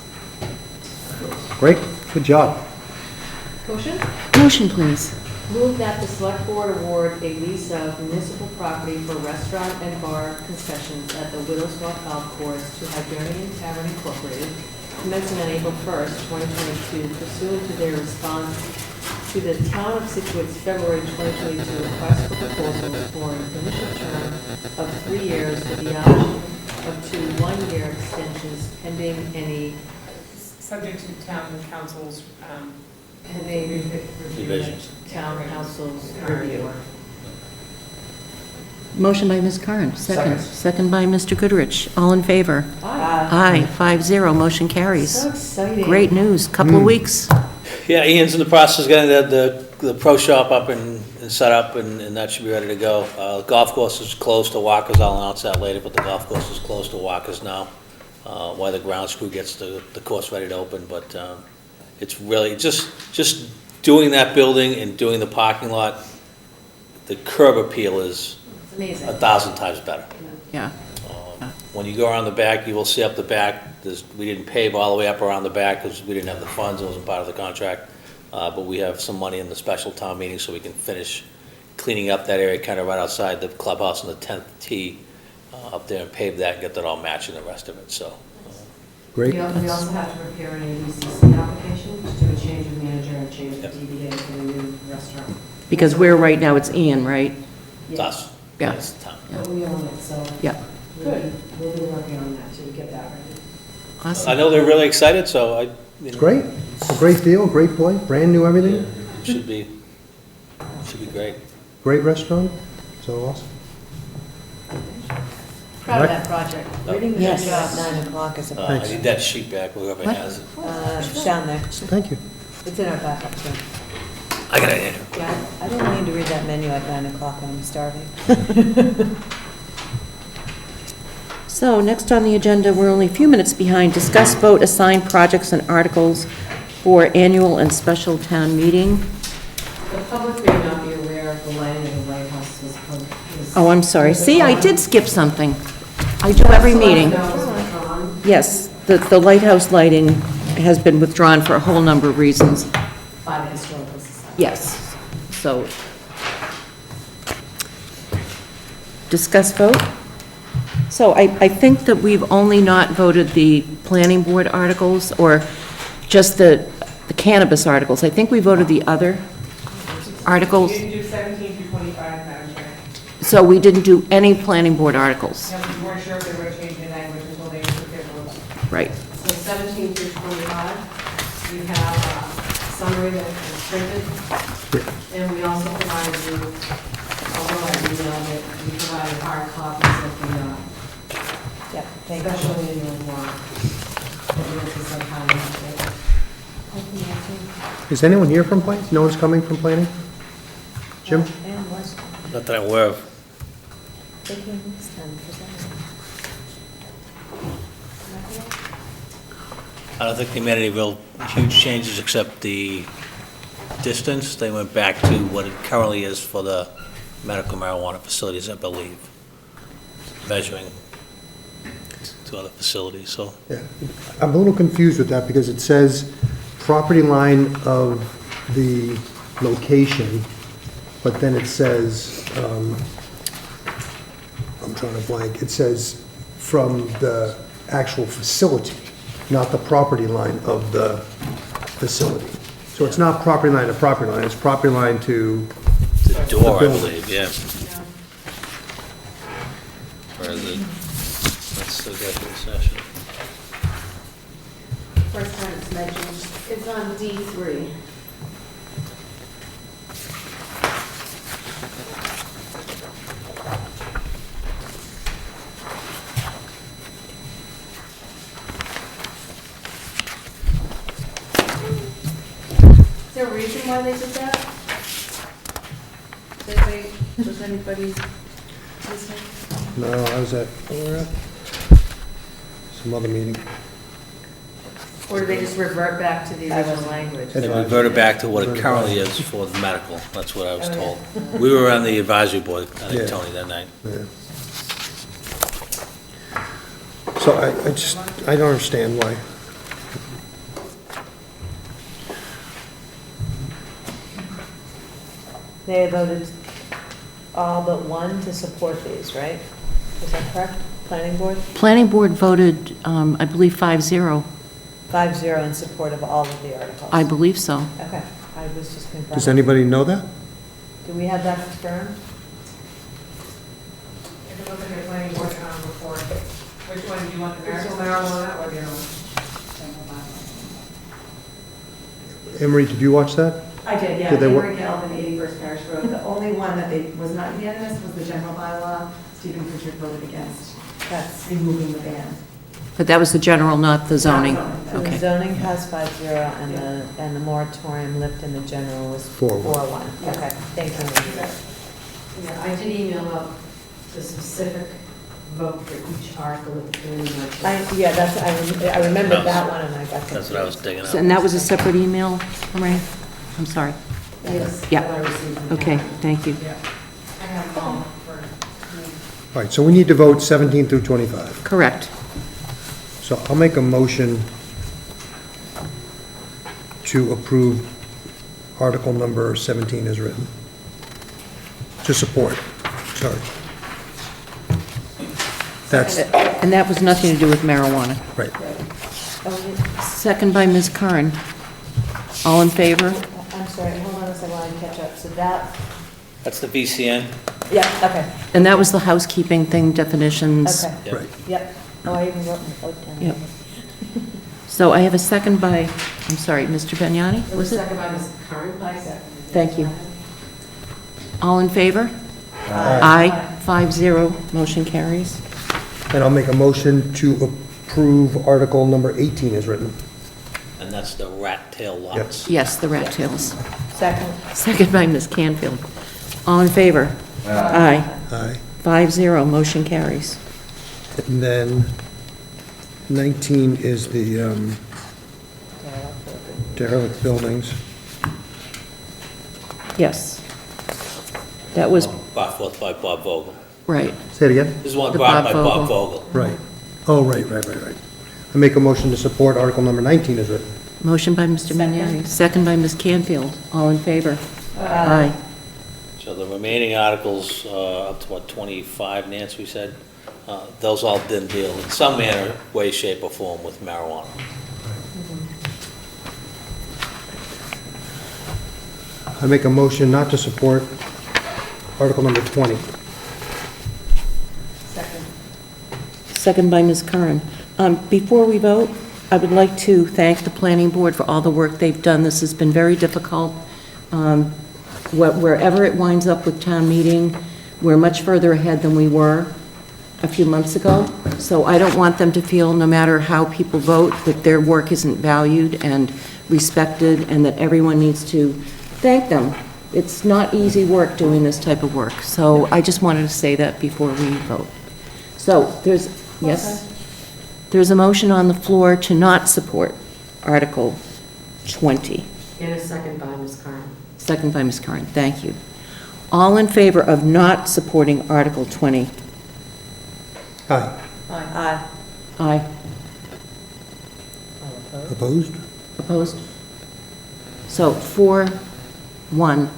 F: Great, good job.
A: Motion?
I: Motion, please.
A: Move that the select board award a lease of municipal property for restaurant and bar concessions at the Widows Walk Golf Course to Hibernian Tavern Incorporated, commencing on April 1st, 2022, pursuant to their response to the Town of Scituate's February 2022 request for proposals for an initial term of 3 years with the option of 2 one-year extensions pending any
Q: Subject to town council's,
E: Revision.
A: town council's review.
I: Motion by Ms. Curran, second. Second by Mr. Goodrich. All in favor?
A: Aye.
I: Aye, 5-0, motion carries.
A: So exciting.
I: Great news, couple of weeks.
E: Yeah, Ian's in the process of getting the pro shop up and set up, and that should be ready to go. Golf course is closed to walkers, I'll announce that later, but the golf course is closed to walkers now, while the grounds crew gets the course ready to open, but it's really, just doing that building and doing the parking lot, the curb appeal is
A: It's amazing.
E: 1,000 times better.
I: Yeah.
E: When you go around the back, you will see up the back, we didn't pave all the way up around the back because we didn't have the funds, it wasn't part of the contract. But we have some money in the special town meeting so we can finish cleaning up that area kind of right outside the clubhouse and the 10th tee up there and pave that and get that all matching the rest of it, so.
F: Great.
R: We also have to prepare an ABCC application to do a change of manager and change the DBA for the new restaurant.
I: Because we're, right now, it's Ian, right?
E: It's us.
I: Yeah.
E: It's the town.
R: But we own it, so.
I: Yeah.
R: We'll be working on that to get that ready.
E: I
I: Awesome.
E: know they're really excited, so
F: It's great. It's a great deal, great place, brand new everything,
E: Should be great.
F: great restaurant, so awesome.
A: Proud of that project.
S: Reading the
I: Yes.
S: job 9 o'clock is a
E: I
F: Thanks.
E: need that sheet back, whoever
I: What?
E: has it.
S: down there.
F: Thank you.
S: It's in our backup, too.
E: I got it, Andrew.
S: Yeah, I didn't mean to read that menu at 9 o'clock when I'm starving.
I: So next on the agenda, we're only a few minutes behind. Discuss, vote, assign projects and articles for annual and special town meeting.
R: The public may not be aware of the lighting of the lighthouse was.
I: Oh, I'm sorry. See, I did skip something. I do every meeting. Yes, the lighthouse lighting has been withdrawn for a whole number of reasons.
R: By the historical society.
I: Yes, so. Discuss, vote? So I think that we've only not voted the planning board articles, or just the cannabis articles. I think we voted the other articles.
Q: You didn't do 17 through 25, Madam Chair.
I: So we didn't do any planning board articles.
Q: No, we weren't sure if they were changing language until they took their votes.
I: Right.
R: So 17 through 25, you have a summary that is printed. And we also provided you, although I emailed it, we provided hard copies of the
S: Yep, thank you.
R: special annual warrant. And this is like how we update it.
F: Is anyone here from planning? No one's coming from planning? Jim?
S: And was,
E: Not that I'm aware of.
S: they came this time for
E: I don't think they made any real huge changes except the distance. They went back to what it currently is for the medical marijuana facilities, I believe, measuring. to other facilities, so.
F: Yeah. I'm a little confused with that because it says property line of the location, but then it says, I'm drawing a blank, it says from the actual facility, not the property line of the facility. So it's not property line to property line, it's property line to
E: The door, I
F: building.
E: believe, yeah. Or is it, that's the executive session.
R: First time it's mentioned, it's on D3. Is there a reason why they did that? Was anybody listening?
F: No, I was at, where were we at? Some other meeting.
S: Or do they just revert back to the original language?
E: They reverted back to what it currently is for the medical, that's what I was told. We were on the advisory board, I think,
F: Yeah.
E: Tony, that night.
F: Yeah. So I don't understand why.
S: They voted all but one to support these, right? Is that correct? Planning board?
I: Planning board voted, I believe, 5-0.
S: 5-0 in support of all of the articles.
I: I believe so.
S: Okay, I was just confirming.
F: Does anybody know that?
S: Do we have that confirmed?
R: If you look at your planning board report, which one do you want, the medical marijuana or the other one?
F: Emery, did you watch that?
T: I did, yeah.
F: Did they
T: Emery
F: work?
T: Galvin, 81st Parish Road. The only one that they was not unanimous was the general bylaw. Stephen Pritchard voted against. That's removing the ban.
I: But that was the general, not the zoning.
S: So the
I: Okay.
S: zoning has 5-0 and the moratorium lift in the general was 4-1. Okay, thank you.
R: Yeah, I did email out the specific vote for each article at the beginning of the.
S: Yeah, that's, I remember that one and I got confused.
E: That's what I was digging
I: So-
E: up.
I: And that was a separate email, Lorraine? I'm sorry.
R: Yes.
I: Yeah.
R: that I received from
I: Okay,
R: Karen.
I: thank you.
R: Yeah. I have them all for.
F: All right, so we need to vote 17 through 25.
I: Correct.
F: So I'll make a motion to approve Article number 17 as written. To support, sorry. That's,
I: And that was nothing to do with marijuana.
F: right.
I: Second by Ms. Curran. All in favor?
S: I'm sorry, hold on a second while I catch up. So that,
E: That's the VCN?
S: yeah, okay,
I: And that was the housekeeping thing, definitions.
S: okay.
E: Yep.
F: Right.
S: Yep. Oh, I even wrote my vote down.
I: Yep. So I have a second by, I'm sorry, Mr. Vignani?
R: It was second by Ms. Curran.
I: Thank you. All in favor? Aye. 5-0, motion carries.
F: And I'll make a motion to approve Article number 18 as written.
E: And that's the rat tail lots.
I: Yes, the rat tails.
S: Second.
I: Second by Ms. Canfield. All in favor? Aye.
F: Aye.
I: 5-0, motion carries.
F: And then 19 is the derelict buildings.
I: Yes. That was,
E: Brought forth by Bob Vogel.
I: right.
F: Say it again?
E: This is one
I: The
E: brought
I: Bob
E: by Bob
I: Vogel.
E: Vogel.
F: Right. Oh, right. I make a motion to support Article number 19 as written.
I: Motion by Mr. Vignani, second by Ms. Canfield. All in favor? Aye.
E: So the remaining articles, up to what, 25, Nancy, we said, those all didn't deal in some manner, way, shape, or form with marijuana.
F: I make a motion not to support Article number 20.
S: Second.
I: Second by Ms. Curran. Before we vote, I would like to thank the planning board for all the work they've done. This has been very difficult. Wherever it winds up with town meeting, we're much further ahead than we were a few months ago. So I don't want them to feel, no matter how people vote, that their work isn't valued and respected, and that everyone needs to thank them. It's not easy work doing this type of work. So I just wanted to say that before we vote. So there's, yes? There's a motion on the floor to not support Article 20.
R: And a second by Ms. Curran.
I: Second by Ms. Curran, thank you. All in favor of not supporting Article 20?
F: Aye.
S: Aye.
I: Aye.
F: Opposed?
I: Opposed? So 4-1,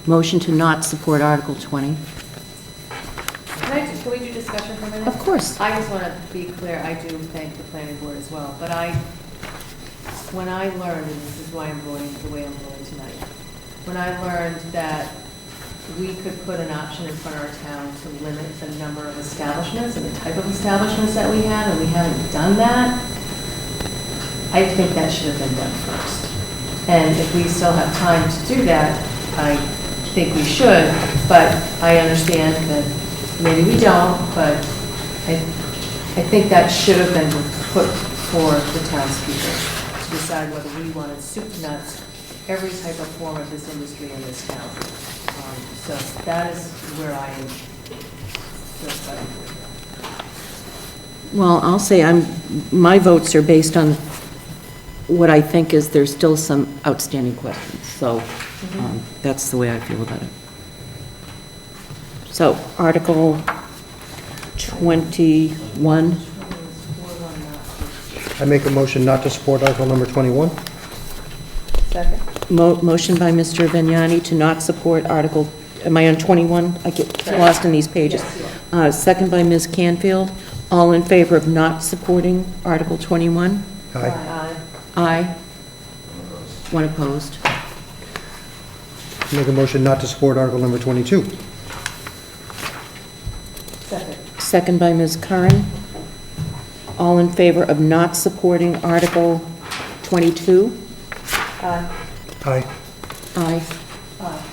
I: motion to not support Article 20.
A: Can we do discussion for a minute?
I: Of course.
A: I just want to be clear, I do thank the planning board as well, but when I learned, and this is why I'm voting the way I'm voting tonight, when I learned that we could put an option in front of our town to limit the number of establishments and the type of establishments that we have, and we haven't done that, I think that should have been done first. And if we still have time to do that, I think we should, but I understand that maybe we don't, but I think that should have been put for the townspeople to decide whether we wanted soup to nuts, every type of form of this industry in this town. So that is where I am.
I: Well, I'll say my votes are based on what I think is there's still some outstanding questions. So that's the way I feel about it. So Article 21.
F: I make a motion not to support Article number 21.
A: Second.
I: Motion by Mr. Vignani to not support Article, am I on 21? I get lost in these pages. Second by Ms. Canfield. All in favor of not supporting Article 21?
F: Aye.
I: Aye. One opposed.
F: Make a motion not to support Article number 22.
A: Second.
I: Second by Ms. Curran. All in favor of not supporting Article 22?
A: Aye.
F: Aye.
I: Aye.
A: Aye.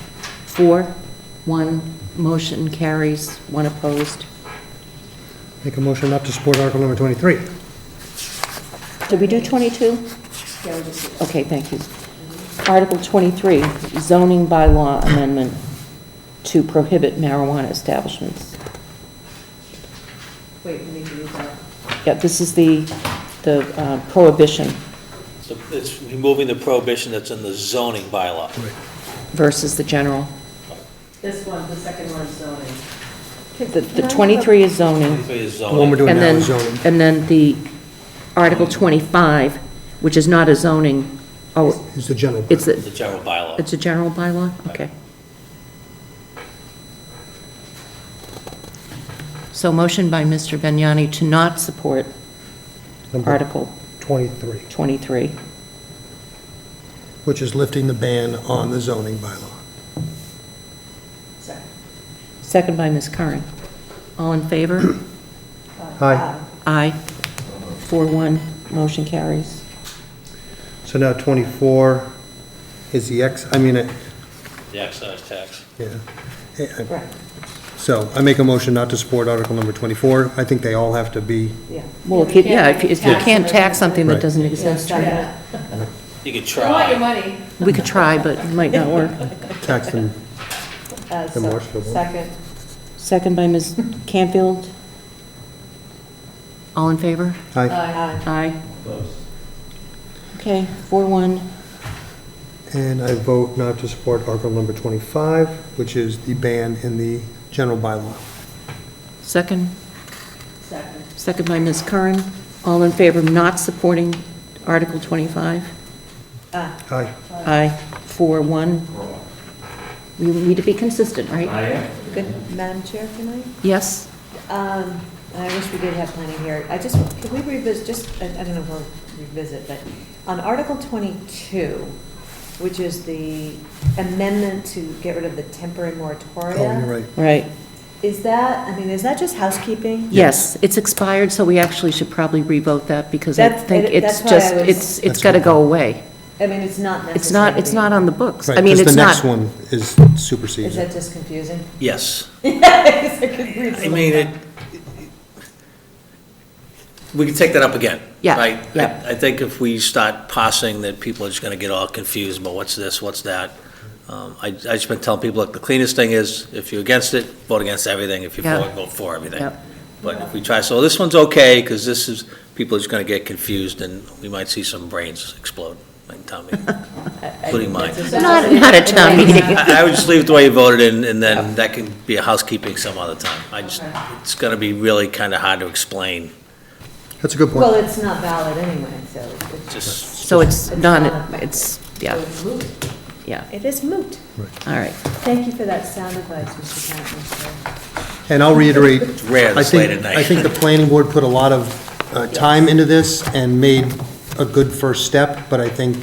I: 4-1, motion carries, one opposed.
F: Make a motion not to support Article number 23.
I: Did we do 22?
A: Yeah, we just did.
I: Okay, thank you. Article 23, zoning bylaw amendment to prohibit marijuana establishments.
A: Wait, we need to read that.
I: Yeah, this is the prohibition
E: So it's removing the prohibition that's in the zoning bylaw.
I: versus the general.
A: This one, the second one is zoning.
I: The 23 is zoning.
E: 23 is
F: The one
E: zoning.
F: we're doing
I: And
F: now
I: then,
F: is zoning.
I: and then the Article 25, which is not a zoning, oh,
F: It's the general.
I: it's
E: The general bylaw.
I: a general bylaw? Okay. So motion by Mr. Vignani to not support
F: Number
I: Article
F: 23,
I: 23.
F: which is lifting the ban on the zoning bylaw.
A: Second.
I: Second by Ms. Curran. All in favor?
F: Aye.
I: Aye. 4-1, motion carries.
F: So now 24 is the
E: The excise tax.
F: yeah.
A: Right.
F: So I make a motion not to support Article number 24. I think they all have to be,
A: Yeah.
I: Well, if you can't tax something that
F: Right.
I: doesn't exist,
A: Yeah.
E: You could
A: You want your
E: try.
A: money.
I: we could try, but it might not work.
F: tax them.
A: So,
F: Marshfield one.
A: second.
I: Second by Ms. Canfield. All in favor?
F: Aye.
A: Aye.
I: Aye. Okay, 4-1.
F: And I vote not to support Article number 25, which is the ban in the general bylaw.
I: Second.
A: Second.
I: Second by Ms. Curran. All in favor of not supporting Article 25?
F: Aye.
I: Aye. 4-1. We need to be consistent, right?
S: Good, Madam Chair, can I?
I: Yes?
S: I wish we did have planning here. Could we revisit, I don't know if we'll revisit, but on Article 22, which is the amendment to get rid of the temporary moratoria.
F: Oh, you're right.
I: Right.
S: Is that just housekeeping?
I: Yes, it's expired, so we actually should probably revote that because I
S: That's-
I: think it's
S: that's why
I: just,
S: I was-
I: it's got to go away.
S: I mean, it's not
I: It's
S: necessary.
I: not on the books.
F: Right,
I: I mean,
F: 'cause
I: it's
F: the next
I: not,
F: one is
S: Is
F: supersedes
S: that
F: it.
S: just confusing?
E: Yes.
S: I
E: I mean, we can take that up again.
I: Yeah,
E: Right?
I: yeah.
E: I think if we start parsing, that people are just going to get all confused about what's this, what's that. I just been telling people, look, the cleanest thing is, if you're against it, vote against everything. If you're
I: Yeah.
E: for it, vote for everything.
I: Yeah.
E: But if we try, so this one's okay, because this is, people are just going to get confused, and we might see some brains explode, like town meeting, including mine.
I: not a town meeting.
E: I would just leave it the way you voted, and then that can be a housekeeping some other time. It's going to be really kind of hard to explain
F: That's a good point.
S: Well, it's not valid anyway, so it's
E: Just,
I: So it's not,
S: not-
I: it's, yeah,
S: so it's moot.
I: yeah,
S: It is moot.
I: all right.
S: Thank you for that sound advice, Mr. Patton.
F: And I'll reiterate.
E: It's rare this
F: I think-
E: late at night.
F: I think the planning board put a lot of time into this and made a good first step, but I think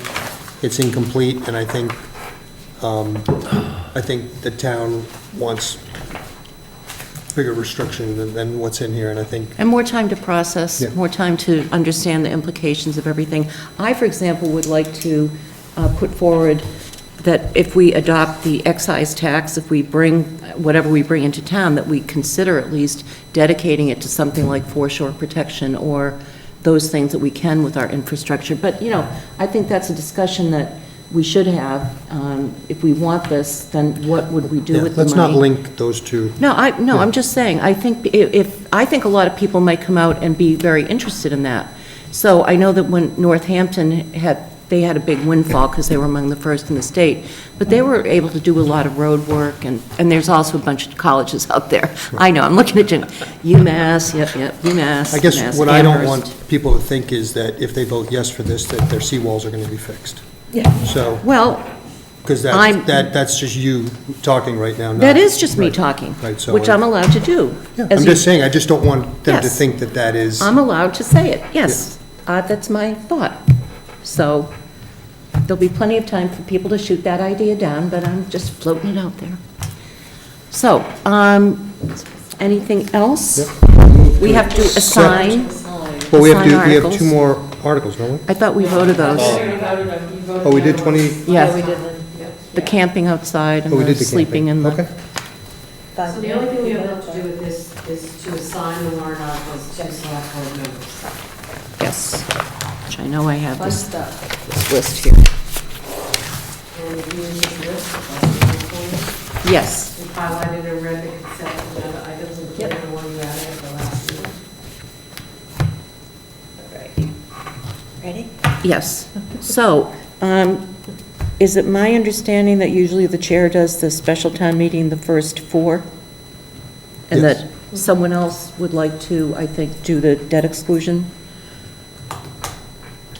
F: it's incomplete, and I think the town wants bigger restriction than what's in here, and I think,
I: And more time to process,
F: Yeah.
I: more time to understand the implications of everything. I, for example, would like to put forward that if we adopt the excise tax, if we bring, whatever we bring into town, that we consider at least dedicating it to something like foreshore protection or those things that we can with our infrastructure. But, you know, I think that's a discussion that we should have. If we want this, then what would we do
F: yeah,
I: with the money?
F: let's not link those two.
I: No, I'm just saying, I think I think a lot of people might come out and be very interested in that. So I know that when Northampton they had a big windfall because they were among the first in the state, but they were able to do a lot of road work, and there's also a bunch of colleges out there. I know, I'm looking at UMass, yep, UMass.
F: I guess
I: UMass,
F: what I don't
I: Amherst.
F: want people to think is that if they vote yes for this, that their seawalls are going to be fixed.
I: Yeah.
F: So,
I: Well,
F: because
I: I'm-
F: that's just you talking right now.
I: that
F: not-
I: is just me
F: right,
I: talking,
F: Right, so.
I: which I'm allowed to do.
F: Yeah,
I: as
F: I'm
I: you-
F: just saying, I just don't want them to
I: Yes.
F: think that that is.
I: I'm allowed to say it, yes. That's my thought. So there'll be plenty of time for people to shoot that idea down, but I'm just floating it out there. So, anything else? We have to assign.
F: Well, we
I: assign
F: have
I: articles.
F: 2 more articles, don't we?
I: I thought we voted those.
F: Oh, we did 20?
I: Yes.
S: We did
I: The camping outside and
F: Oh, we
I: the
F: did the
I: sleeping in
F: camping.
I: the.
F: Okay.
R: So the only thing we have left to do with this is to assign the warrant articles to select board members.
I: Yes, which I know I have
S: Fun
I: this
S: stuff.
I: list here.
R: And if you use this list, if I
I: Yes,
R: we've highlighted and read the consent agenda items, including the one you added at the last meeting.
S: Ready?
I: yes. So, is it my understanding that usually the chair does the special town meeting the first 4? And
F: Yes.
I: that someone else would like to, I think, do the debt exclusion?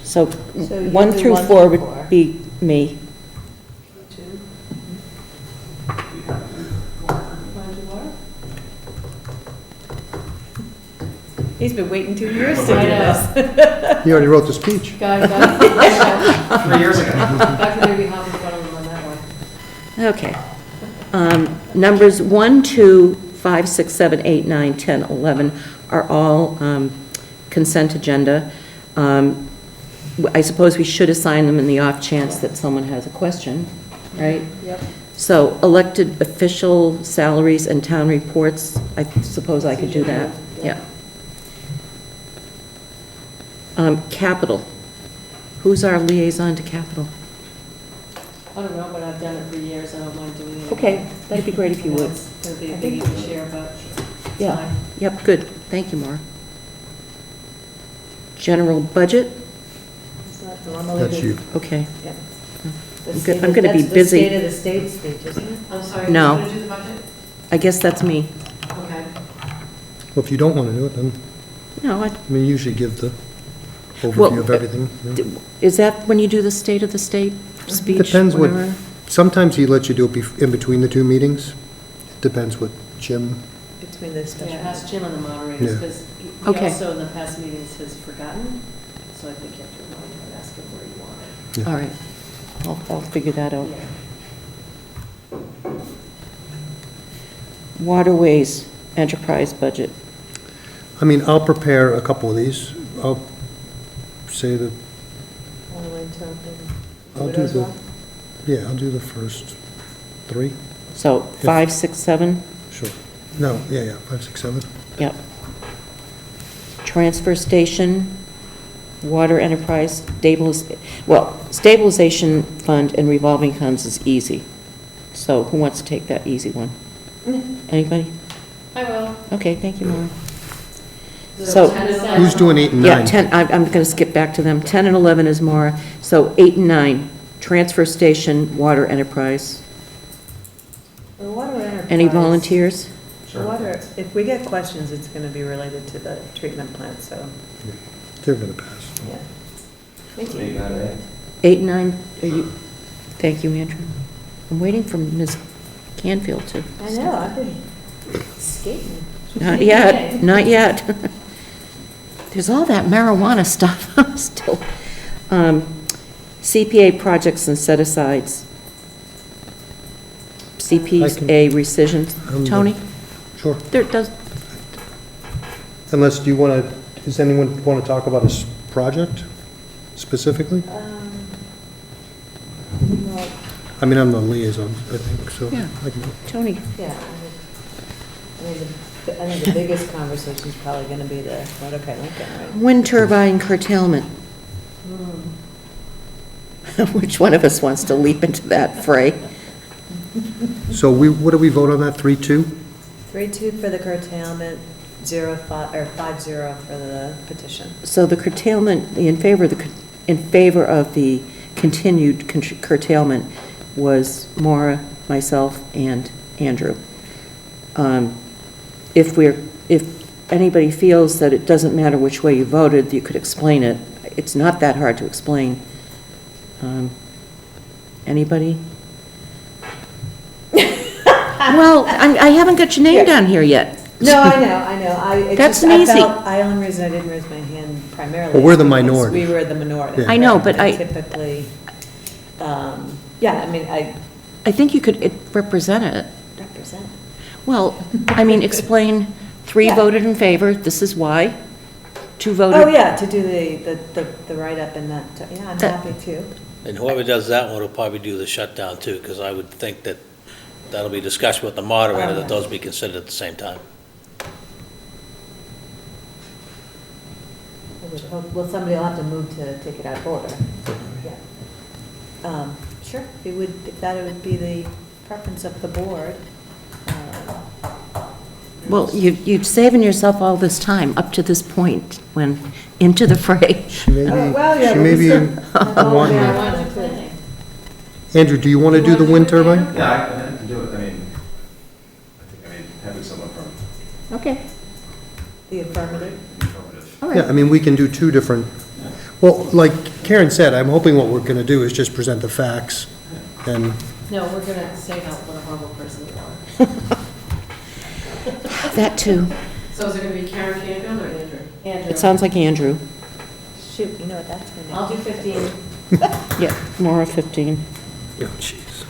I: So
S: you
I: 1
S: do
I: through
S: 1
I: 4
S: through 4.
I: would be me.
S: He's been waiting 2 years to do
R: I know.
S: this.
F: He already wrote the speech.
R: Guys,
O: 3 years ago.
R: back to maybe hop in front of them on that one.
I: Okay. Numbers 1, 2, 5, 6, 7, 8, 9, 10, 11 are all consent agenda. I suppose we should assign them in the off chance that someone has a question, right?
S: Yep.
I: So elected official salaries and town reports, I suppose I could do that, yeah. Capital, who's our liaison to capital?
R: I don't know, but I've done it for years, I don't mind doing it.
I: Okay, that'd be great if you would.
R: It's going to be a biggie this year, but it's
I: Yeah,
R: fine.
I: yep, good, thank you, Maura. General budget,
S: It's not normally
F: That's
S: the-
F: you.
I: okay.
S: Yeah. The
I: I'm
S: state
I: go- I'm
S: of-
I: gonna be
S: that's
I: busy.
S: the state of the state speech, isn't it?
R: I'm sorry, who's
I: No.
R: going to do the budget?
I: I guess that's me.
R: Okay.
F: Well, if you don't want to do it, then,
I: No,
F: I mean, you usually give the
I: Well,
F: overview of everything. you know.
I: is that when you do the state of the state speech?
F: Depends what,
I: whatever?
F: sometimes he lets you do it in between the 2 meetings. Depends what Jim,
S: Between the special.
B: Yeah, ask Jim on the
F: Yeah.
B: moderators, because he
I: Okay.
B: also in the past meetings has forgotten, so I think you have to remind him and ask him where you want it.
F: Yeah.
I: All right, I'll figure that out. Waterways enterprise budget.
F: I mean, I'll prepare a couple of these. I'll say that, I'll do the, yeah, I'll do the first 3.
I: So 5, 6, 7,
F: Sure. No, yeah, 5, 6, 7.
I: yep. Transfer station, water enterprise, stabilization fund and revolving funds is easy. So who wants to take that easy one? Anybody?
B: I will.
I: Okay, thank you, Maura.
B: So
I: So,
B: 10 is
F: Who's doing 8 and 9?
I: yeah, 10, I'm going to skip back to them. 10 and 11 is Maura. So 8 and 9, transfer station, water enterprise.
S: The water enterprise.
I: Any volunteers?
S: The water if we get questions, it's going to be related to the treatment plant, so,
F: They're going to pass.
S: yeah. Thank
G: Eight,
S: you.
G: 9, 8.
I: 8, 9, are you, thank you, Andrew. I'm waiting for Ms. Canfield to.
S: I know, I've been skating.
I: Not yet, not yet. There's all that marijuana stuff still. CPA projects and set-asides. CPA rescissions. Tony?
F: Sure.
I: There does,
F: Unless, do you want to, does anyone want to talk about a project specifically?
S: Well,
F: I mean, I'm the liaison, I think, so.
I: Yeah.
F: I can-
I: Tony,
S: yeah, I think the biggest conversation is probably going to be the Mordecai Lincoln, right?
I: wind turbine curtailment. Which one of us wants to leap into that fray?
F: So what do we vote on that, 3-2?
S: 3-2 for the curtailment, 0-5, or 5-0 for the petition.
I: So the curtailment, in favor of the continued curtailment was Maura, myself, and Andrew. If anybody feels that it doesn't matter which way you voted, you could explain it. It's not that hard to explain. Anybody? Well, I haven't got your name down here yet.
S: No, I know.
I: That's easy.
S: The only reason I didn't raise my hand primarily.
F: Well, we're the
S: is because
F: minority.
S: We were the minority.
F: Yeah.
I: I know, but
S: And typically, yeah, I mean, I
I: I think you could represent it.
S: represent.
I: Well, I mean, explain, 3
S: Yeah.
I: voted in favor, this is why. 2 voted.
S: Oh, yeah, to do the write-up and that, yeah, I'm
I: That-
S: happy to.
E: And whoever does that one will probably do the shutdown too, because I would think that that'll be discussed with the moderator, that those be considered at the same time.
S: Well, somebody will have to move to take it out of order. Yeah. Sure, if that would be the preference of the board.
I: Well, you've saving yourself all this time up to this point, when into the fray.
F: She may be,
S: Well, yeah,
F: she
S: but
F: may
S: we
F: be
S: still-
F: wanting
S: Yeah,
F: it. Andrew, do you want to do the wind turbine?
G: Yeah, I can do it. I mean, having someone from
I: Okay,
S: The affirmative.
I: all
F: Yeah,
I: right.
F: I mean, we can do 2 different, well, like Karen said, I'm hoping what we're going to do is just present the facts, and
T: No, we're going to say how, what a horrible person you are.
I: That too.
T: So is it going to be Karen Canfield or Andrew? Andrew.
I: It sounds like Andrew.
S: Shoot, you know what that's going to be.
T: I'll do 15.
I: Yeah, Maura, 15.
F: oh, jeez.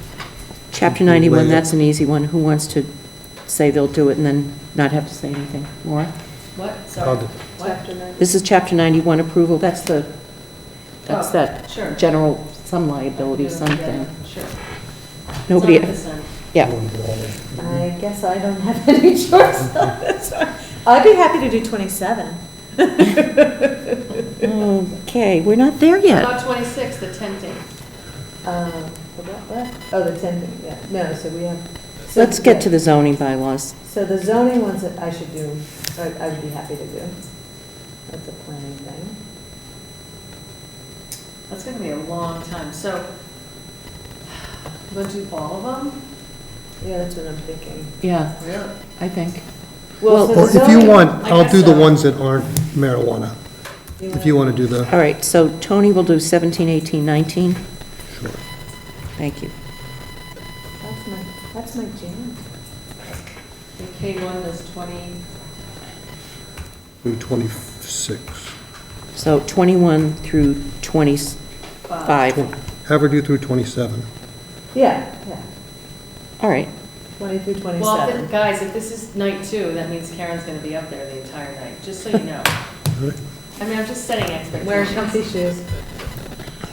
I: Chapter 91, that's an easy one. Who wants to say they'll do it and then not have to say anything? Maura?
T: What?
F: I'll
T: Sorry.
F: do-
T: What?
I: This is Chapter 91 approval, that's
T: Oh,
I: that
T: sure.
I: general, some liability, something.
T: Sure.
I: Nobody,
T: It's on consent.
I: yeah.
S: I guess I don't have any choice on this one. I'd be happy to do 27.
I: Okay, we're not there yet.
T: About 26, the tenting.
S: What? Oh, the 10, yeah, no, so we have. so-
I: Let's get to the zoning bylaws.
S: So the zoning ones that I should do, I would be happy to do. That's a planning thing.
T: That's going to be a long time. So, we'll do all of them?
S: Yeah, that's what I'm thinking.
I: Yeah,
T: Really?
I: I think.
S: Well, so
F: Or
S: the
F: if you
S: zoning-
F: want,
T: I
F: I'll
T: guess
F: do the
T: so.
F: ones that aren't marijuana, if you want to do the,
I: All right, so Tony will do 17, 18, 19.
F: sure.
I: Thank you.
S: That's my jam.
T: The K1 is 20.
F: Do 26.
I: So 21 through 25.
F: Have her do through 27.
S: Yeah.
I: All right.
S: 20 through
T: Well,
S: 27.
T: guys, if this is night 2, that means Karen's going to be up there the entire night, just so you know.
F: All right.
T: I mean, I'm just setting expectations.
S: Wear comfy shoes.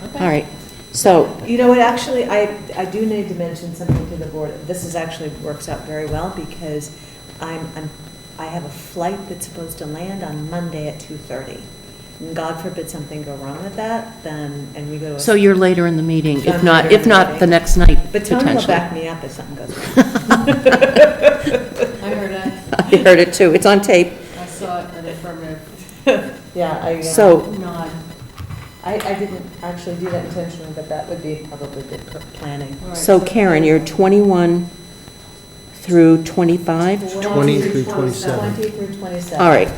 T: Okay.
I: All right. So,
S: You know what, actually, I do need to mention something to the board. This is actually works out very well because I have a flight that's supposed to land on Monday at 2:30. And God forbid something go wrong with that, then, and we go to a.
I: so you're later in the meeting,
S: So
I: if
S: I'm
I: not,
S: later in
I: if
S: the
I: not
S: meeting.
I: the next night,
S: But Tony will
I: potentially.
S: back me up if something goes wrong.
T: I heard it.
I: I heard it too. It's on tape.
T: I saw it, an affirmative
S: Yeah,
I: So,
T: nod.
S: I didn't actually do that intentionally, but that would be probably good planning.
T: All right,
I: so Karen, you're 21, through 25?
F: 20 through 27.
S: 20 through 27.
I: All right.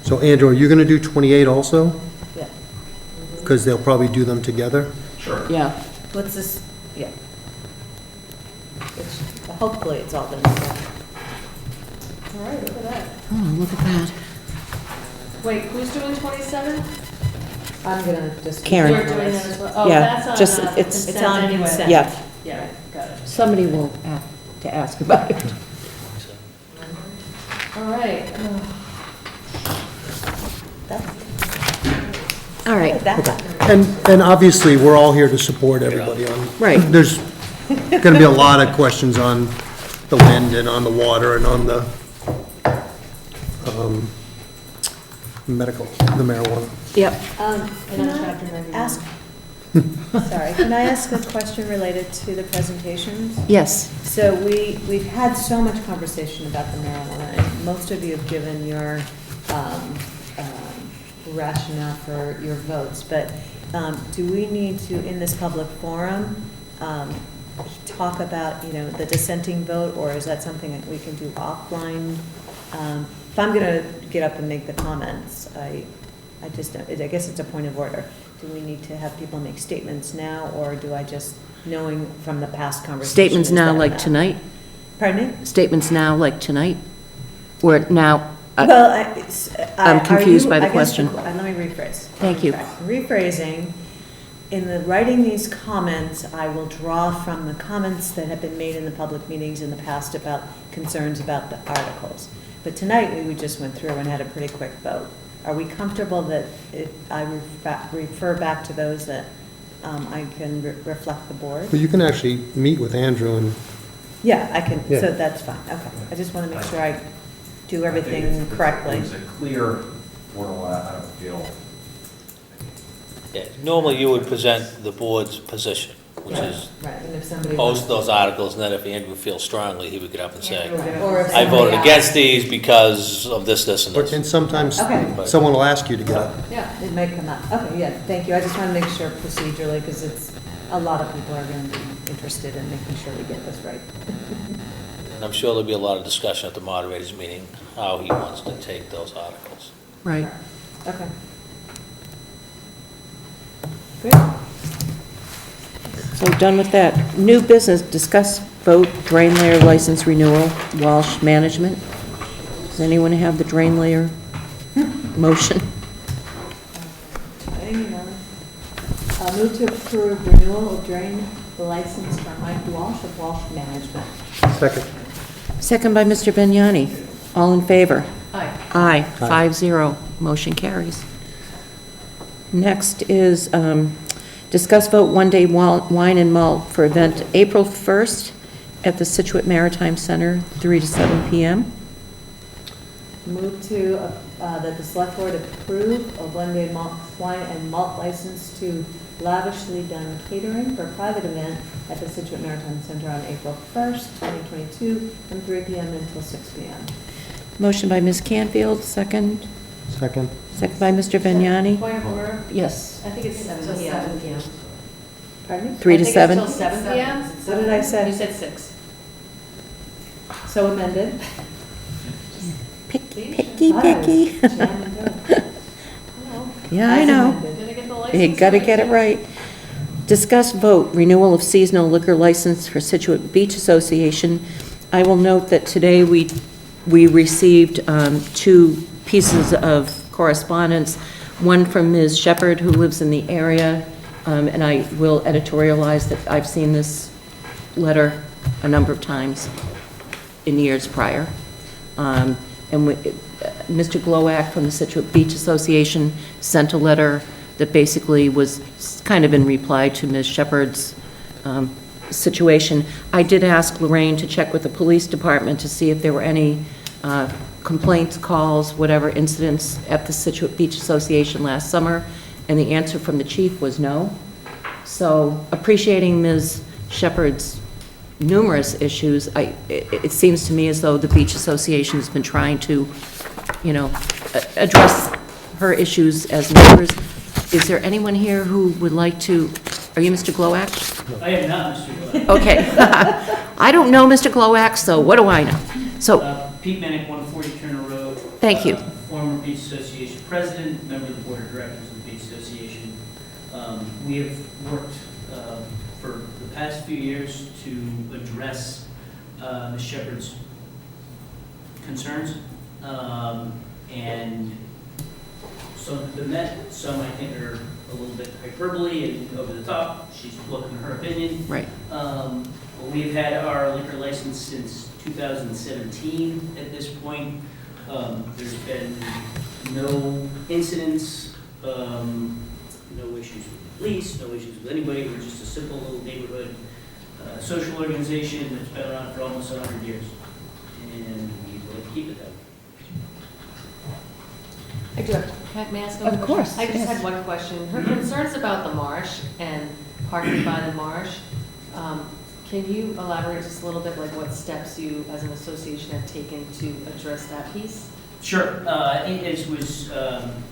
F: So Andrew, are you going to do 28 also?
S: Yeah.
F: Because they'll probably do them together?
G: Sure.
I: Yeah.
S: What's this, yeah. Hopefully it's all done. All right, look at that.
I: Oh, look at that.
B: Wait, who's doing 27?
S: I'm gonna just.
I: Karen.
B: You're doing that as well? Oh,
I: Yeah,
B: that's on
I: just-
B: consent
S: It's on
B: anyway.
S: consent.
I: Yeah.
B: Yeah, got it.
I: Somebody will have to ask about it.
B: All right.
I: All right.
F: And obviously, we're all here to support everybody on.
I: Right.
F: There's going to be a lot of questions on the wind and on the water and on the medical, the marijuana.
I: Yep.
S: Can I ask, sorry, can I ask a question related to the presentations?
I: Yes.
S: So we've had so much conversation about the marijuana, and most of you have given your rationale for your votes, but do we need to, in this public forum, talk about, the dissenting vote, or is that something that we can do offline? If I'm going to get up and make the comments, I guess it's a point of order. Do we need to have people make statements now, or do I just, knowing from the past conversations?
I: Statements now
S: that
I: like
S: enough?
I: tonight?
S: Pardon me?
I: Statements now like tonight? Or now?
S: Well,
I: I'm confused by the
S: I guess
I: question.
S: Let me rephrase.
I: Thank you.
S: Rephrasing, in writing these comments, I will draw from the comments that have been made in the public meetings in the past about concerns about the articles. But tonight, we just went through and had a pretty quick vote. Are we comfortable that I refer back to those that I can reflect the board?
F: But you can actually meet with Andrew and.
S: Yeah, I can,
F: Yeah.
S: so that's fine, okay. I just want to make sure I do everything correctly.
G: It was a clear, I don't feel.
E: Yeah, normally you would present the board's position, which is
S: Right, and if somebody.
E: post those articles, and then if Andrew feels strongly, he would get up and say,
S: Or if
E: I voted
S: somebody
E: against these because of this, this, and
F: But
E: this.
F: and sometimes
S: Okay.
F: someone will ask you to get up.
S: Yeah, it may come up. Okay, yeah, thank you. I just want to make sure procedurally, because a lot of people are going to be interested in making sure we get this right.
E: And I'm sure there'll be a lot of discussion at the moderator's meeting, how he wants to take those articles.
I: Right.
S: Okay. Good.
I: So done with that. New business, discuss vote drain layer license renewal, Walsh Management. Does anyone have the drain layer motion?
S: Move to approve renewal of drain license for Mike Walsh of Walsh Management.
F: Second.
I: Second by Mr. Vignani. All in favor?
S: Aye.
I: Aye, 5-0. Motion carries. Next is discuss vote one-day wine and malt for event April 1st at the Scituate Maritime Center, 3 to 7 p.m.
S: Move to, that the select board approve a one-day wine and malt license to Lavishly Done Catering for a private event at the Scituate Maritime Center on April 1st, 2022, from 3 p.m. until 6 p.m.
I: Motion by Ms. Canfield, second.
F: Second.
I: Second by Mr. Vignani.
B: Point of order?
I: Yes.
B: I think it's 7 p.m.
S: Pardon me?
I: 3 to 7.
B: I think it's till 7 p.m.
S: What did I say?
B: You said 6.
S: So amended?
I: Picky. Yeah, I know.
B: Gonna get the
I: You
B: license
I: gotta
B: right.
I: get it right. Discuss vote renewal of seasonal liquor license for Scituate Beach Association. I will note that today we received 2 pieces of correspondence, one from Ms. Shepherd, who lives in the area, and I will editorialize that I've seen this letter a number of times in years prior. Mr. Glowak from the Scituate Beach Association sent a letter that basically was kind of in reply to Ms. Shepherd's situation. I did ask Lorraine to check with the police department to see if there were any complaints, calls, whatever incidents at the Scituate Beach Association last summer, and the answer from the chief was no. So appreciating Ms. Shepherd's numerous issues, it seems to me as though the Beach Association has been trying to, address her issues as members. Is there anyone here who would like to Are you Mr. Glowak?
U: I am not Mr. Glowak.
I: Okay. I don't know Mr. Glowak, so what do I know? So,
U: Pete Menick, 140 Turner Road.
I: Thank you.
U: Former Beach Association president, member of the board of directors of the Beach Association. We have worked for the past few years to address Ms. Shepherd's concerns. And some have been met, some I think are a little bit hyperbole and over the top. She's looking at her opinion.
I: Right.
U: We've had our liquor license since 2017 at this point. There's been no incidents, no issues with the police, no issues with anybody. We're just a simple little neighborhood social organization that's been around for almost 100 years. And we'd like to keep it that way.
D: I do have, may I ask
I: Of course,
D: I just
I: yes.
D: had one question. Her concerns about the marsh and parking by the marsh, can you elaborate just a little bit, like what steps you as an association have taken to address that piece?
U: Sure. I think as was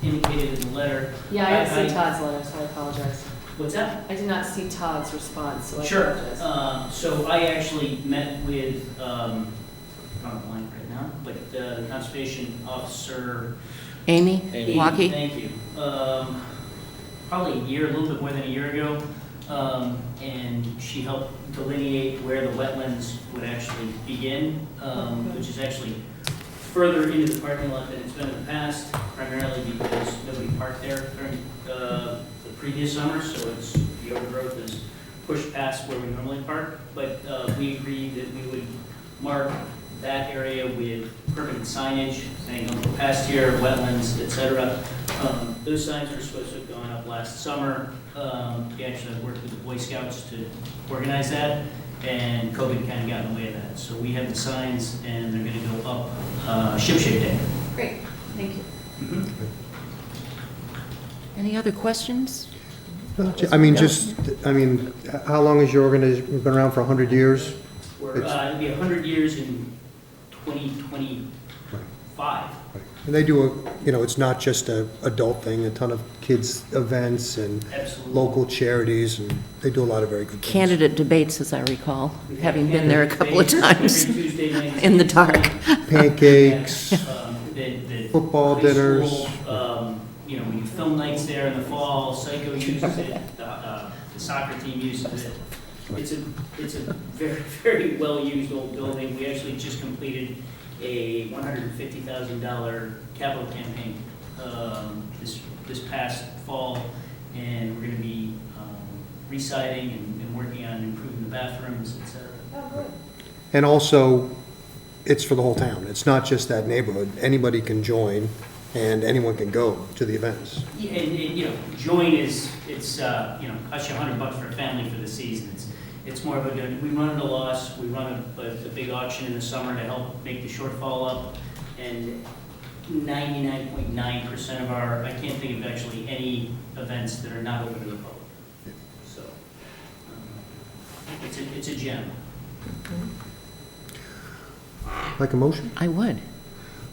U: indicated in the letter.
D: Yeah, I didn't see Todd's letter, so I apologize.
U: What's that?
D: I did not see Todd's response, so I
U: Sure.
D: apologize.
U: So I actually met with, I'm drawing a blank right now, but the conservation officer.
I: Amy Walkie?
U: Thank you. Probably a year, a little bit more than a year ago. And she helped delineate where the wetlands would actually begin, which is actually further into the parking lot than it's been in the past, primarily because nobody parked there during the previous summer, so it's, the overgrowth is pushed past where we normally park. But we agreed that we would mark that area with permanent signage saying don't go past here, wetlands, etc. Those signs were supposed to have gone up last summer. We actually worked with the Boy Scouts to organize that, and COVID kind of got in the way of that. So we have the signs, and they're going to go up Ship Shape Day.
D: Great, thank you.
I: Any other questions?
F: I mean, how long has your organization been around? For 100 years?
U: It'll be 100 years in 2025.
F: And they do it's not just a adult thing, a ton of kids events and
U: Absolutely.
F: local charities, and they do a lot of very good things.
I: Candidate debates, as I recall, having been there a couple of
U: Candidate
I: times
U: debates every Tuesday night.
I: in the dark.
F: Pancakes,
U: The
F: football
U: high
F: dinners.
U: school, we do film nights there in the fall. Psycho uses it. The soccer team uses it. It's a very, very well-used old building. We actually just completed a $150,000 capital campaign this past fall, and we're going to be re-siding and working on improving the bathrooms, et cetera.
D: Oh, good.
F: And also, it's for the whole town. It's not just that neighborhood. Anybody can join, and anyone can go to the events.
U: Yeah, and join is, costs you $100 for a family for the season. It's more of a, we run at a loss, we run a big auction in the summer to help make the shortfall up, and 99.9% of our, I can't think of actually any events that are not open to the public. So, it's a gem.
F: Like a motion?
I: I would.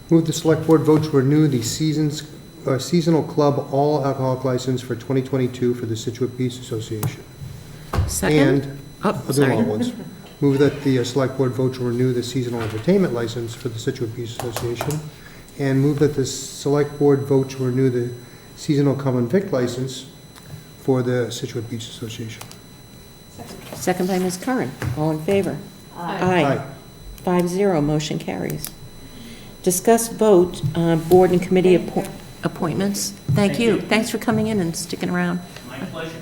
F: Move the select board vote to renew the seasonal club all alcoholic license for 2022 for the Scituate Beach Association.
I: Second?
F: And, I'll do them all at once. Move that the select board vote to renew the seasonal entertainment license for the Scituate Beach Association. And move that the select board vote to renew the seasonal common vic license for the Scituate Beach Association.
I: Second by Ms. Curran. All in favor?
F: Aye.
I: 5-0, motion carries. Discuss vote board and committee appointments. Thank you. Thanks for coming in and sticking around.
U: My pleasure.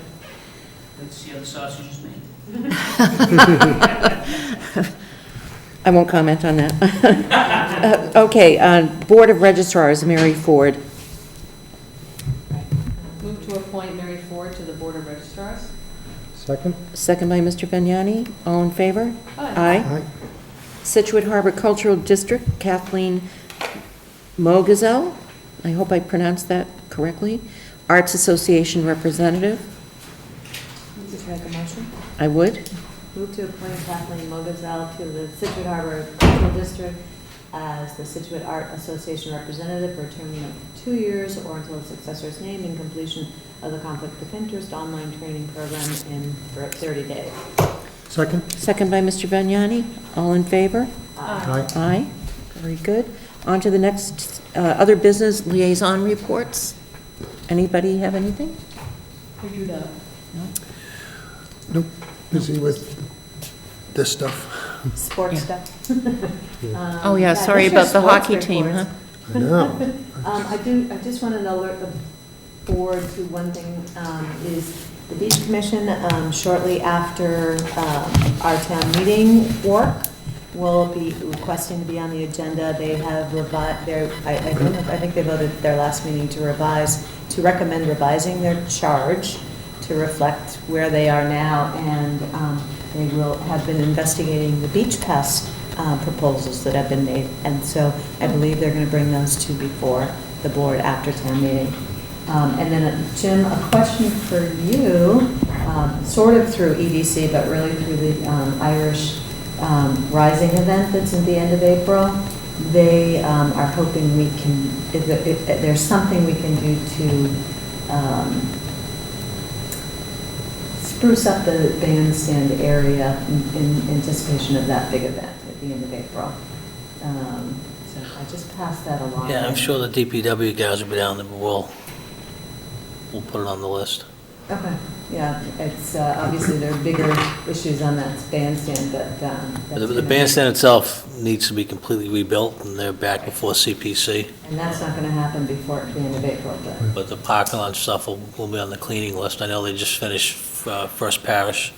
U: Let's see how the sausage is made.
I: I won't comment on that. Okay, Board of Registrars, Mary Ford.
D: Move to appoint Mary Ford to the Board of Registrars.
F: Second?
I: Second by Mr. Vignani. All in favor?
D: Aye.
F: Aye.
I: Situate Harbor Cultural District, Kathleen Mogazel. I hope I pronounced that correctly. Arts Association Representative.
S: Just make a motion.
I: I would.
S: Move to appoint Kathleen Mogazel to the Scituate Harbor Cultural District as the Scituate Art Association representative for a term of 2 years or until a successor is named and completion of the Conflict of Interest online training program for 30 days.
F: Second?
I: Second by Mr. Vignani. All in favor?
F: Aye.
I: Aye. Very good. On to the next, other business liaison reports. Anybody have anything?
F: Nope, busy with this stuff.
S: Sports stuff.
I: Oh, yeah, sorry
S: this
I: about
S: is
I: the
S: sports
I: hockey team, huh?
S: reports.
F: I know.
S: I just wanted to alert the board to one thing, is the beach commission, shortly after our town meeting work, will be requesting to be on the agenda. They have revised, I think they voted at their last meeting to recommend revising their charge to reflect where they are now, and they will have been investigating the beach pass proposals that have been made, and so I believe they're going to bring those two before the board after town meeting. And then, Jim, a question for you, sort of through EDC, but really through the Irish Rising event that's at the end of April. They are hoping we can, if there's something we can do to spruce up the bandstand area in anticipation of that big event at the end of April. So I just passed that along.
E: Yeah, I'm sure the DPW guys will be down there, but we'll put it on the list.
S: Okay, yeah, it's, obviously there are bigger issues on that bandstand, but,
E: The bandstand itself needs to be completely rebuilt, and they're back before CPC.
S: and that's not gonna happen before the end of April, but.
E: But the parking lot stuff will be on the cleaning list. I know they just finished First Parish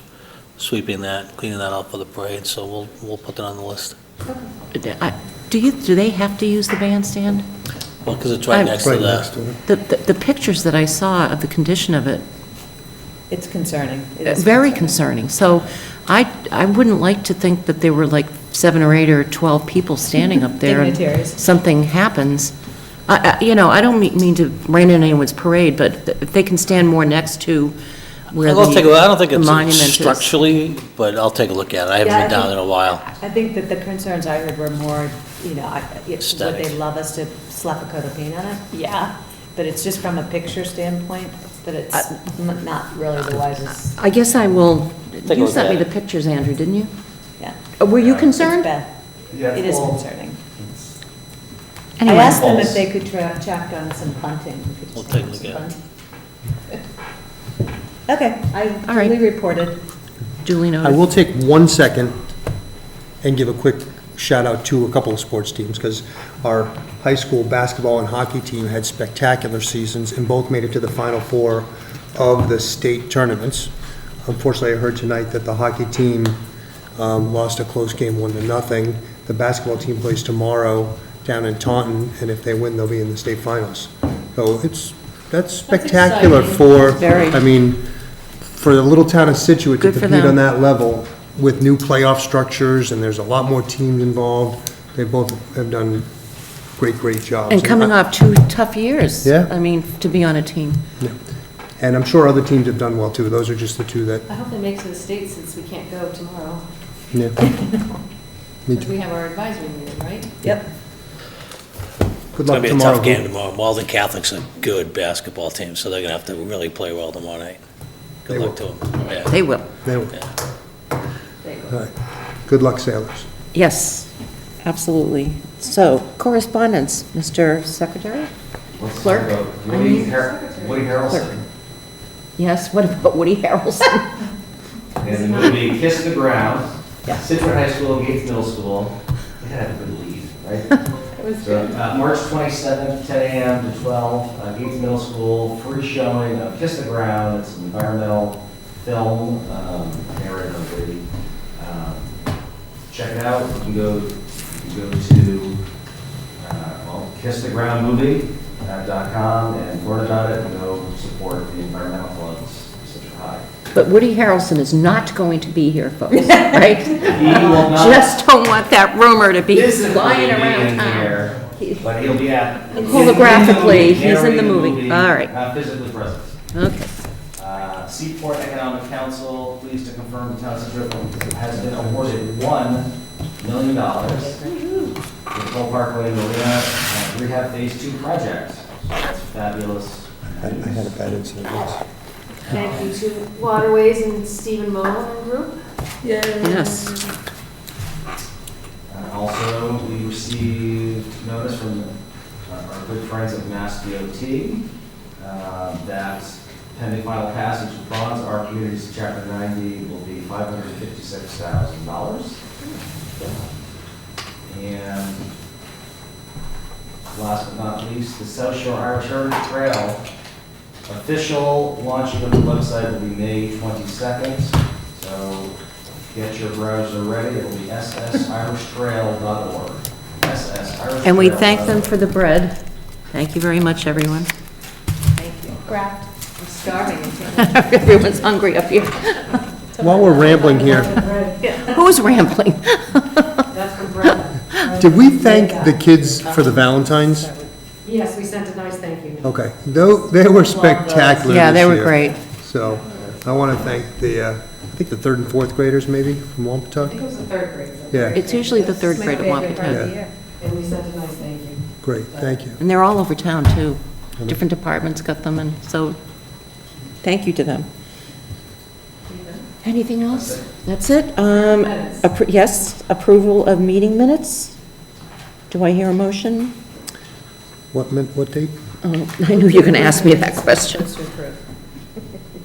E: sweeping that, cleaning that up for the parade, so we'll put that on the list.
I: Do they have to use the bandstand?
E: Well, because it's right next to
I: The pictures that I saw of the condition of it,
S: It's concerning. It is
I: very concerning. So I wouldn't like to think that there were like 7 or 8 or 12 people standing up there. and
S: Dignitaries.
I: Something happens. I don't mean to rain on anyone's parade, but if they can stand more next to where
E: I don't think
I: the monument
E: it's
I: is.
E: structurally, but I'll take a look at it. I haven't been down in a while.
S: I think that the concerns I heard were more, would
E: Aesthetic.
S: they love us to slap a coat of paint on it? Yeah, but it's just from a picture standpoint, that it's not really the wisest.
I: I guess I will,
E: Take a
I: you
E: look
I: sent
E: at
I: me
E: it.
I: the pictures, Andrew, didn't you?
S: Yeah.
I: Were you
S: It's
I: concerned?
S: bad.
G: Yeah,
S: It is
G: well,
S: concerning. I
I: Anyway.
S: asked them if they could check on some bunting. We could
E: We'll
S: check
E: take a
S: on
E: look
S: some
E: at it.
S: bunting. Okay, I
I: All right.
S: duly reported.
I: Duly
F: I
I: noted.
F: will take 1 second and give a quick shout out to a couple of sports teams, because our high school basketball and hockey team had spectacular seasons and both made it to the Final Four of the state tournaments. Unfortunately, I heard tonight that the hockey team lost a close game 1-0. The basketball team plays tomorrow down in Taunton, and if they win, they'll be in the state finals. So that's spectacular
I: Very.
F: for the little town of Scituate to
I: Good for
F: compete
I: them.
F: on that level with new playoff structures, and there's a lot more teams involved. They both have done great jobs.
I: And coming off 2 tough years.
F: Yeah.
I: To be on a team.
F: Yeah. And I'm sure other teams have done well, too. Those are just the two that,
R: I hope they make it to the States since we can't go tomorrow.
F: yeah. Me
R: Because
F: too.
R: we have our advisory meeting, right?
S: Yep.
F: Good
E: It's going
F: luck
E: to be a
F: tomorrow.
E: tough game tomorrow. Malden Catholic's a good basketball team, so they're going to have to really play well tomorrow night. Good luck to them. Yeah.
I: They will.
F: They will.
E: Yeah.
F: All right. Good luck, sailors.
I: Yes, absolutely. So, correspondence, Mr. Secretary?
G: Let's talk
I: Clerk?
G: about
I: I mean-
G: Woody Harrelson.
I: Clerk. Yes, what about Woody Harrelson?
G: And the movie Kiss the Ground,
I: Yeah.
G: Scituate High School, Gates Middle School. They had a good lead, right?
S: It was
G: So,
S: good.
G: March 27th, 10 a.m. to 12, Gates Middle School, free showing of Kiss the Ground. It's an environmental film, narrative of Brady. Check it out. You can go to kissthegroundmovie.com and learn about it and go support the environmental clubs, Scituate High.
I: But Woody Harrelson is not going to be here, folks, right?
G: He will not.
I: Just don't want that rumor to be
G: Physically
I: flying
G: be
I: around
G: in
I: town.
G: here, But he'll be at.
I: Holographically, he's in
G: narrating
I: the movie. All right.
G: Not physically present.
I: Okay.
G: Seaport Economic Council, pleased to confirm the town of Scituate has been awarded $1 million Nicole Parkway Marina Rehab Phase 2 project. So that's fabulous.
F: I had a bad incident once.
R: Thank you to Waterways and Stephen Mullen and Group.
I: Yes.
G: Also, we received notice from our good friends at Mass DOT that pending final passage of bonds, our community's Chapter 90 will be $556,000. And last but not least, the South Shore Irish Heritage Trail official launching of the website will be May 22nd. So get your browser ready. It will be ssirishtrail.org. ssirishtrail.org.
I: And we thank them for the bread. Thank you very much, everyone.
B: Thank you.
N: Graft.
B: I'm starving.
I: Everyone's hungry up here.
F: While we're rambling here,
I: Who's rambling?
R: That's from Brenda.
F: did we thank the kids for the Valentines?
R: Yes, we sent a nice thank you.
F: Okay, though, they were spectacular
I: Yeah, they
F: this
I: were
F: year.
I: great.
F: So, I want to thank the, I think the third and fourth graders maybe from
R: I
F: Wampatuck.
R: think it was the third grade.
F: Yeah,
I: It's usually the third grade at Wampatuck.
F: Yeah.
R: And we sent a nice thank you.
F: great, thank you.
I: And they're all over town, too. Different departments got them, and so, thank you to them. Anything else? That's it? Yes, approval of meeting minutes? Do I hear a motion?
F: What date?
I: Oh, I knew you were going to ask me that question.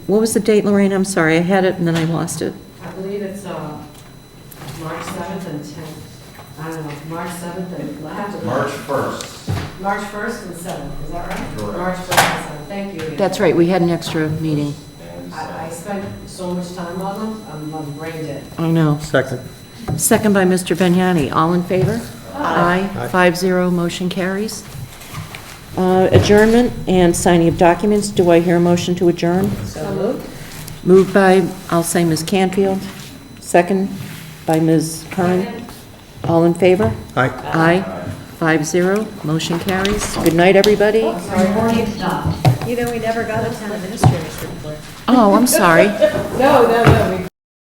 I: What was the date, Lorraine? I'm sorry, I had it and then I lost it.
R: I believe it's March 7th and 10th. I don't know, March 7th and, I have to.
G: March 1st.
R: March 1st and 7th, is that right?
G: Correct.
R: March 1st and 7th, thank you.
I: That's right, we had an extra meeting.
R: I spent so much time on them, I'm brain dead.
I: I know.
F: Second.
I: Second by Mr. Vignani. All in favor? Aye. 5-0, motion carries. Adjournment and signing of documents. Do I hear a motion to adjourn?
B: So moved.
I: Moved by, I'll say Ms. Canfield. Second by Ms. Curran. All in favor?
F: Aye.
I: Aye. 5-0, motion carries. Good night, everybody.
B: You know, we never got a town administrator's report.
I: Oh, I'm sorry.
B: No, we